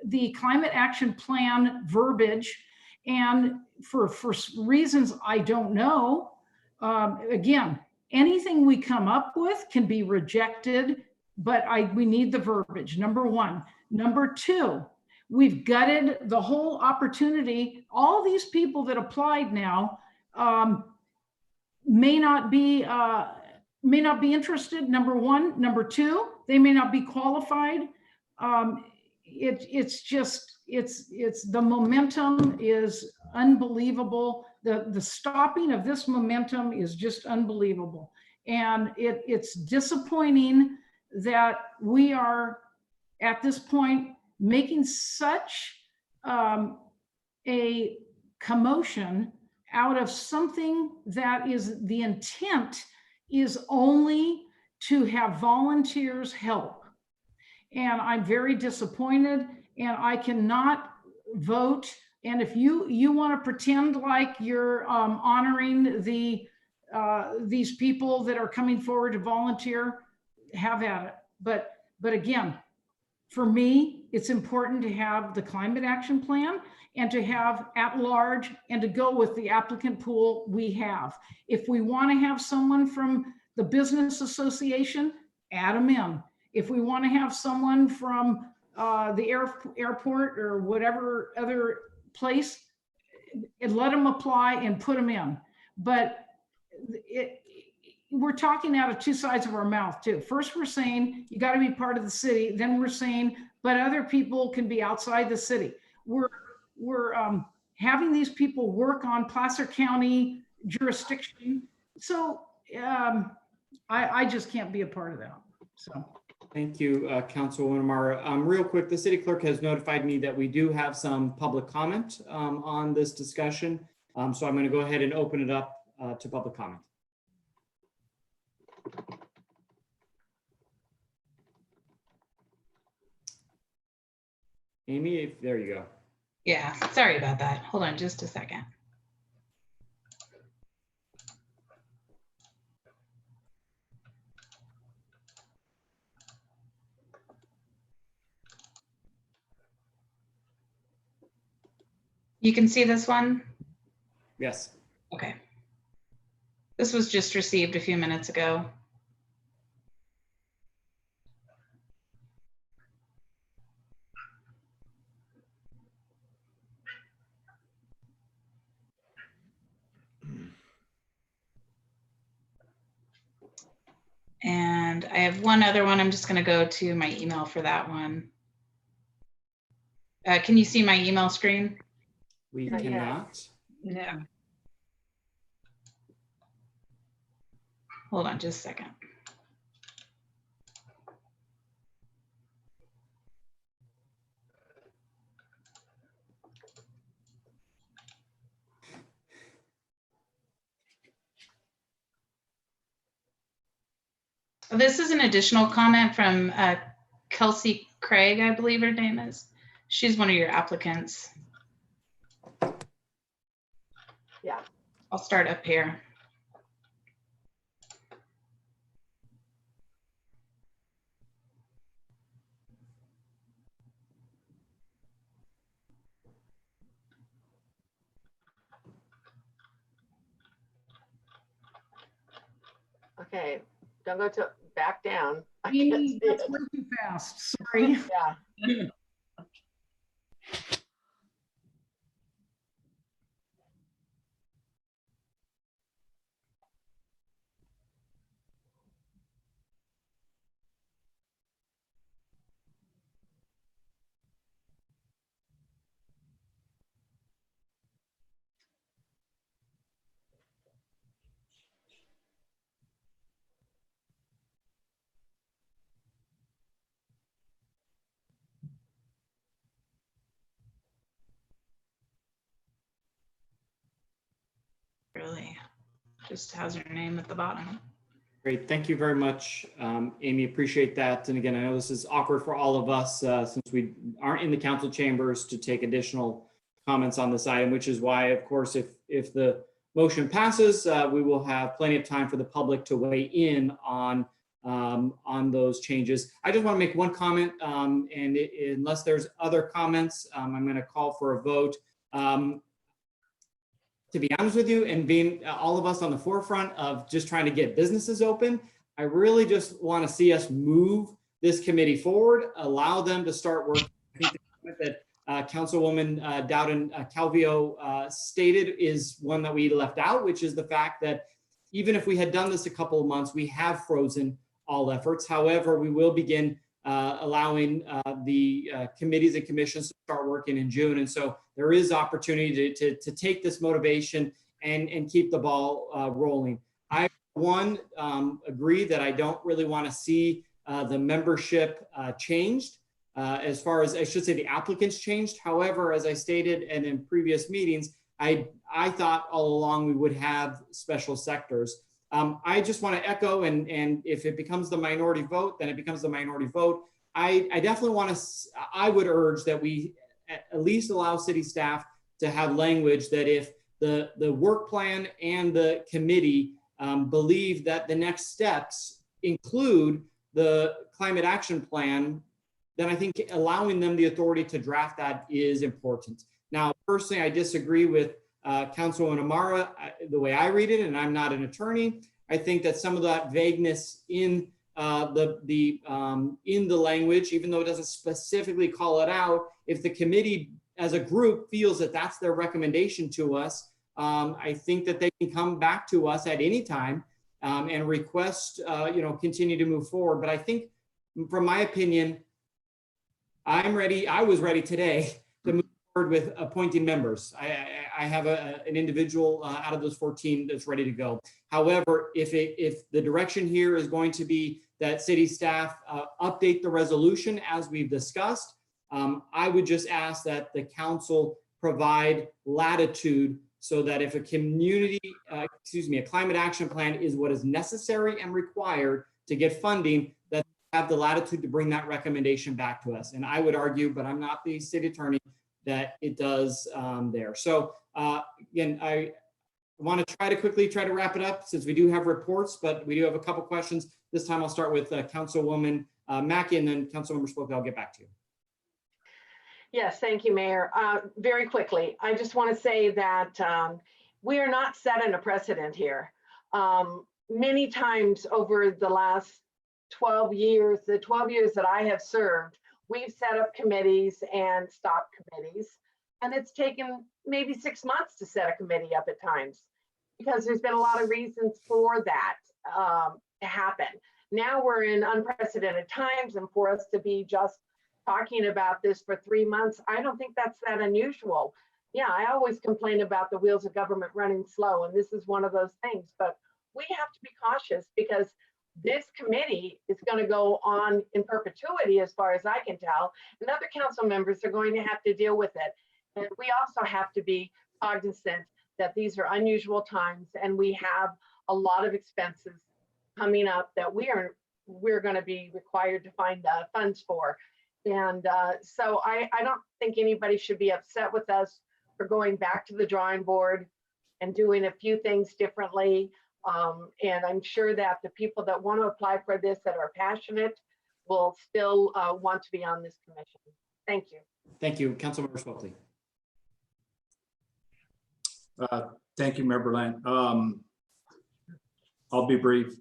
the climate action plan verbiage, and for reasons I don't know. Again, anything we come up with can be rejected, but we need the verbiage, number one. Number two, we've gutted the whole opportunity. All these people that applied now may not be interested, number one. Number two, they may not be qualified. It's the momentum is unbelievable. The stopping of this momentum is just unbelievable. And it's disappointing that we are at this point making such a commotion out of something that is the intent is only to have volunteers help. And I'm very disappointed, and I cannot vote. And if you want to pretend like you're honoring these people that are coming forward to volunteer, have at it. But again, for me, it's important to have the climate action plan and to have at large and to go with the applicant pool we have. If we want to have someone from the business association, add them in. If we want to have someone from the airport or whatever other place, let them apply and put them in. But we're talking out of two sides of our mouth too. First, we're saying you got to be part of the city. Then we're saying, but other people can be outside the city. We're having these people work on Placer County jurisdiction. So I just can't be a part of that. So.
Thank you, Councilwoman Amara. Real quick, the city clerk has notified me that we do have some public comment on this discussion. So I'm going to go ahead and open it up to public comment. Amy, there you go.
Yeah, sorry about that. Hold on just a second. You can see this one?
Yes.
Okay. This was just received a few minutes ago. And I have one other one. I'm just going to go to my email for that one. Can you see my email screen?
We
Not yet.
cannot.
No.
Hold on just a second. This is an additional comment from Kelsey Craig, I believe her name is. She's one of your applicants.
Yeah.
I'll start up here.
Okay, don't go to back down. I can't
Amy,
see
that's
it.
way too fast. Sorry.
Yeah.
Really, just has her name at the bottom.
Great. Thank you very much, Amy. Appreciate that. And again, I know this is awkward for all of us since we aren't in the council chambers to take additional comments on this item, which is why, of course, if the motion passes, we will have plenty of time for the public to weigh in on those changes. I just want to make one comment, unless there's other comments, I'm going to call for a vote. To be honest with you, and being all of us on the forefront of just trying to get businesses open, I really just want to see us move this committee forward, allow them to start working. I think the comment that Councilwoman Dowden Calvio stated is one that we left out, which is the fact that even if we had done this a couple of months, we have frozen all efforts. However, we will begin allowing the committees and commissions to start working in June. And so there is opportunity to take this motivation and keep the ball rolling. I, agree that I don't really want to see the membership changed as far as, I should say, the applicants changed. However, as I stated and in previous meetings, I thought all along we would have special sectors. I just want to echo, and if it becomes the minority vote, then it becomes the minority vote. I definitely want to, I would urge that we at least allow city staff to have language that if the work plan and the committee believe that the next steps include the climate action plan, then I think allowing them the authority to draft that is important. Now, personally, I disagree with Councilwoman Amara, the way I read it, and I'm not an attorney. I think that some of that vagueness in in the language, even though it doesn't specifically call it out, if the committee as a group feels that that's their recommendation to us, I think that they can come back to us at any time and request, continue to move forward. But I think, from my opinion, I'm ready. I was ready today to move forward with appointing members. I have an individual out of those 14 that's ready to go. However, if the direction here is going to be that city staff update the resolution as we've discussed, I would just ask that the council provide latitude so that if a climate action plan is what is necessary and required to get funding, that have the latitude to bring that recommendation back to us. And I would argue, but I'm not the city attorney, that it does there. So again, I want to try to wrap it up since we do have reports, but we do have a couple questions. This time I'll start with Councilwoman Mackey, and then Councilmember Spokane, I'll get back to you.
Yes, thank you, Mayor. Very quickly, I just want to say that we are not setting a precedent here. Many times over the last 12 years, the 12 years that I have served, we've set up committees and stopped committees. And it's taken maybe 6 months to set a committee up at times because there's been a lot of reasons for that to happen. Now we're in unprecedented times, and for us to be just talking about this for 3 months, I don't think that's that unusual. Yeah, I always complain about the wheels of government running slow, and this is one of those things, but we have to be cautious because this committee is going to go on in perpetuity as far as I can tell, and other council members are going to have to deal with it. And we also have to be cognizant that these are unusual times and we have a lot of expenses coming up that we're going to be required to find funds for. And so I don't think anybody should be upset with us for going back to the drawing board and doing a few things differently. And I'm sure that the people that want to apply for this that are passionate will still want to be on this commission. Thank you.
Thank you, Councilmember Spokane.
Thank you, Member Land. I'll be brief.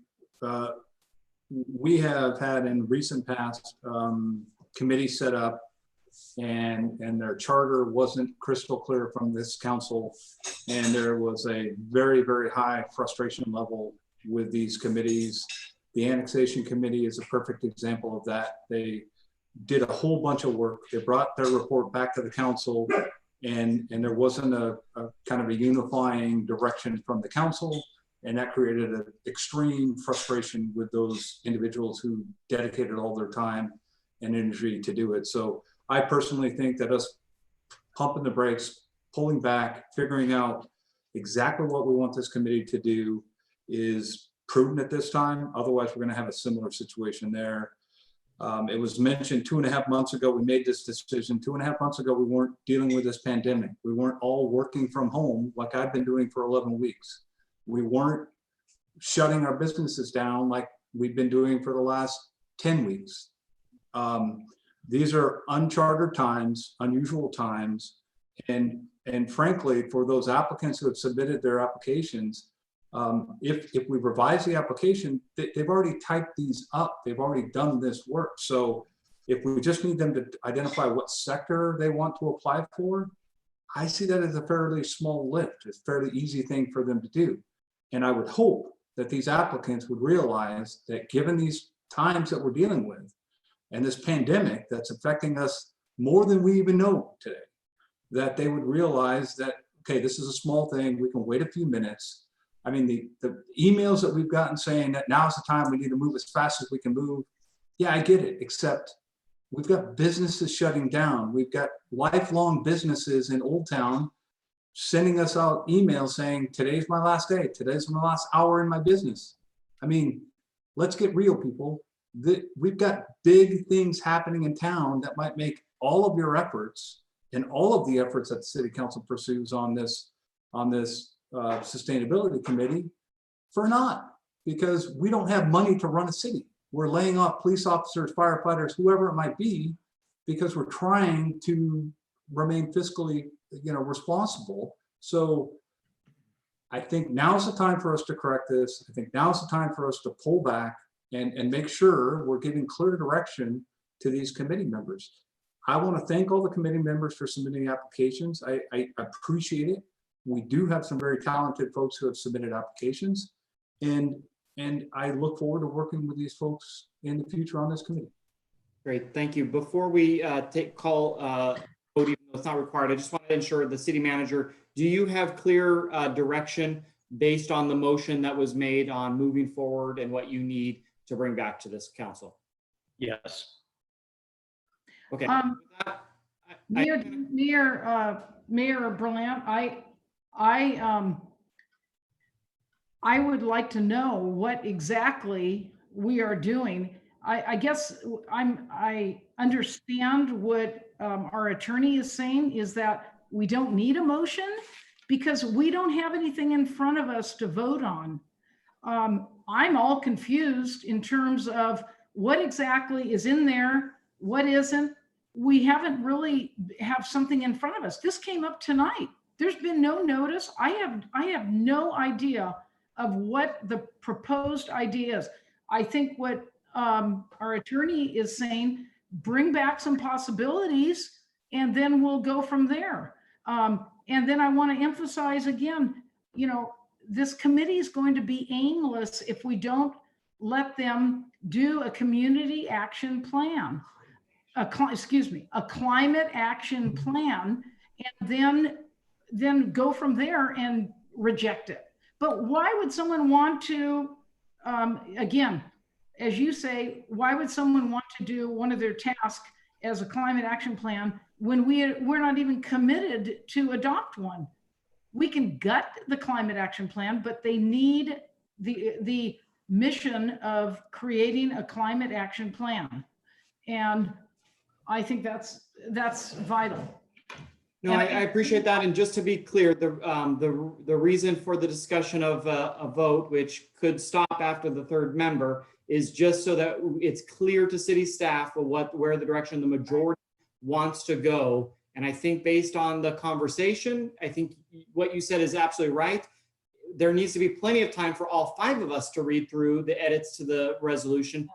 We have had in recent past committees set up and their charter wasn't crystal clear from this council. And there was a very, very high frustration level with these committees. The annexation committee is a perfect example of that. They did a whole bunch of work. They brought their report back to the council and there wasn't a kind of a unifying direction from the council. And that created an extreme frustration with those individuals who dedicated all their time and energy to do it. So I personally think that us pumping the brakes, pulling back, figuring out exactly what we want this committee to do is prudent at this time. Otherwise, we're going to have a similar situation there. It was mentioned 2.5 months ago, we made this decision. 2.5 months ago, we weren't dealing with this pandemic. We weren't all working from home like I've been doing for 11 weeks. We weren't shutting our businesses down like we've been doing for the last 10 weeks. These are uncharted times, unusual times. And frankly, for those applicants who have submitted their applications, if we revise the application, they've already typed these up. They've already done this work. So if we just need them to identify what sector they want to apply for, I see that as a fairly small lift. It's a fairly easy thing for them to do. And I would hope that these applicants would realize that given these times that we're dealing with and this pandemic that's affecting us more than we even know today, that they would realize that, okay, this is a small thing. We can wait a few minutes. I mean, the emails that we've gotten saying that now's the time we need to move as fast as we can move. Yeah, I get it, except we've got businesses shutting down. We've got lifelong businesses in Old Town sending us out emails saying, today's my last day. Today's my last hour in my business. I mean, let's get real, people. We've got big things happening in town that might make all of your efforts and all of the efforts that the city council pursues on this sustainability committee for naught, because we don't have money to run a city. We're laying off police officers, firefighters, whoever it might be, because we're trying to remain fiscally, responsible. So I think now's the time for us to correct this. I think now's the time for us to pull back and make sure we're giving clear direction to these committee members. I want to thank all the committee members for submitting applications. I appreciate it. We do have some very talented folks who have submitted applications, and I look forward to working with these folks in the future on this committee.
Great, thank you. Before we call vote, even though it's not required, I just want to ensure the city manager, do you have clear direction based on the motion that was made on moving forward and what you need to bring back to this council?
Yes.
Okay.
Mayor Berlant, I would like to know what exactly we are doing. I guess I understand what our attorney is saying, is that we don't need a motion because we don't have anything in front of us to vote on. I'm all confused in terms of what exactly is in there, what isn't. We haven't really have something in front of us. This came up tonight. There's been no notice. I have no idea of what the proposed idea is. I think what our attorney is saying, bring back some possibilities and then we'll go from there. And then I want to emphasize again, you know, this committee is going to be aimless if we don't let them do a community action plan, a climate action plan, and then go from there and reject it. But why would someone want to, again, as you say, why would someone want to do one of their tasks as a climate action plan when we're not even committed to adopt one? We can gut the climate action plan, but they need the mission of creating a climate action plan. And I think that's vital.
No, I appreciate that. And just to be clear, the reason for the discussion of a vote, which could stop after the third member, is just so that it's clear to city staff where the direction the majority wants to go. And I think based on the conversation, I think what you said is absolutely right. There needs to be plenty of time for all 5 of us to read through the edits to the resolution,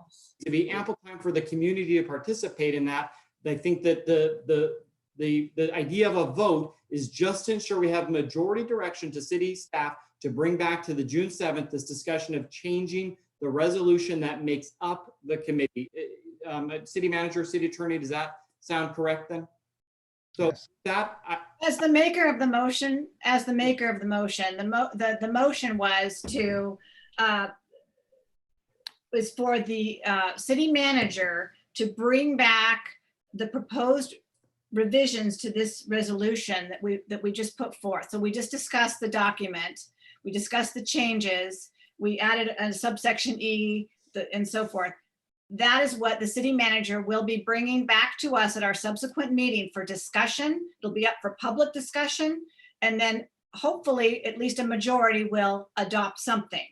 to be ample time for the community to participate in that. I think that the idea of a vote is just to ensure we have majority direction to city staff to bring back to the June 7th, this discussion of changing the resolution that makes up the committee. City manager, city attorney, does that sound correct then? So
Yes.
As the maker of the motion, the motion was for the city manager to bring back the proposed revisions to this resolution that we just put forth. So we just discussed the document, we discussed the changes, we added a subsection E and so forth. That is what the city manager will be bringing back to us at our subsequent meeting for discussion. It'll be up for public discussion. And then hopefully at least a majority will adopt something.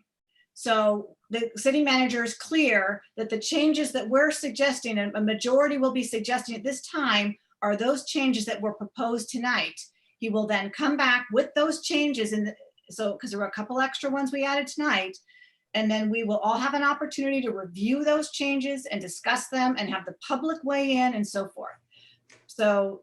So the city manager is clear that the changes that we're suggesting, and a majority will be suggesting at this time, are those changes that were proposed tonight. He will then come back with those changes, because there were a couple extra ones we added tonight. And then we will all have an opportunity to review those changes and discuss them and have the public weigh in and so forth. So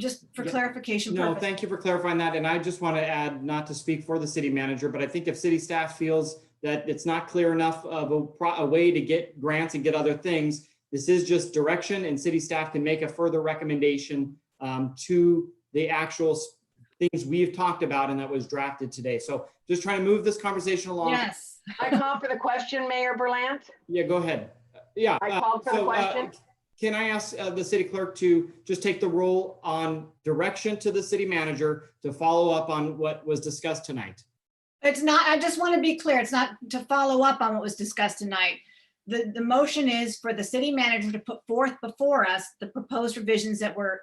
just for clarification
No,
purposes.
thank you for clarifying that. And I just want to add, not to speak for the city manager, but I think if city staff feels that it's not clear enough of a way to get grants and get other things, this is just direction, and city staff can make a further recommendation to the actual things we've talked about and that was drafted today. So just trying to move this conversation along.
Yes.
I call for the question, Mayor Berlant.
Yeah, go ahead. Yeah.
I called for the question.
Can I ask the city clerk to just take the roll on direction to the city manager to follow up on what was discussed tonight?
It's not, I just want to be clear, it's not to follow up on what was discussed tonight. The motion is for the city manager to put forth before us the proposed revisions that were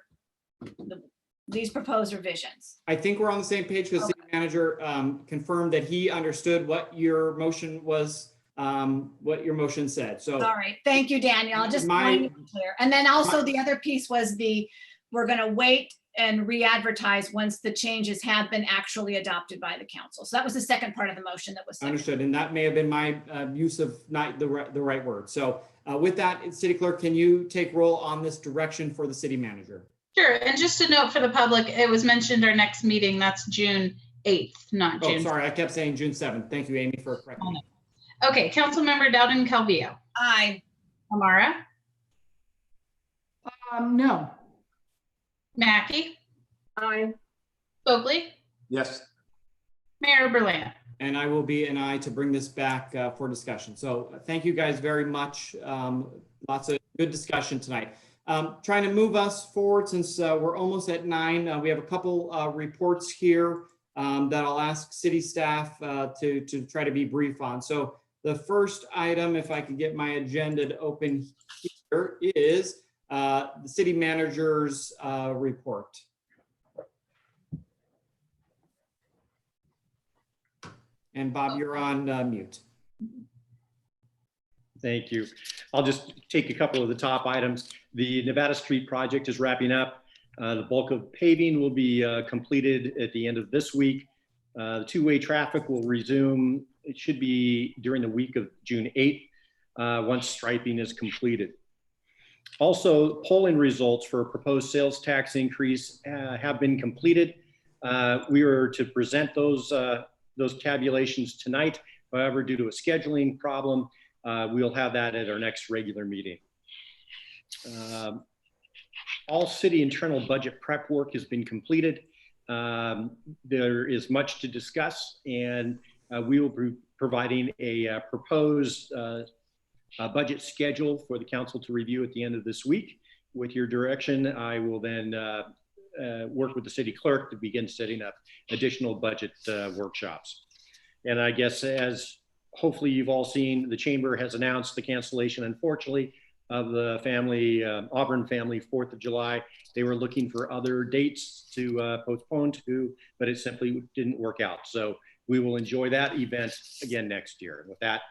these proposed revisions.
I think we're on the same page because city manager confirmed that he understood what your motion was, what your motion said. So
All right, thank you, Daniel. Just wanted to be clear. And then also the other piece was we're going to wait and re-advertise once the changes have been actually adopted by the council. So that was the second part of the motion that was seconded.
Understood, and that may have been my use of not the right word. So with that, city clerk, can you take roll on this direction for the city manager?
Sure, and just a note for the public, it was mentioned our next meeting, that's June 8th, not June.
Oh, sorry, I kept saying June 7th. Thank you, Amy, for correcting me.
Okay, Councilmember Dowden Calvillo.
Aye.
Amara,
No.
Mackey,
Aye.
Stokely,
Yes.
Mayor Berlant.
And I will be an aye to bring this back for discussion. So thank you guys very much. Lots of good discussion tonight. Trying to move us forward since we're almost at 9. We have a couple reports here that I'll ask city staff to try to be brief on. So The first item, if I could get my agenda to open here, is the city manager's report. And Bob, you're on mute.
Thank you. I'll just take a couple of the top items. The Nevada Street project is wrapping up. The bulk of paving will be completed at the end of this week. The two-way traffic will resume. It should be during the week of June 8th, once striping is completed. Also, polling results for a proposed sales tax increase have been completed. We were to present those tabulations tonight. However, due to a scheduling problem, we'll have that at our next regular meeting. All city internal budget prep work has been completed. There is much to discuss, and we will be providing a proposed budget schedule for the council to review at the end of this week. With your direction, I will then work with the city clerk to begin setting up additional budget workshops. And I guess, as hopefully you've all seen, the chamber has announced the cancellation, unfortunately, of the family, Auburn family 4th of July. They were looking for other dates to postpone to, but it simply didn't work out. So we will enjoy that event again next year. And with that,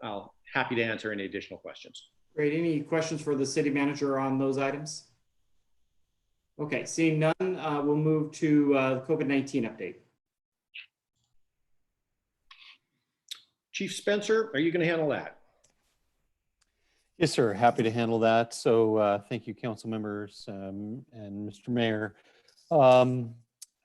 I'll happy to answer any additional questions.
Great. Any questions for the city manager on those items? Okay, seeing none, we'll move to the COVID-19 update.
Chief Spencer, are you going to handle that?
Yes, sir. Happy to handle that. So thank you, council members and Mr. Mayor.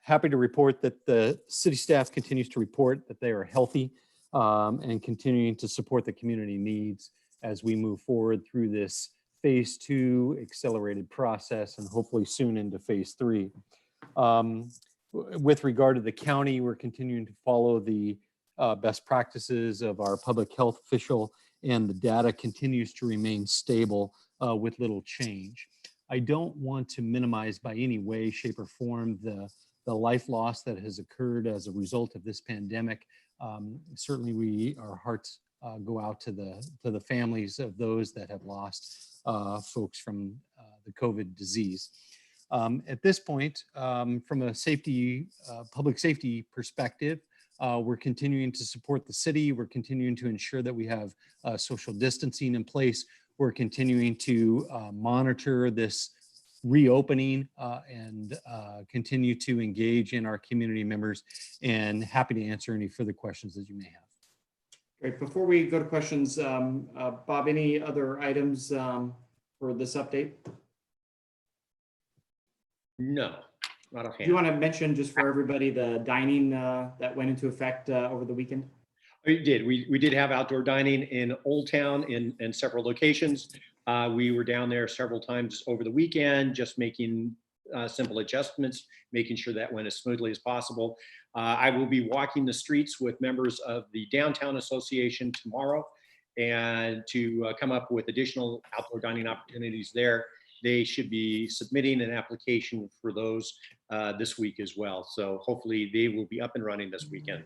Happy to report that the city staff continues to report that they are healthy and continuing to support the community needs as we move forward through this phase 2 accelerated process and hopefully soon into phase 3. With regard to the county, we're continuing to follow the best practices of our public health official, and the data continues to remain stable with little change. I don't want to minimize by any way, shape, or form the life loss that has occurred as a result of this pandemic. Certainly, our hearts go out to the families of those that have lost folks from the COVID disease. At this point, from a public safety perspective, we're continuing to support the city. We're continuing to ensure that we have social distancing in place. We're continuing to monitor this reopening and continue to engage in our community members, and happy to answer any further questions that you may have.
Great. Before we go to questions, Bob, any other items for this update?
No. Do
you want to mention, just for everybody, the dining that went into effect over the weekend?
We did. We did have outdoor dining in Old Town in several locations. We were down there several times over the weekend, just making simple adjustments, making sure that went as smoothly as possible. I will be walking the streets with members of the Downtown Association tomorrow, and to come up with additional outdoor dining opportunities there. They should be submitting an application for those this week as well. So hopefully they will be up and running this weekend.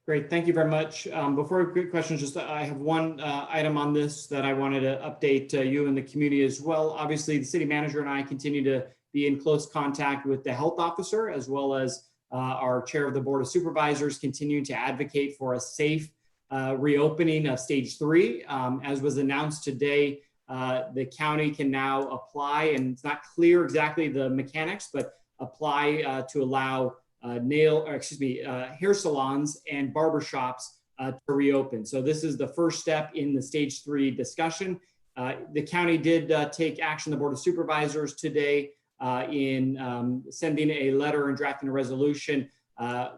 Great, thank you very much. Before we get questions, just I have one item on this that I wanted to update you and the community as well. Obviously, the city manager and I continue to be in close contact with the health officer, as well as our chair of the Board of Supervisors, continuing to advocate for a safe reopening of stage 3. As was announced today, the county can now apply, and it's not clear exactly the mechanics, but apply to allow hair salons and barbershops to reopen. So this is the first step in the stage 3 discussion. The county did take action, the Board of Supervisors today, in sending a letter and drafting a resolution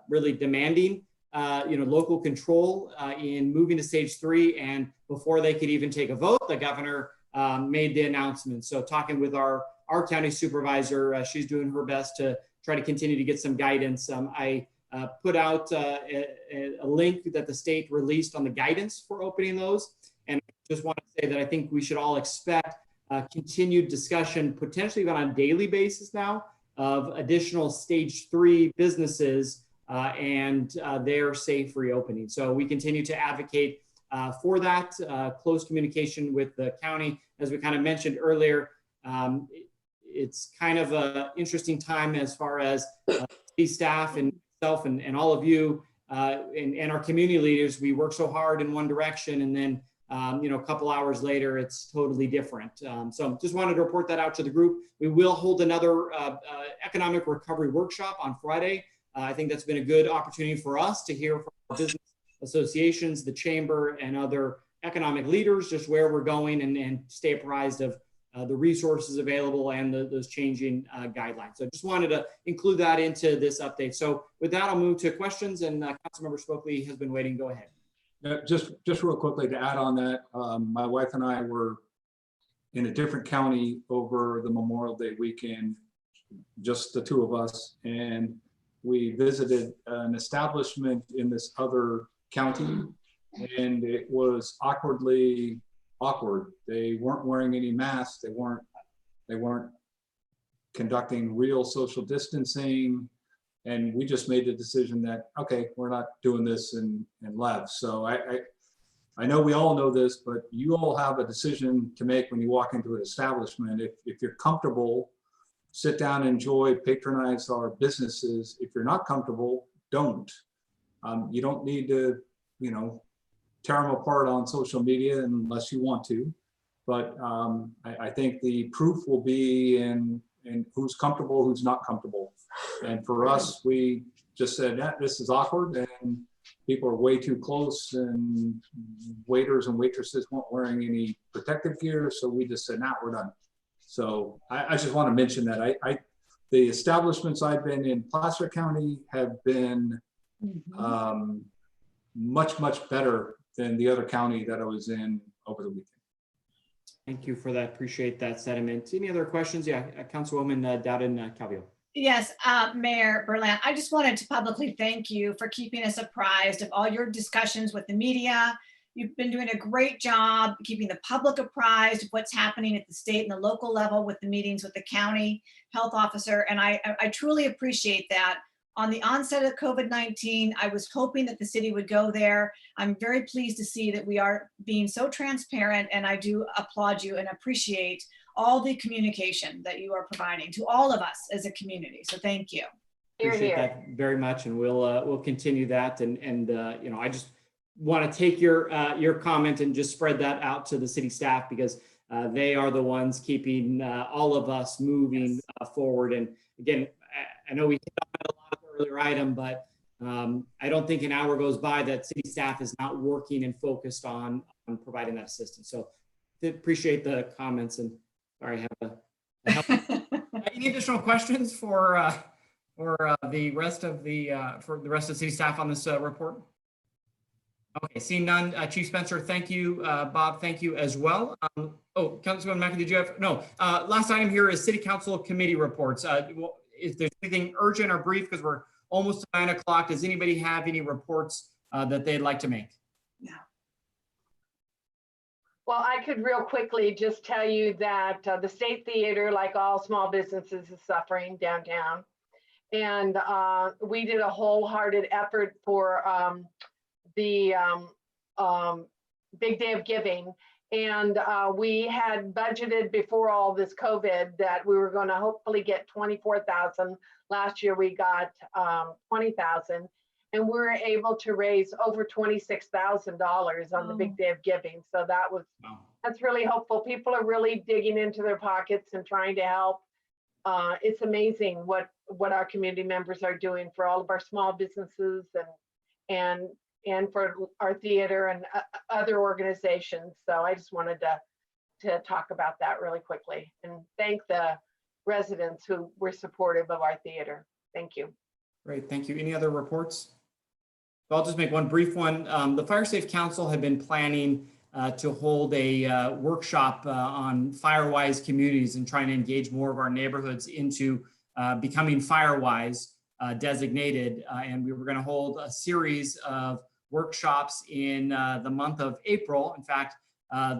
really demanding local control in moving to stage 3. And before they could even take a vote, the governor made the announcement. So talking with our county supervisor, she's doing her best to try to continue to get some guidance. I put out a link that the state released on the guidance for opening those. And I just want to say that I think we should all expect continued discussion, potentially even on a daily basis now, of additional stage 3 businesses and their safe reopening. So we continue to advocate for that, close communication with the county. As we kind of mentioned earlier, it's kind of an interesting time as far as city staff and myself and all of you and our community leaders. We work so hard in one direction, and then a couple hours later, it's totally different. So just wanted to report that out to the group. We will hold another economic recovery workshop on Friday. I think that's been a good opportunity for us to hear from our business associations, the chamber, and other economic leaders, just where we're going and stay apprised of the resources available and those changing guidelines. So just wanted to include that into this update. So with that, I'll move to questions, and Councilmember Stokely has been waiting. Go ahead.
Just real quickly to add on that, my wife and I were in a different county over the Memorial Day weekend, just the two of us, and we visited an establishment in this other county, and it was awkwardly awkward. They weren't wearing any masks. They weren't conducting real social distancing. And we just made the decision that, okay, we're not doing this, and left. So I know we all know this, but you all have a decision to make when you walk into an establishment. If you're comfortable, sit down, enjoy, patronize our businesses. If you're not comfortable, don't. You don't need to, tear them apart on social media unless you want to. But I think the proof will be in who's comfortable, who's not comfortable. And for us, we just said, yeah, this is awkward, and people are way too close, and waiters and waitresses weren't wearing any protective gear. So we just said, nah, we're done. So I just want to mention that the establishments I've been in Placer County have been much, much better than the other county that I was in over the weekend.
Thank you for that. Appreciate that sentiment. Any other questions? Yeah, Councilwoman Dowden Calvillo.
Yes, Mayor Berlant, I just wanted to publicly thank you for keeping us apprised of all your discussions with the media. You've been doing a great job keeping the public apprised of what's happening at the state and the local level with the meetings with the county health officer. And I truly appreciate that. On the onset of COVID-19, I was hoping that the city would go there. I'm very pleased to see that we are being so transparent, and I do applaud you and appreciate all the communication that you are providing to all of us as a community. So thank you.
Appreciate that very much, and we'll continue that. And I just want to take your comment and just spread that out to the city staff, because they are the ones keeping all of us moving forward. And again, I know we hit on a lot of earlier item, but I don't think an hour goes by that city staff is not working and focused on providing that assistance. So appreciate the comments, and sorry, I have any additional questions for the rest of the city staff on this report? Okay, seeing none. Chief Spencer, thank you. Bob, thank you as well. Councilman Mackey, did you have? No. Last item here is City Council committee reports. If there's anything urgent or brief, because we're almost to 9 o'clock, does anybody have any reports that they'd like to make?
No.
Well, I could real quickly just tell you that the State Theater, like all small businesses, is suffering downtown. And we did a wholehearted effort for the Big Day of Giving. And we had budgeted before all this COVID that we were going to hopefully get 24,000. Last year we got 20,000, and we were able to raise over $26,000 on the Big Day of Giving. So that's really hopeful. People are really digging into their pockets and trying to help. It's amazing what our community members are doing for all of our small businesses and for our theater and other organizations. So I just wanted to talk about that really quickly and thank the residents who were supportive of our theater. Thank you.
Great, thank you. Any other reports? I'll just make one brief one. The Fire Safe Council had been planning to hold a workshop on FireWise communities and trying to engage more of our neighborhoods into becoming FireWise designated. And we were going to hold a series of workshops in the month of April. In fact,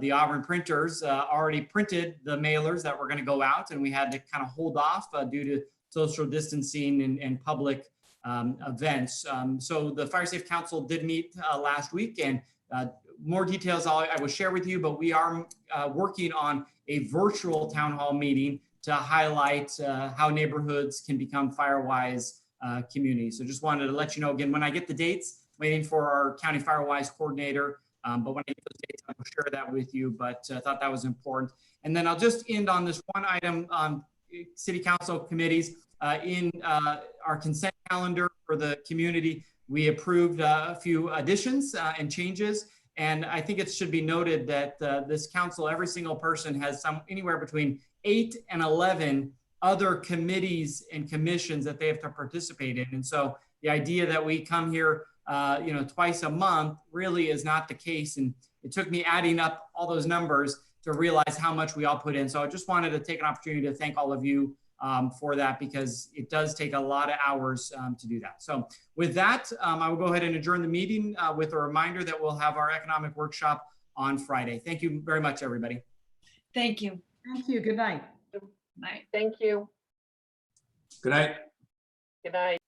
the Auburn printers already printed the mailers that were going to go out, and we had to kind of hold off due to social distancing and public events. So the Fire Safe Council did meet last week, and more details I will share with you, but we are working on a virtual town hall meeting to highlight how neighborhoods can become FireWise communities. So just wanted to let you know again, when I get the dates, waiting for our County FireWise coordinator, but when I get those dates, I will share that with you, but I thought that was important. And then I'll just end on this one item on City Council committees. In our consent calendar for the community, we approved a few additions and changes. And I think it should be noted that this council, every single person has anywhere between 8 and 11 other committees and commissions that they have to participate in. And so the idea that we come here, twice a month really is not the case. And it took me adding up all those numbers to realize how much we all put in. So I just wanted to take an opportunity to thank all of you for that, because it does take a lot of hours to do that. So with that, I will go ahead and adjourn the meeting with a reminder that we'll have our economic workshop on Friday. Thank you very much, everybody.
Thank you.
Thank you. Good night.
Night.
Thank you.
Good night.
Good night.